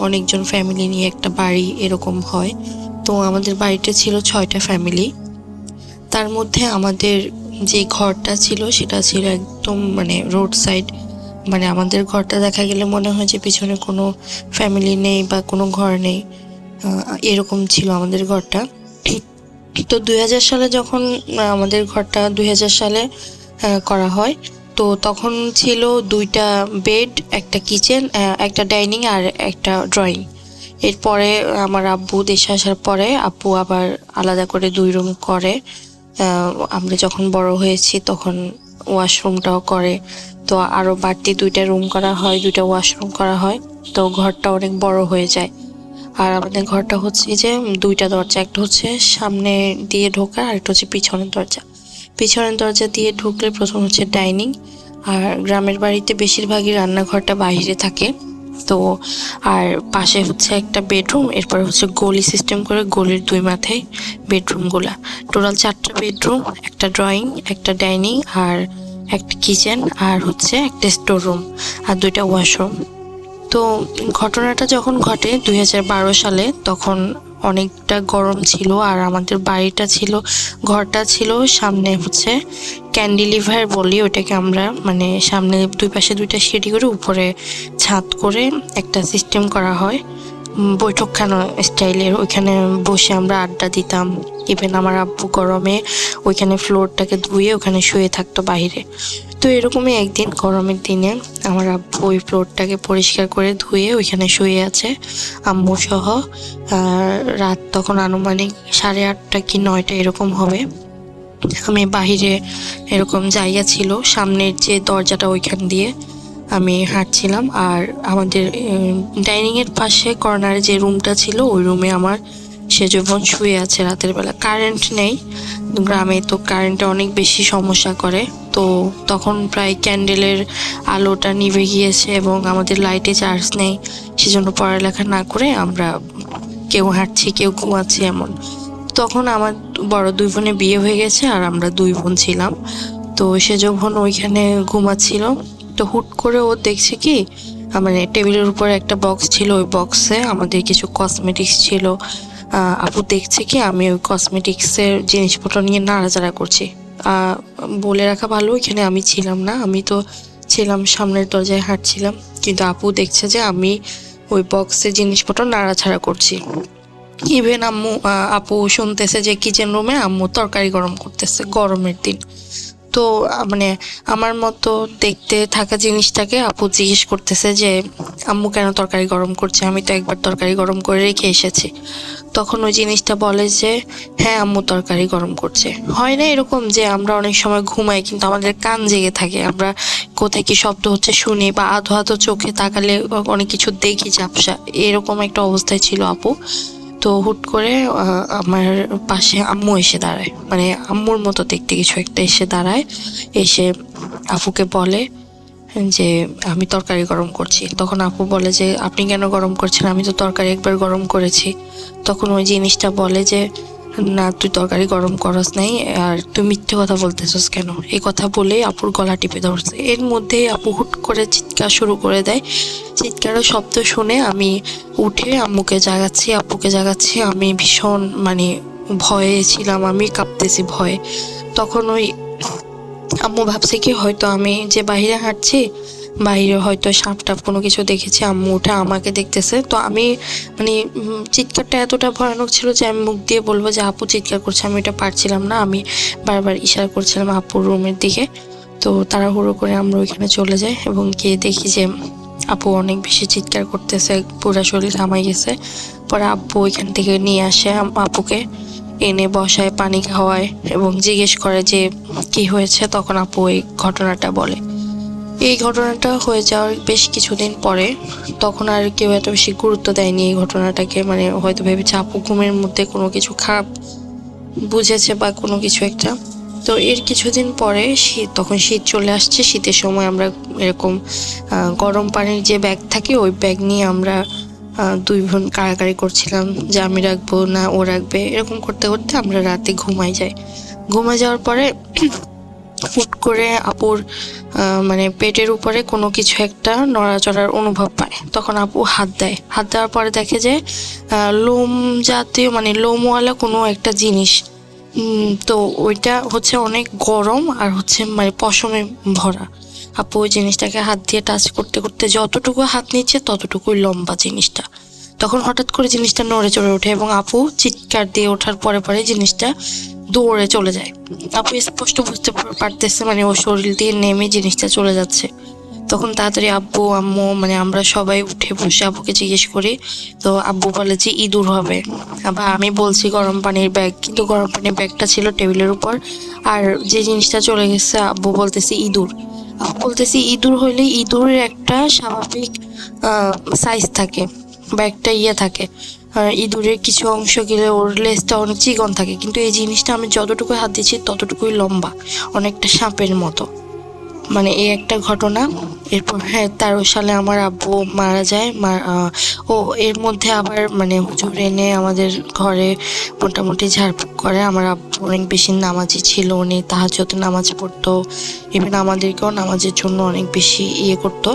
অনেকজন ফ্যামিলি নিয়ে একটা বাড়ি এরকম হয়। তো আমাদের বাড়িটা ছিল 6টা ফ্যামিলি। তার মধ্যে আমাদের যে ঘরটা ছিল সেটা ছিল একদম রোড সাইড। আমাদের ঘরটা দেখা গেলে মনে হয় যে পিছনে কোনো ফ্যামিলি নেই বা কোনো ঘর নেই, এরকম ছিল আমাদের ঘরটা। তো 2000 সালে যখন আমাদের ঘরটা 2000 সালে করা হয়, তো তখন ছিল 2টা বেড, একটা কিচেন, একটা ডাইনিং আর একটা ড্রয়িং। এরপরে আমার আব্বু দেশে আসার পরে আব্বু আবার আলাদা করে 2 রুম করে। আমরা যখন বড় হয়েছি তখন ওয়াশরুমটাও করে। তো আরো বাড়তি 2টা রুম করা হয়, 2টা ওয়াশরুম করা হয়। তো ঘরটা অনেক বড় হয়ে যায়। আর আমাদের ঘরটা যে 2টা দরজা, একটা সামনে দিয়ে ঢোকা আর একটা পিছনের দরজা দিয়ে ঢুকলে প্রথম ডাইনিং। আর গ্রামের বাড়িতে বেশিরভাগই রান্নাঘরটা বাইরে থাকে। তো আর পাশে একটা বেডরুম, এরপরে গলি সিস্টেম করে গলির 2 মাথায় বেডরুমগুলা। টোটাল 4টা বেডরুম, একটা ড্রয়িং, একটা ডাইনিং আর একটা কিচেন, আর একটা স্টোর রুম আর 2টা ওয়াশরুম। তো ঘটনাটা যখন ঘটে 2012 সালে, তখন অনেকটা গরম ছিল। আর আমাদের ঘরটা ছিল সামনে ক্যান্ডিলিভার বলি ওইটাকে আমরা, সামনে 2 পাশে 2টা সিঁড়ি করে উপরে ছাদ করে একটা সিস্টেম করা হয় বৈঠকখানা স্টাইলের। ওইখানে বসে আমরা আড্ডা দিতাম। ইভেন আমার আব্বু গরমে ওইখানে ফ্লোরটাকে ধুয়ে ওখানে শুয়ে থাকতো বাইরে। তো এরকমই একদিন গরমের দিনে আমার আব্বু ওই ফ্লোরটাকে পরিষ্কার করে ধুয়ে ওইখানে শুয়ে আছে আম্মু সহ। রাত তখন আনুমানিক 8:30 কি 9টা এরকম হবে। আমি বাহিরে এরকম জায়গা ছিল, সামনের যে দরজাটা ওইখান দিয়ে আমি হাঁটছিলাম। আর আমাদের ডাইনিংয়ের পাশে কর্নারে যে রুমটা ছিল ওই রুমে আমার সেজ বোন শুয়ে আছে রাতের বেলা। কারেন্ট নেই গ্রামে, তো কারেন্টে অনেক বেশি সমস্যা করে। তো তখন প্রায় ক্যান্ডেলের আলোটা নিভে গিয়েছে এবং আমাদের লাইটে চার্জ নেই। সেজন্য পড়ালেখা না করে আমরা কেউ হাঁটছি কেউ ঘুমাচ্ছি এমন। তখন আমার বড় 2 বোনে বিয়ে হয়ে গেছে আর আমরা 2 বোন ছিলাম। তো সেজ বোন ওইখানে ঘুমাচ্ছিল। তো হুট করে ও দেখছে কি টেবিলের উপর একটা বক্স ছিল, ওই বক্সে আমাদের কিছু কসমেটিক্স ছিল। আপু দেখছে কি আমি ওই কসমেটিক্সের জিনিসপত্র নিয়ে নাড়াচাড়া করছি। বলে রাখা ভালো, এখানে আমি ছিলাম না, আমি তো ছিলাম সামনের দরজায় হাঁটছিলাম। কিন্তু আপু দেখছে যে আমি ওই বক্সের জিনিসপত্র নাড়াচাড়া করছি। ইভেন আপু শুনতেছে যে কিচেন রুমে আম্মু তরকারি গরম করতেছে, গরমের দিন। তো মানে আমার মতো দেখতে থাকা জিনিসটাকে আপু জিজ্ঞেস করতেছে যে আম্মু কেন তরকারি গরম করছে, আমি তো একবার তরকারি গরম করে রেখে এসেছি। তখন ওই জিনিসটা বলে যে হ্যাঁ আম্মু তরকারি গরম করছে। হয় না এরকম যে আমরা অনেক সময় ঘুমাই কিন্তু আমাদের কান জেগে থাকে, আমরা কোথায় কি শব্দ হচ্ছে শুনি বা আধো আধো চোখে তাকালে অনেক কিছু দেখি ঝাপসা, এরকম একটা অবস্থায় ছিল আপু। তো হুট করে আমার পাশে আম্মু এসে দাঁড়ায়, মানে আম্মুর মতো দেখতে কিছু একটা এসে দাঁড়ায়, এসে আপুকে বলে যে আমি তরকারি গরম করছি। তখন আপু বলে যে আপনি কেন গরম করছেন, আমি তো তরকারি একবার গরম করেছি। তখন ওই জিনিসটা বলে যে না তুই তরকারি গরম করস নাই, আর তুই মিথ্যে কথা বলতেছস কেন। এই কথা বলে আপুর গলা টিপে ধরছে। এর মধ্যে আপু হুট করে চিৎকার শুরু করে দেয়। চিৎকারের শব্দ শুনে আমি উঠে আম্মুকে জাগাচ্ছি, আপুকে জাগাচ্ছি। আমি ভীষণ মানে ভয়ে ছিলাম, আমি কাঁপতেছি ভয়ে। তখন ওই আম্মু ভাবছে কি হয়তো আমি যে বাইরে হাঁটছি, বাইরে হয়তো সাপ টাপ কোনো কিছু দেখেছি, আম্মু উঠে আমাকে দেখতেছে। তো আমি মানে চিৎকারটা এতটা ভয়ানক ছিল যে আমি মুখ দিয়ে বলবো যে আপু চিৎকার করছে, আমি এটা পারছিলাম না। আমি বারবার ইশারা করছিলাম আপুর রুমের দিকে। তো তাড়াহুড়ো করে আমরা ওইখানে চলে যাই এবং গিয়ে দেখি যে আপু অনেক বেশি চিৎকার করতেছে, পুরো শরীর ঘামাই গেছে। পরে আব্বু ওইখান থেকে নিয়ে আসে আপুকে, এনে বসায়, পানি খাওয়ায় এবং জিজ্ঞেস করে যে কি হয়েছে। তখন আপু এই ঘটনাটা বলে। এই ঘটনাটা হয়ে যাওয়ার বেশ কিছুদিন পরে তখন আর কেউ এত বেশি গুরুত্ব দেয়নি এই ঘটনাটাকে, মানে হয়তো ভেবেছে আপু ঘুমের মধ্যে কোনো কিছু খারাপ বুঝেছে বা কোনো কিছু একটা। তো এর কিছুদিন পরে তখন শীত চলে আসছে। শীতের সময় আমরা এরকম গরম পানির যে ব্যাগ থাকে ওই ব্যাগ নিয়ে আমরা দুই বোন কাড়াকাড়ি করছিলাম যে আমি রাখবো না ও রাখবে। এরকম করতে করতে আমরা রাতে ঘুমাই যাই। ঘুমাই যাওয়ার পরে হুট করে আপুর মানে পেটের উপরে কোনো কিছু একটা নড়াচড়ার অনুভব পায়। তখন আপু হাত দেয়, হাত দেওয়ার পরে দেখে যে লোম জাতীয় মানে লোমওয়ালা কোনো একটা জিনিস। তো ওইটা হচ্ছে অনেক গরম আর হচ্ছে মানে পশমে ভরা। আপু ওই জিনিসটাকে হাত দিয়ে টাচ করতে করতে যতটুকু হাত নিচ্ছে ততটুকুই লম্বা জিনিসটা। তখন হঠাৎ করে জিনিসটা নড়ে চড়ে ওঠে এবং আপু চিৎকার দিয়ে ওঠার পরে পরে জিনিসটা দৌড়ে চলে যায়। আপু স্পষ্ট বুঝতে পারতেছে মানে ওর শরীর দিয়ে নেমে জিনিসটা চলে যাচ্ছে। তখন তাড়াতাড়ি আব্বু আম্মু মানে আমরা সবাই উঠে বসে আব্বুকে জিজ্ঞেস করি। তো আব্বু বলে যে ইঁদুর হবে। আবার আমি বলছি গরম পানির ব্যাগ, কিন্তু গরম পানির ব্যাগটা ছিল টেবিলের উপর, আর যে জিনিসটা চলে গেছে আব্বু বলতেছি ইঁদুর। আব্বু বলতেছি ইঁদুর হইলে ইঁদুরের একটা স্বাভাবিক সাইজ থাকে বা একটা থাকে। ইঁদুরের কিছু অংশ গেলে ওর লেজটা অনেক চিকন থাকে, কিন্তু এই জিনিসটা আমি যতটুকু হাত দিচ্ছি ততটুকুই লম্বা, অনেকটা সাপের মতো। মানে এই একটা ঘটনা। এরপর 13 সালে আমার আব্বু মারা যায়। ও এর মধ্যে আবার মানে হুজুর এনে আমাদের ঘরে মোটামুটি ঝাড়ফুঁক করে। আমার আব্বু অনেক বেশি নামাজি ছিল, উনি তাহাজ্জুদ নামাজ পড়তো, ইভেন আমাদেরকেও নামাজের জন্য অনেক বেশি করতো।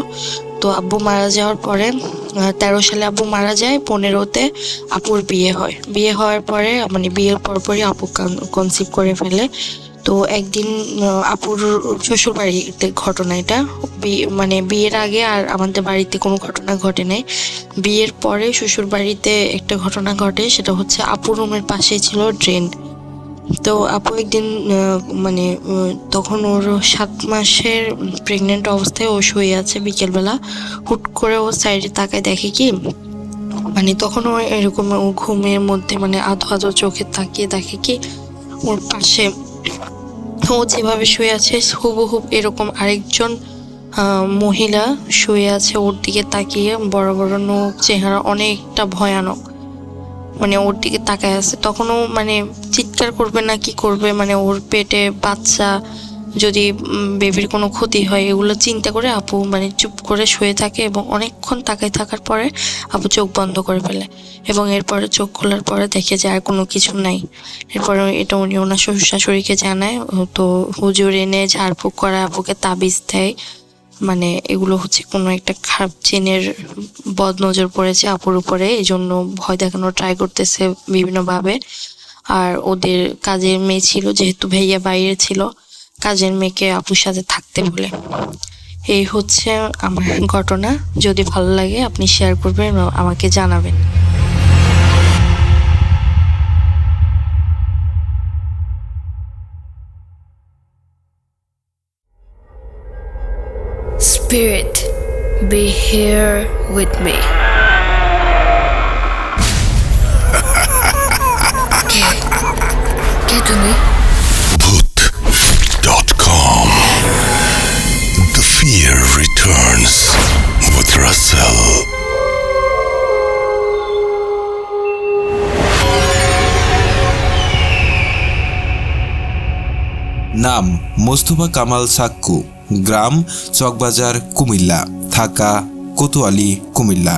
তো আব্বু মারা যাওয়ার পরে 13 সালে আব্বু মারা যায়, 15তে আপুর বিয়ে হয়। বিয়ে হওয়ার পরে মানে বিয়ের পরপরই আপু কনসিভ করে ফেলে। তো একদিন আপুর শ্বশুর বাড়িতে ঘটনা এটা, মানে বিয়ের আগে আর আমাদের বাড়িতে কোনো ঘটনা ঘটে নাই। বিয়ের পরে শ্বশুর বাড়িতে একটা ঘটনা ঘটে, সেটা হচ্ছে আপুর রুমের পাশেই ছিল ড্রেন। তো আপু একদিন মানে তখন ওর 7 মাসের প্রেগনেন্ট অবস্থায় ও শুয়ে আছে। বিকেলবেলা হুট করে ও সাইডে তাকায় দেখে কি মানে তখন ও এরকম ও ঘুমের মধ্যে মানে আধো আধো চোখে তাকিয়ে দেখে কি ওর পাশে ও যেভাবে শুয়ে আছে হুবহুব এরকম আরেকজন মহিলা শুয়ে আছে, ওর দিকে তাকিয়ে, বড় বড় নখ, চেহারা অনেকটা ভয়ানক, মানে ওর দিকে তাকায় আছে। তখনও মানে চিৎকার করবে না কি করবে, মানে ওর পেটে বাচ্চা, যদি বেবির কোনো ক্ষতি হয় এগুলো চিন্তা করে আপু মানে চুপ করে শুয়ে থাকে এবং অনেকক্ষণ তাকায় থাকার পরে আপু চোখ বন্ধ করে ফেলে এবং এরপরে চোখ খোলার পরে দেখে যে আর কোনো কিছু নাই। এরপরে এটা উনি ওনার শ্বশুর শাশুড়িকে জানায়। তো হুজুর এনে ঝাড়ফুঁক করে আপুকে তাবিজ দেয়, মানে এগুলো হচ্ছে কোনো একটা খারাপ জিনের বদনজর পড়েছে আপুর উপরে, এই জন্য ভয় দেখানোর ট্রাই করতেছে বিভিন্নভাবে। আর ওদের কাজের মেয়ে ছিল, যেহেতু ভাইয়া বাইরে ছিল, কাজের মেয়েকে আপুর সাথে থাকতে বলে। এই হচ্ছে আমার ঘটনা। যদি ভালো লাগে আপনি শেয়ার করবেন, আমাকে জানাবেন। spirit, be here with me. কে তুমি? Bhoot.com. The fear returns with Russell. নাম মোস্তফা কামাল সাক্কু, গ্রাম চকবাজার, কুমিল্লা, থাকা কোতোয়ালি, কুমিল্লা।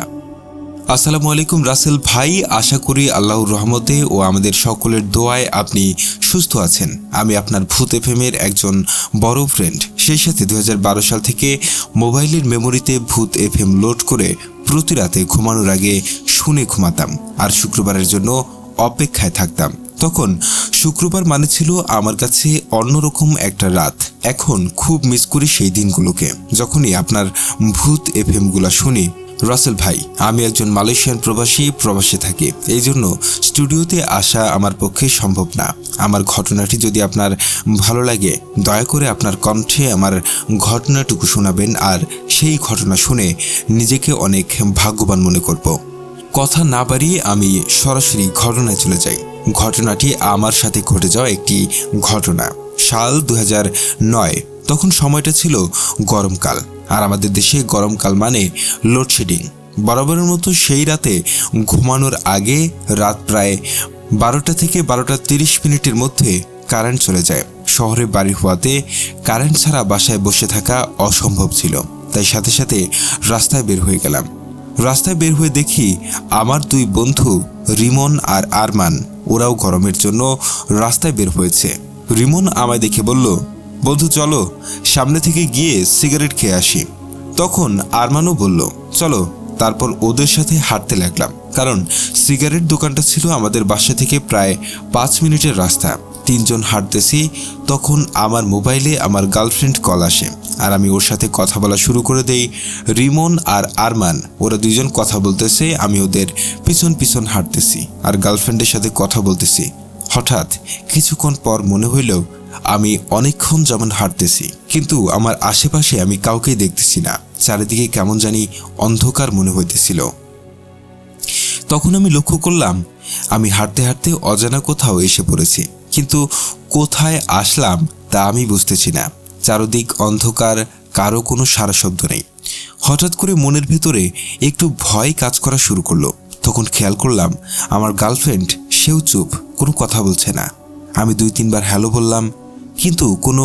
আসসালামু আলাইকুম রাসেল ভাই, আশা করি আল্লাহর রহমতে ও আমাদের সকলের দোয়ায় আপনি সুস্থ আছেন। আমি আপনার ভূত এফএমের একজন বড় ফ্রেন্ড। সেই সাথে 2012 সাল থেকে মোবাইলের মেমোরিতে ভূত এফএম লোড করে প্রতি রাতে ঘুমানোর আগে শুনে ঘুমাতাম আর শুক্রবারের জন্য অপেক্ষায় থাকতাম। তখন শুক্রবার মানে ছিল আমার কাছে অন্যরকম একটা রাত। এখন খুব মিস করি সেই দিনগুলোকে, যখনই আপনার ভূত এফএমগুলো শুনি। রাসেল ভাই, আমি একজন মালয়েশিয়ান প্রবাসে থাকি, এই জন্য স্টুডিওতে আসা আমার পক্ষে সম্ভব না। আমার ঘটনাটি যদি আপনার ভালো লাগে, দয়া করে আপনার কণ্ঠে আমার ঘটনাটুকু শোনাবেন, আর সেই ঘটনা শুনে নিজেকে অনেক ভাগ্যবান মনে করব। কথা না বাড়িয়ে আমি সরাসরি ঘটনায় চলে যাই। ঘটনাটি আমার সাথে ঘটে যাওয়া একটি ঘটনা। সাল 2009। তখন সময়টা ছিল গরমকাল, আর আমাদের দেশে গরমকাল মানে লোডশেডিং। বরাবরের মতো সেই রাতে ঘুমানোর আগে রাত প্রায় 12টা থেকে 12টা 30 মিনিটের মধ্যে কারেন্ট চলে যায়। শহরে বাড়ি হওয়াতে কারেন্ট ছাড়া বাসায় বসে থাকা অসম্ভব ছিল, তাই সাথে সাথে রাস্তায় বের হয়ে গেলাম। রাস্তায় বের হয়ে দেখি আমার দুই বন্ধু রিমন আর আরমান, ওরাও গরমের জন্য রাস্তায় বের হয়েছে। রিমন আমায় দেখে বলল, বন্ধু চলো সামনে থেকে গিয়ে সিগারেট খেয়ে আসি। তখন আরমানও বলল চলো। তারপর ওদের সাথে হাঁটতে লাগলাম, কারণ সিগারেট দোকানটা ছিল আমাদের বাসা থেকে প্রায় 5 মিনিটের রাস্তা। 3 জন হাঁটতেছি, তখন আমার মোবাইলে আমার গার্লফ্রেন্ড কল আসে, আর আমি ওর সাথে কথা বলা শুরু করে দেই। রিমন আর আরমান ওরা দুইজন কথা বলতেছে, আমি ওদের পিছন পিছন হাঁটতেছি আর গার্লফ্রেন্ডের সাথে কথা বলতেছি। হঠাৎ কিছুক্ষণ পর মনে হইল আমি অনেকক্ষণ যেমন হাঁটতেছি, কিন্তু আমার আশেপাশে আমি কাউকেই দেখতেছি না। চারিদিকে কেমন জানি অন্ধকার মনে হইতেছিল। তখন আমি লক্ষ্য করলাম আমি হাঁটতে হাঁটতে অজানা কোথাও এসে পড়েছি, কিন্তু কোথায় আসলাম তা আমি বুঝতেছি না। চারদিক অন্ধকার, কারো কোনো সারা শব্দ নেই। হঠাৎ করে মনের ভেতরে একটু ভয় কাজ করা শুরু করলো। তখন খেয়াল করলাম আমার গার্লফ্রেন্ড, সেও চুপ, কোনো কথা বলছে না। আমি 2-3 বার হ্যালো বললাম, কিন্তু কোনো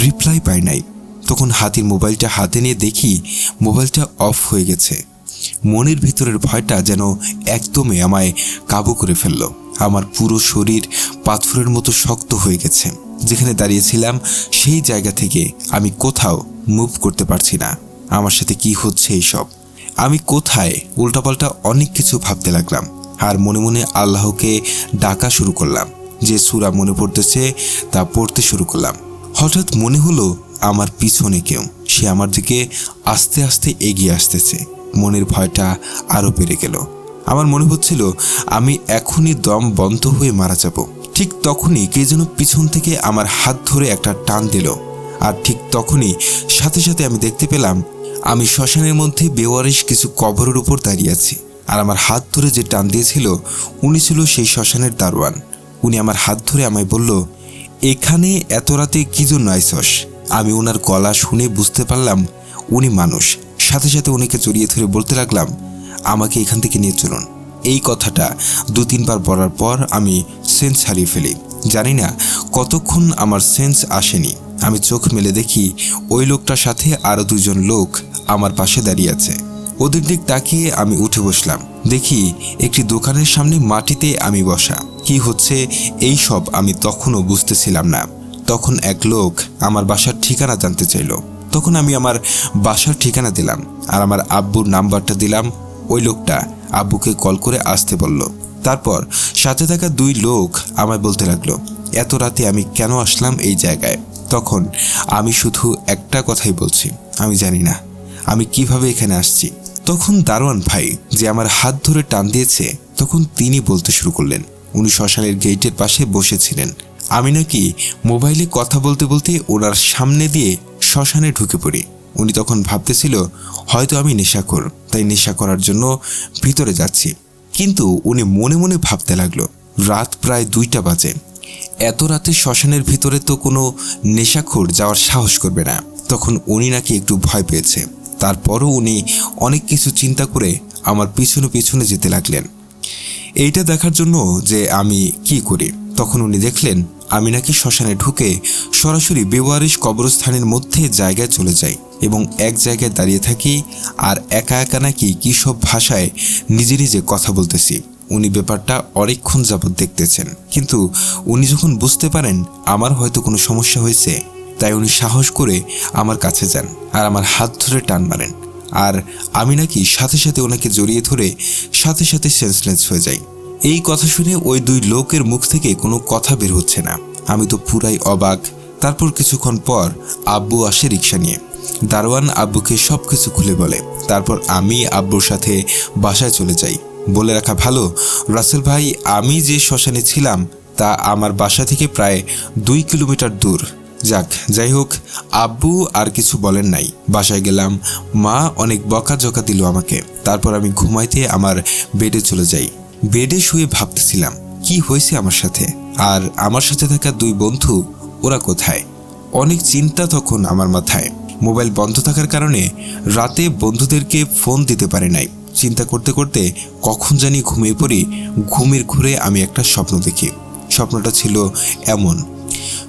রিপ্লাই পাই নাই। তখন হাতির মোবাইলটা হাতে নিয়ে দেখি মোবাইলটা অফ হয়ে গেছে। মনের ভিতরের ভয়টা যেন একদমই আমায় কাবু করে ফেললো। আমার পুরো শরীর পাথরের মতো শক্ত হয়ে গেছে। যেখানে দাঁড়িয়েছিলাম সেই জায়গা থেকে আমি কোথাও মুভ করতে পারছি না। আমার সাথে কি হচ্ছে এইসব? আমি কোথায়? উল্টাপাল্টা অনেক কিছু ভাবতে লাগলাম, আর মনে মনে আল্লাহকে ডাকা শুরু করলাম। যে সূরা মনে পড়তেছে তা পড়তে শুরু করলাম। হঠাৎ মনে হলো আমার পিছনে কেউ, সে আমার দিকে আস্তে আস্তে এগিয়ে আসতেছে। মনের ভয়টা আরো বেড়ে গেল। আমার মনে হচ্ছিল আমি এখনই দম বন্ধ হয়ে মারা যাব। ঠিক তখনই কে যেন পিছন থেকে আমার হাত ধরে একটা টান দিল, আর ঠিক তখনই সাথে সাথে আমি দেখতে পেলাম আমি শ্মশানের মধ্যে বেওয়ারিশ কিছু কবরের উপর দাঁড়িয়ে আছি। আর আমার হাত ধরে যে টান দিয়েছিল উনি ছিল সেই শ্মশানের দারোয়ান। উনি আমার হাত ধরে আমায় বলল, এখানে এত রাতে কি জন্য আইসস? আমি ওনার গলা শুনে বুঝতে পারলাম উনি মানুষ। সাথে সাথে উনিকে জড়িয়ে ধরে বলতে লাগলাম, আমাকে এখান থেকে নিয়ে চলুন। এই কথাটা 2-3 বার বলার পর আমি সেন্স হারিয়ে ফেলি। জানি না কতক্ষণ আমার সেন্স আসেনি। আমি চোখ মেলে দেখি ওই লোকটার সাথে আরো 2 জন লোক আমার পাশে দাঁড়িয়ে আছে। ওদের দিক তাকিয়ে আমি উঠে বসলাম। দেখি একটি দোকানের সামনে মাটিতে আমি বসা। কি হচ্ছে এই সব আমি তখনও বুঝতেছিলাম না। তখন এক লোক আমার বাসার ঠিকানা জানতে চাইল। তখন আমি আমার বাসার ঠিকানা দিলাম আর আমার আব্বুর নাম্বারটা দিলাম। ওই লোকটা আব্বুকে কল করে আসতে বলল। তারপর সাথে থাকা 2 লোক আমায় বলতে লাগলো, এত রাতে আমি কেন আসলাম এই জায়গায়? তখন আমি শুধু একটা কথাই বলছি, আমি জানি না আমি কিভাবে এখানে আসছি। তখন দারোয়ান ভাই যে আমার হাত ধরে টান দিয়েছে, তখন তিনি বলতে শুরু করলেন উনি শ্মশানের গেটের পাশে বসেছিলেন। আমি নাকি মোবাইলে কথা বলতে বলতে ওনার সামনে দিয়ে শ্মশানে ঢুকে পড়ি। উনি তখন ভাবতেছিল হয়তো আমি নেশাখোর, তাই নেশা করার জন্য ভিতরে যাচ্ছি। কিন্তু উনি মনে মনে ভাবতে লাগলো রাত প্রায় 2টা বাজে, এত রাতে শ্মশানের ভিতরে তো কোনো নেশাখোর যাওয়ার সাহস করবে না। তখন উনি নাকি একটু ভয় পেয়েছে। তারপরও উনি অনেক কিছু চিন্তা করে আমার পিছনে পিছনে যেতে লাগলেন এইটা দেখার জন্য যে আমি কি করি। তখন উনি দেখলেন আমি নাকি শ্মশানে ঢুকে সরাসরি বেওয়ারিশ কবরস্থানের মধ্যে জায়গায় চলে যাই এবং এক জায়গায় দাঁড়িয়ে থাকি আর একা একা নাকি কী সব ভাষায় নিজে নিজে কথা বলতেছি। উনি ব্যাপারটা অনেকক্ষণ যাবৎ দেখতেছেন, কিন্তু উনি যখন বুঝতে পারেন আমার হয়তো কোনো সমস্যা হয়েছে, তাই উনি সাহস করে আমার কাছে যান আর আমার হাত ধরে টান মারেন। আর আমি নাকি সাথে সাথে ওনাকে জড়িয়ে ধরে সাথে সাথে সেন্সলেস হয়ে যাই। এই কথা শুনে ওই 2 লোকের মুখ থেকে কোনো কথা বের হচ্ছে না। আমি তো পুরাই অবাক। তারপর কিছুক্ষণ পর আব্বু আসে রিক্সা নিয়ে। দারোয়ান আব্বুকে সব কিছু খুলে বলে। তারপর আমি আব্বুর সাথে বাসায় চলে যাই। বলে রাখা ভালো, রাসেল ভাই, আমি যে শ্মশানে ছিলাম তা আমার বাসা থেকে প্রায় 2 কিলোমিটার দূর। যাই হোক, আব্বু আর কিছু বলেন নাই। বাসায় গেলাম, মা অনেক বকাঝকা দিল আমাকে। তারপর আমি ঘুমাইতে আমার বেডে চলে যাই। বেডে শুয়ে ভাবতেছিলাম কি হয়েছে আমার সাথে, আর আমার সাথে থাকা 2 বন্ধু ওরা কোথায়। অনেক চিন্তা তখন আমার মাথায়। মোবাইল বন্ধ থাকার কারণে রাতে বন্ধুদেরকে ফোন দিতে পারি নাই। চিন্তা করতে করতে কখন জানি ঘুমিয়ে পড়ি। ঘুমের ঘুরে আমি একটা স্বপ্ন দেখি। স্বপ্নটা ছিল এমন,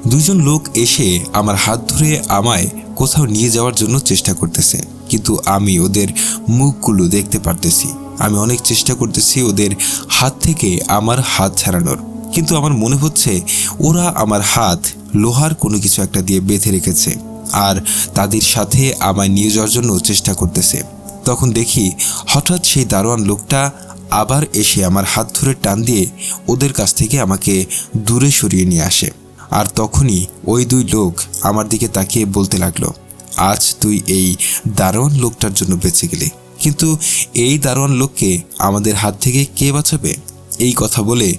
2 জন লোক এসে আমার হাত ধরে আমায় কোথাও নিয়ে যাওয়ার জন্য চেষ্টা করতেছে, কিন্তু আমি ওদের মুখগুলো দেখতে পারতেছি। আমি অনেক চেষ্টা করতেছি ওদের হাত থেকে আমার হাত ছাড়ানোর, কিন্তু আমার মনে হচ্ছে ওরা আমার হাত লোহার কোনো কিছু একটা দিয়ে বেঁধে রেখেছে আর তাদের সাথে আমায় নিয়ে যাওয়ার জন্য চেষ্টা করতেছে। তখন দেখি হঠাৎ সেই দারোয়ান লোকটা আবার এসে আমার হাত ধরে টান দিয়ে ওদের কাছ থেকে আমাকে দূরে সরিয়ে নিয়ে আসে। আর তখনই ওই 2 লোক আমার দিকে তাকিয়ে বলতে লাগলো, আজ তুই এই দারোয়ান লোকটার জন্য বেঁচে গেলি, কিন্তু এই দারোয়ান লোককে আমাদের হাত থেকে কে বাঁচাবে? এই কথা বলে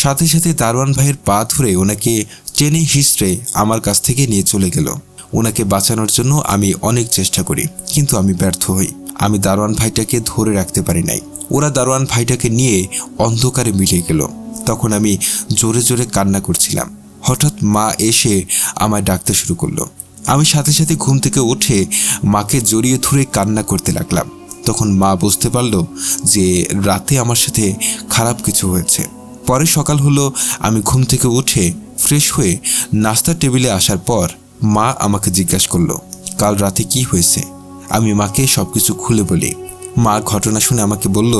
সাথে সাথে দারোয়ান ভাইয়ের পা ধরে ওনাকে টেনে হিঁচড়ে আমার কাছ থেকে নিয়ে চলে গেল। ওনাকে বাঁচানোর জন্য আমি অনেক চেষ্টা করি, কিন্তু আমি ব্যর্থ হই। আমি দারোয়ান ভাইটাকে ধরে রাখতে পারি নাই। ওরা দারোয়ান ভাইটাকে নিয়ে অন্ধকারে মিলিয়ে গেল। তখন আমি জোরে জোরে কান্না করছিলাম। হঠাৎ মা এসে আমায় ডাকতে শুরু করলো। আমি সাথে সাথে ঘুম থেকে উঠে মাকে জড়িয়ে ধরে কান্না করতে লাগলাম। তখন মা বুঝতে পারলো যে রাতে আমার সাথে খারাপ কিছু হয়েছে। পরে সকাল হলো, আমি ঘুম থেকে উঠে ফ্রেশ হয়ে নাস্তার টেবিলে আসার পর মা আমাকে জিজ্ঞাসা করলো কাল রাতে কি হয়েছে। আমি মাকে সব কিছু খুলে বলি। মা ঘটনা শুনে আমাকে বলল,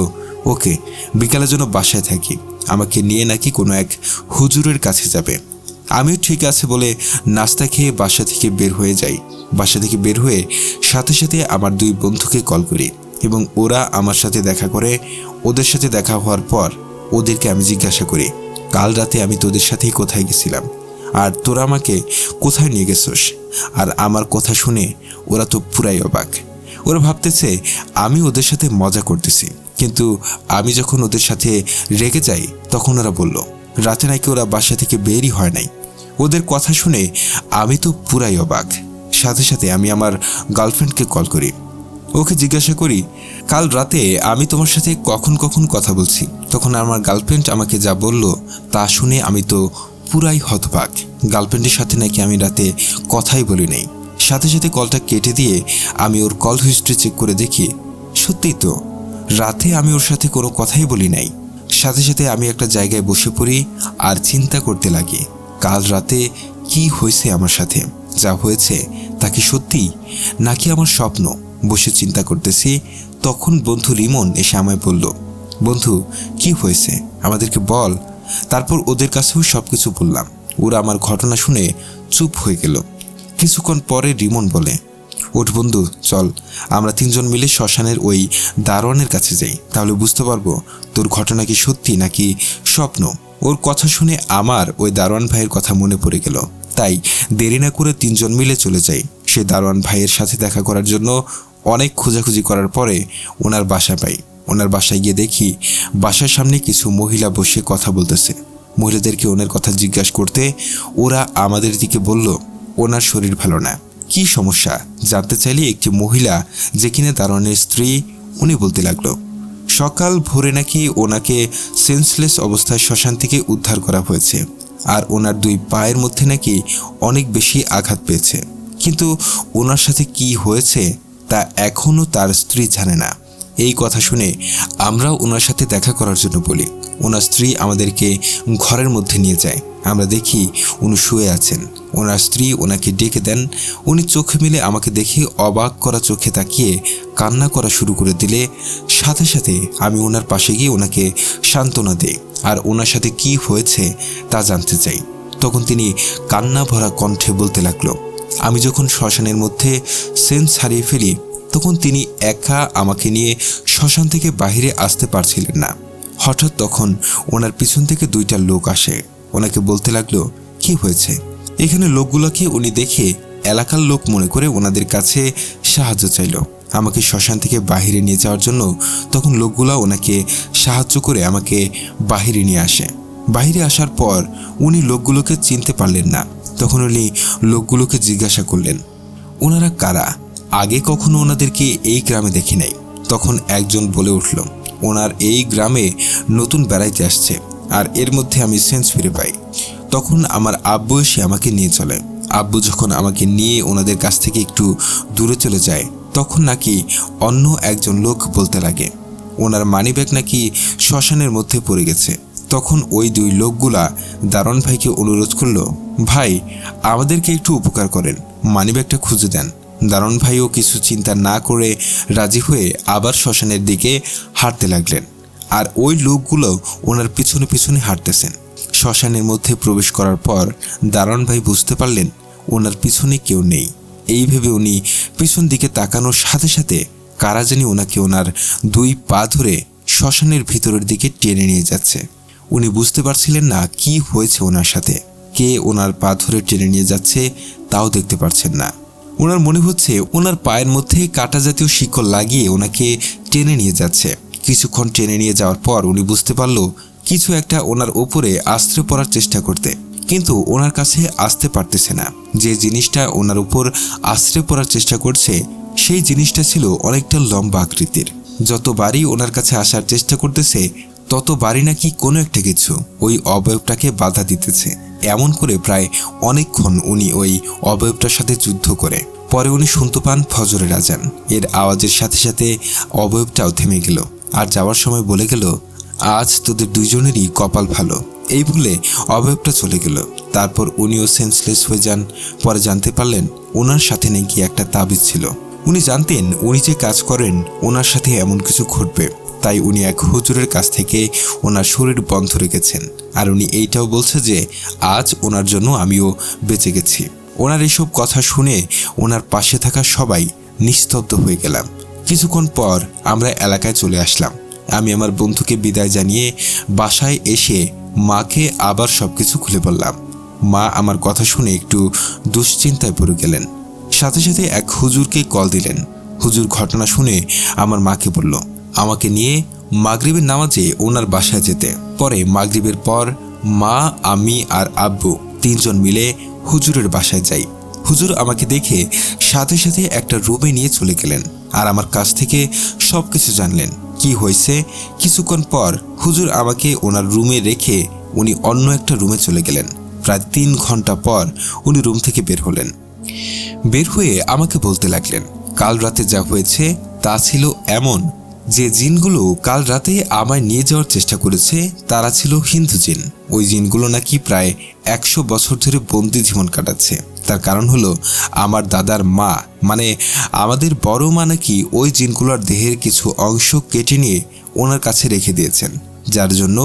ওকে, বিকালের জন্য বাসায় থাকি, আমাকে নিয়ে নাকি কোনো এক হুজুরের কাছে যাবে। আমিও ঠিক আছে বলে নাস্তা খেয়ে বাসা থেকে বের হয়ে যাই। বাসা থেকে বের হয়ে সাথে সাথে আমার 2 বন্ধুকে কল করি এবং ওরা আমার সাথে দেখা করে। ওদের সাথে দেখা হওয়ার পর ওদেরকে আমি জিজ্ঞাসা করি, কাল রাতে আমি তোদের সাথেই কোথায় গেছিলাম আর তোরা আমাকে কোথায় নিয়ে গেছোস? আর আমার কথা শুনে ওরা তো পুরাই অবাক। ওরা ভাবতেছে আমি ওদের সাথে মজা করতেছি, কিন্তু আমি যখন ওদের সাথে রেগে যাই তখন ওরা বলল রাতে নাকি ওরা বাসা থেকে বেরই হয় নাই। ওদের কথা শুনে আমি তো পুরাই অবাক। সাথে সাথে আমি আমার গার্লফ্রেন্ডকে কল করি। ওকে জিজ্ঞাসা করি, কাল রাতে আমি তোমার সাথে কখন কখন কথা বলছি? তখন আমার গার্লফ্রেন্ড আমাকে যা বলল তা শুনে আমি তো পুরাই হতবাক। গার্লফ্রেন্ডের সাথে নাকি আমি রাতে কথাই বলি নাই। সাথে সাথে কলটা কেটে দিয়ে আমি ওর কল হিস্ট্রি চেক করে দেখি সত্যিই তো রাতে আমি ওর সাথে কোনো কথাই বলি নাই। সাথে সাথে আমি একটা জায়গায় বসে পড়ি আর চিন্তা করতে লাগি কাল রাতে কি হয়েছে আমার সাথে। যা হয়েছে তা কি সত্যি নাকি আমার স্বপ্ন? বসে চিন্তা করতেছি, তখন বন্ধু রিমন এসে আমায় বলল, বন্ধু কি হয়েছে আমাদেরকে বল। তারপর ওদের কাছেও সব কিছু বললাম। ওরা আমার ঘটনা শুনে চুপ হয়ে গেল। কিছুক্ষণ পরে রিমন বলে, ওঠ বন্ধু, চল আমরা 3 জন মিলে শ্মশানের ওই দারোয়ানের কাছে যাই, তাহলে বুঝতে পারবো তোর ঘটনা কি সত্যি নাকি স্বপ্ন। ওর কথা শুনে আমার ওই দারোয়ান ভাইয়ের কথা মনে পড়ে গেল। তাই দেরি না করে 3 জন মিলে চলে যাই। সে দারোয়ান ভাইয়ের সাথে দেখা করার জন্য অনেক খোঁজাখুঁজি করার পরে ওনার বাসা পাই। ওনার বাসায় গিয়ে দেখি বাসার সামনে কিছু মহিলা বসে কথা বলতেছে। মহিলাদেরকে ওনার কথা জিজ্ঞাসা করতে ওরা আমাদের দিকে বলল ওনার শরীর ভালো না, কি সমস্যা জানতে চাইলে একটি মহিলা যে কিনা দারোয়ানের স্ত্রী উনি বলতে লাগলো সকাল ভোরে নাকি ওনাকে সেন্সলেস অবস্থায় শ্মশান থেকে উদ্ধার করা হয়েছে আর ওনার 2 পায়ের মধ্যে নাকি অনেক বেশি আঘাত পেয়েছে, কিন্তু ওনার সাথে কি হয়েছে তা এখনও তার স্ত্রী জানে না। এই কথা শুনে আমরাও ওনার সাথে দেখা করার জন্য বলি। ওনার স্ত্রী আমাদেরকে ঘরের মধ্যে নিয়ে যায়। আমরা দেখি উনি শুয়ে আছেন। ওনার স্ত্রী ওনাকে ডেকে দেন। উনি চোখে মিলে আমাকে দেখে অবাক করা চোখে তাকিয়ে কান্না করা শুরু করে দিলে সাথে সাথে আমি ওনার পাশে গিয়ে ওনাকে সান্ত্বনা দিই আর ওনার সাথে কি হয়েছে তা জানতে চাই। তখন তিনি কান্না ভরা কণ্ঠে বলতে লাগলো, আমি যখন শ্মশানের মধ্যে সেন্স হারিয়ে ফেলি তখন তিনি একা আমাকে নিয়ে শ্মশান থেকে বাইরে আসতে পারছিলেন না। হঠাৎ তখন ওনার পিছন থেকে 2টা লোক আসে। ওনাকে বলতে লাগলো কি হয়েছে। এখানে লোকগুলোকে উনি দেখে এলাকার লোক মনে করে ওনাদের কাছে সাহায্য চাইল আমাকে শ্মশান থেকে বাইরে নিয়ে যাওয়ার জন্য। তখন লোকগুলো ওনাকে সাহায্য করে আমাকে বাইরে নিয়ে আসে। বাইরে আসার পর উনি লোকগুলোকে চিনতে পারলেন না। তখন উনি লোকগুলোকে জিজ্ঞাসা করলেন ওনারা কারা, আগে কখনো ওনাদেরকে এই গ্রামে দেখি নাই। তখন একজন বলে উঠল ওনার এই গ্রামে নতুন বেড়াইতে আসছে আর এর মধ্যে আমি সেন্স ফিরে পাই। তখন আমার আব্বু এসে আমাকে নিয়ে চলে। আব্বু যখন আমাকে নিয়ে ওনাদের কাছ থেকে একটু দূরে চলে যায় তখন নাকি অন্য একজন লোক বলতে লাগে ওনার মানিব্যাগ নাকি শ্মশানের মধ্যে পড়ে গেছে। তখন ওই 2 লোকগুলা দারোয়ান ভাইকে অনুরোধ করলো, ভাই আমাদেরকে একটু উপকার করেন, মানিব্যাগটা খুঁজে দেন। দারোয়ান ভাইও কিছু চিন্তা না করে রাজি হয়ে আবার শ্মশানের দিকে হাঁটতে লাগলেন আর ওই লোকগুলো ওনার পিছনে পিছনে হাঁটতেছেন। শ্মশানের মধ্যে প্রবেশ করার পর দারোয়ান ভাই বুঝতে পারলেন ওনার পিছনে কেউ নেই। এই ভেবে উনি পিছন দিকে তাকানোর সাথে সাথে কারা জানি ওনাকে ওনার 2 পা ধরে শ্মশানের ভিতরের দিকে টেনে নিয়ে যাচ্ছে। উনি বুঝতে পারছিলেন না কি হয়েছে ওনার সাথে, কে ওনার পা ধরে টেনে নিয়ে যাচ্ছে তাও দেখতে পারছেন না। ওনার মনে হচ্ছে ওনার পায়ের মধ্যে কাঁটা জাতীয় শিকল লাগিয়ে ওনাকে টেনে নিয়ে যাচ্ছে। কিছুক্ষণ টেনে নিয়ে যাওয়ার পর উনি বুঝতে পারল কিছু একটা ওনার উপরে আশ্রয় পড়ার চেষ্টা করতে, কিন্তু ওনার কাছে আসতে পারতেছে না। যে জিনিসটা ওনার উপর আশ্রয় পড়ার চেষ্টা করছে সেই জিনিসটা ছিল অনেকটা লম্বা আকৃতির। যতবারই ওনার কাছে আসার চেষ্টা করতেছে ততবারই নাকি কোনো একটা কিছু ওই অবয়বটাকে বাধা দিতেছে। এমন করে প্রায় অনেকক্ষণ উনি ওই অবয়বটার সাথে যুদ্ধ করে পরে উনি শুনতে পান ফজরের আজান। এর আওয়াজের সাথে সাথে অবয়বটাও থেমে গেল আর যাওয়ার সময় বলে গেল, আজ তোদের 2 জনেরই কপাল ভালো। এই বলে অবয়বটা চলে গেল। তারপর উনিও সেন্সলেস হয়ে যান। পরে জানতে পারলেন ওনার সাথে নাকি একটা তাবিজ ছিল। উনি জানতেন উনি যে কাজ করেন ওনার সাথে এমন কিছু ঘটবে, তাই উনি এক হুজুরের কাছ থেকে ওনার শরীর বন্ধ রেখেছেন। আর উনি এইটাও বলছে যে আজ ওনার জন্য আমিও বেঁচে গেছি। ওনার এসব কথা শুনে ওনার পাশে থাকা সবাই নিস্তব্ধ হয়ে গেলাম। কিছুক্ষণ পর আমরা এলাকায় চলে আসলাম। আমি আমার বন্ধুকে বিদায় জানিয়ে বাসায় এসে মাকে আবার সবকিছু খুলে বললাম। মা আমার কথা শুনে একটু দুশ্চিন্তায় পড়ে গেলেন। সাথে সাথে এক হুজুরকে কল দিলেন। হুজুর ঘটনা শুনে আমার মাকে বলল আমাকে নিয়ে মাগরিবের নামাজে ওনার বাসায় যেতে। পরে মাগরিবের পর মা, আমি আর আব্বু 3 জন মিলে হুজুরের বাসায় যাই। হুজুর আমাকে দেখে সাথে সাথে একটা রুমে নিয়ে চলে গেলেন আর আমার কাছ থেকে সব কিছু জানলেন কি হয়েছে। কিছুক্ষণ পর হুজুর আমাকে ওনার রুমে রেখে উনি অন্য একটা রুমে চলে গেলেন। প্রায় 3 ঘন্টা পর উনি রুম থেকে বের হলেন। বের হয়ে আমাকে বলতে লাগলেন কাল রাতে যা হয়েছে তা ছিল এমন যে জিনগুলো কাল রাতে আমায় নিয়ে যাওয়ার চেষ্টা করেছে তারা ছিল হিন্দু জিন। ওই জিনগুলো নাকি প্রায় 100 বছর ধরে বন্দি জীবন কাটাচ্ছে। তার কারণ হলো আমার দাদার মা মানে আমাদের বড় মা নাকি ওই জিনগুলোর দেহের কিছু অংশ কেটে নিয়ে ওনার কাছে রেখে দিয়েছেন, যার জন্য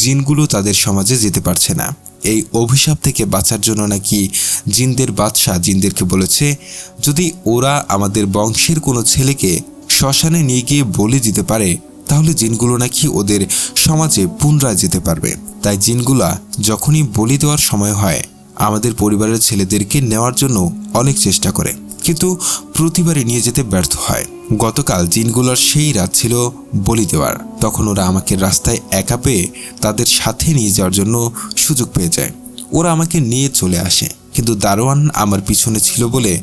জিনগুলো তাদের সমাজে যেতে পারছে না। এই অভিশাপ থেকে বাঁচার জন্য নাকি জিনদের বাদশা জিনদেরকে বলেছে যদি ওরা আমাদের বংশের কোনো ছেলেকে শ্মশানে নিয়ে গিয়ে বলি দিতে পারে তাহলে জিনগুলো নাকি ওদের সমাজে পুনরায় যেতে পারবে। তাই জিনগুলা যখনই বলি দেওয়ার সময় হয় আমাদের পরিবারের ছেলেদেরকে নেওয়ার জন্য অনেক চেষ্টা করে, কিন্তু প্রতিবারই নিয়ে যেতে ব্যর্থ হয়। গতকাল জিনগুলোর সেই রাত ছিল বলি দেওয়ার। তখন ওরা আমাকে রাস্তায় একা পেয়ে তাদের সাথে নিয়ে যাওয়ার জন্য সুযোগ পেয়ে যায়। ওরা আমাকে নিয়ে চলে আসে, কিন্তু দারোয়ান আমার পিছনে ছিল বলে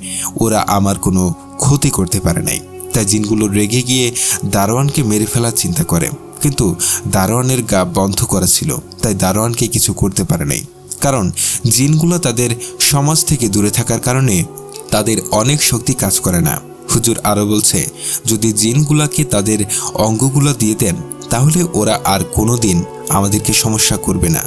ওরা আমার কোনো ক্ষতি করতে পারে নাই। তাই জিনগুলো রেগে গিয়ে দারোয়ানকে মেরে ফেলার চিন্তা করে, কিন্তু দারোয়ানের গা বন্ধ করা ছিল, তাই দারোয়ানকে কিছু করতে পারে নাই। কারণ জিনগুলো তাদের সমাজ থেকে দূরে থাকার কারণে তাদের অনেক শক্তি কাজ করে না। হুজুর আরও বলছে, যদি জিনগুলাকে তাদের অঙ্গগুলো দিয়ে দেন তাহলে ওরা আর কোনো দিন আমাদেরকে সমস্যা করবে না।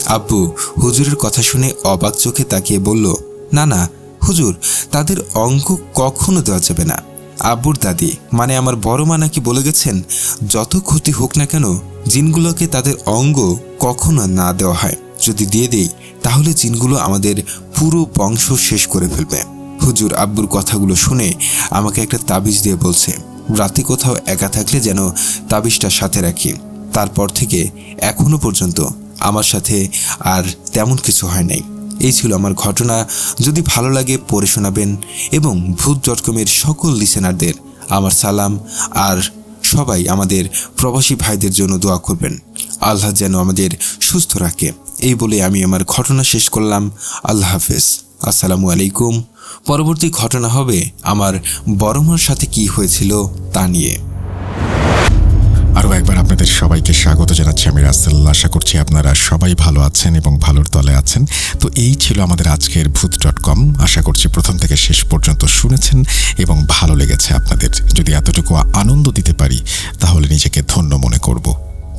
আব্বু হুজুরের কথা শুনে অবাক চোখে তাকিয়ে বলল, না না হুজুর, তাদের অঙ্গ কখনো দেওয়া যাবে না। আব্বুর দাদি মানে আমার বড় মা নাকি বলে গেছেন, যত ক্ষতি হোক না কেন জিনগুলোকে তাদের অঙ্গ কখনো না দেওয়া হয়। যদি দিয়ে দেই তাহলে জিনগুলো আমাদের পুরো বংশ শেষ করে ফেলবে। হুজুর আব্বুর কথাগুলো শুনে আমাকে একটা তাবিজ দিয়ে বলছে, রাতে কোথাও একা থাকলে যেন তাবিজটা সাথে রাখি। তারপর থেকে এখনো পর্যন্ত আমার সাথে আর তেমন কিছু হয় নাই। এই ছিল আমার ঘটনা। যদি ভালো লাগে পড়ে শোনাবেন, এবং ভূত.com-এর সকল লিসেনারদের আমার সালাম, আর সবাই আমাদের প্রবাসী ভাইদের জন্য দোয়া করবেন। আল্লাহ যেন আমাদের সুস্থ রাখে। এই বলে আমি আমার ঘটনা শেষ করলাম। আল্লাহ হাফেজ, আসসালামু আলাইকুম। পরবর্তী ঘটনা হবে আমার বড় মার সাথে কি হয়েছিল তা নিয়ে। আরও একবার আপনাদের সবাইকে স্বাগত জানাচ্ছি আমি রাসেল। আশা করছি আপনারা সবাই ভালো আছেন এবং ভালোর তলে আছেন। তো এই ছিল আমাদের আজকের ভূত.com। আশা করছি প্রথম থেকে শেষ পর্যন্ত শুনেছেন এবং ভালো লেগেছে আপনাদের। যদি এতটুকু আনন্দ দিতে পারি তাহলে নিজেকে ধন্য মনে করব।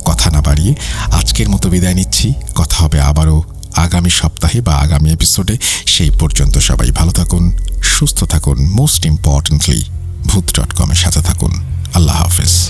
কথা না বাড়িয়ে আজকের মতো বিদায় নিচ্ছি। কথা হবে আবারও আগামী সপ্তাহে বা আগামী এপিসোডে। সেই পর্যন্ত সবাই ভালো থাকুন, সুস্থ থাকুন, মোস্ট ইম্পর্টেন্টলি ভূত.com-এর সাথে থাকুন। আল্লাহ হাফেজ।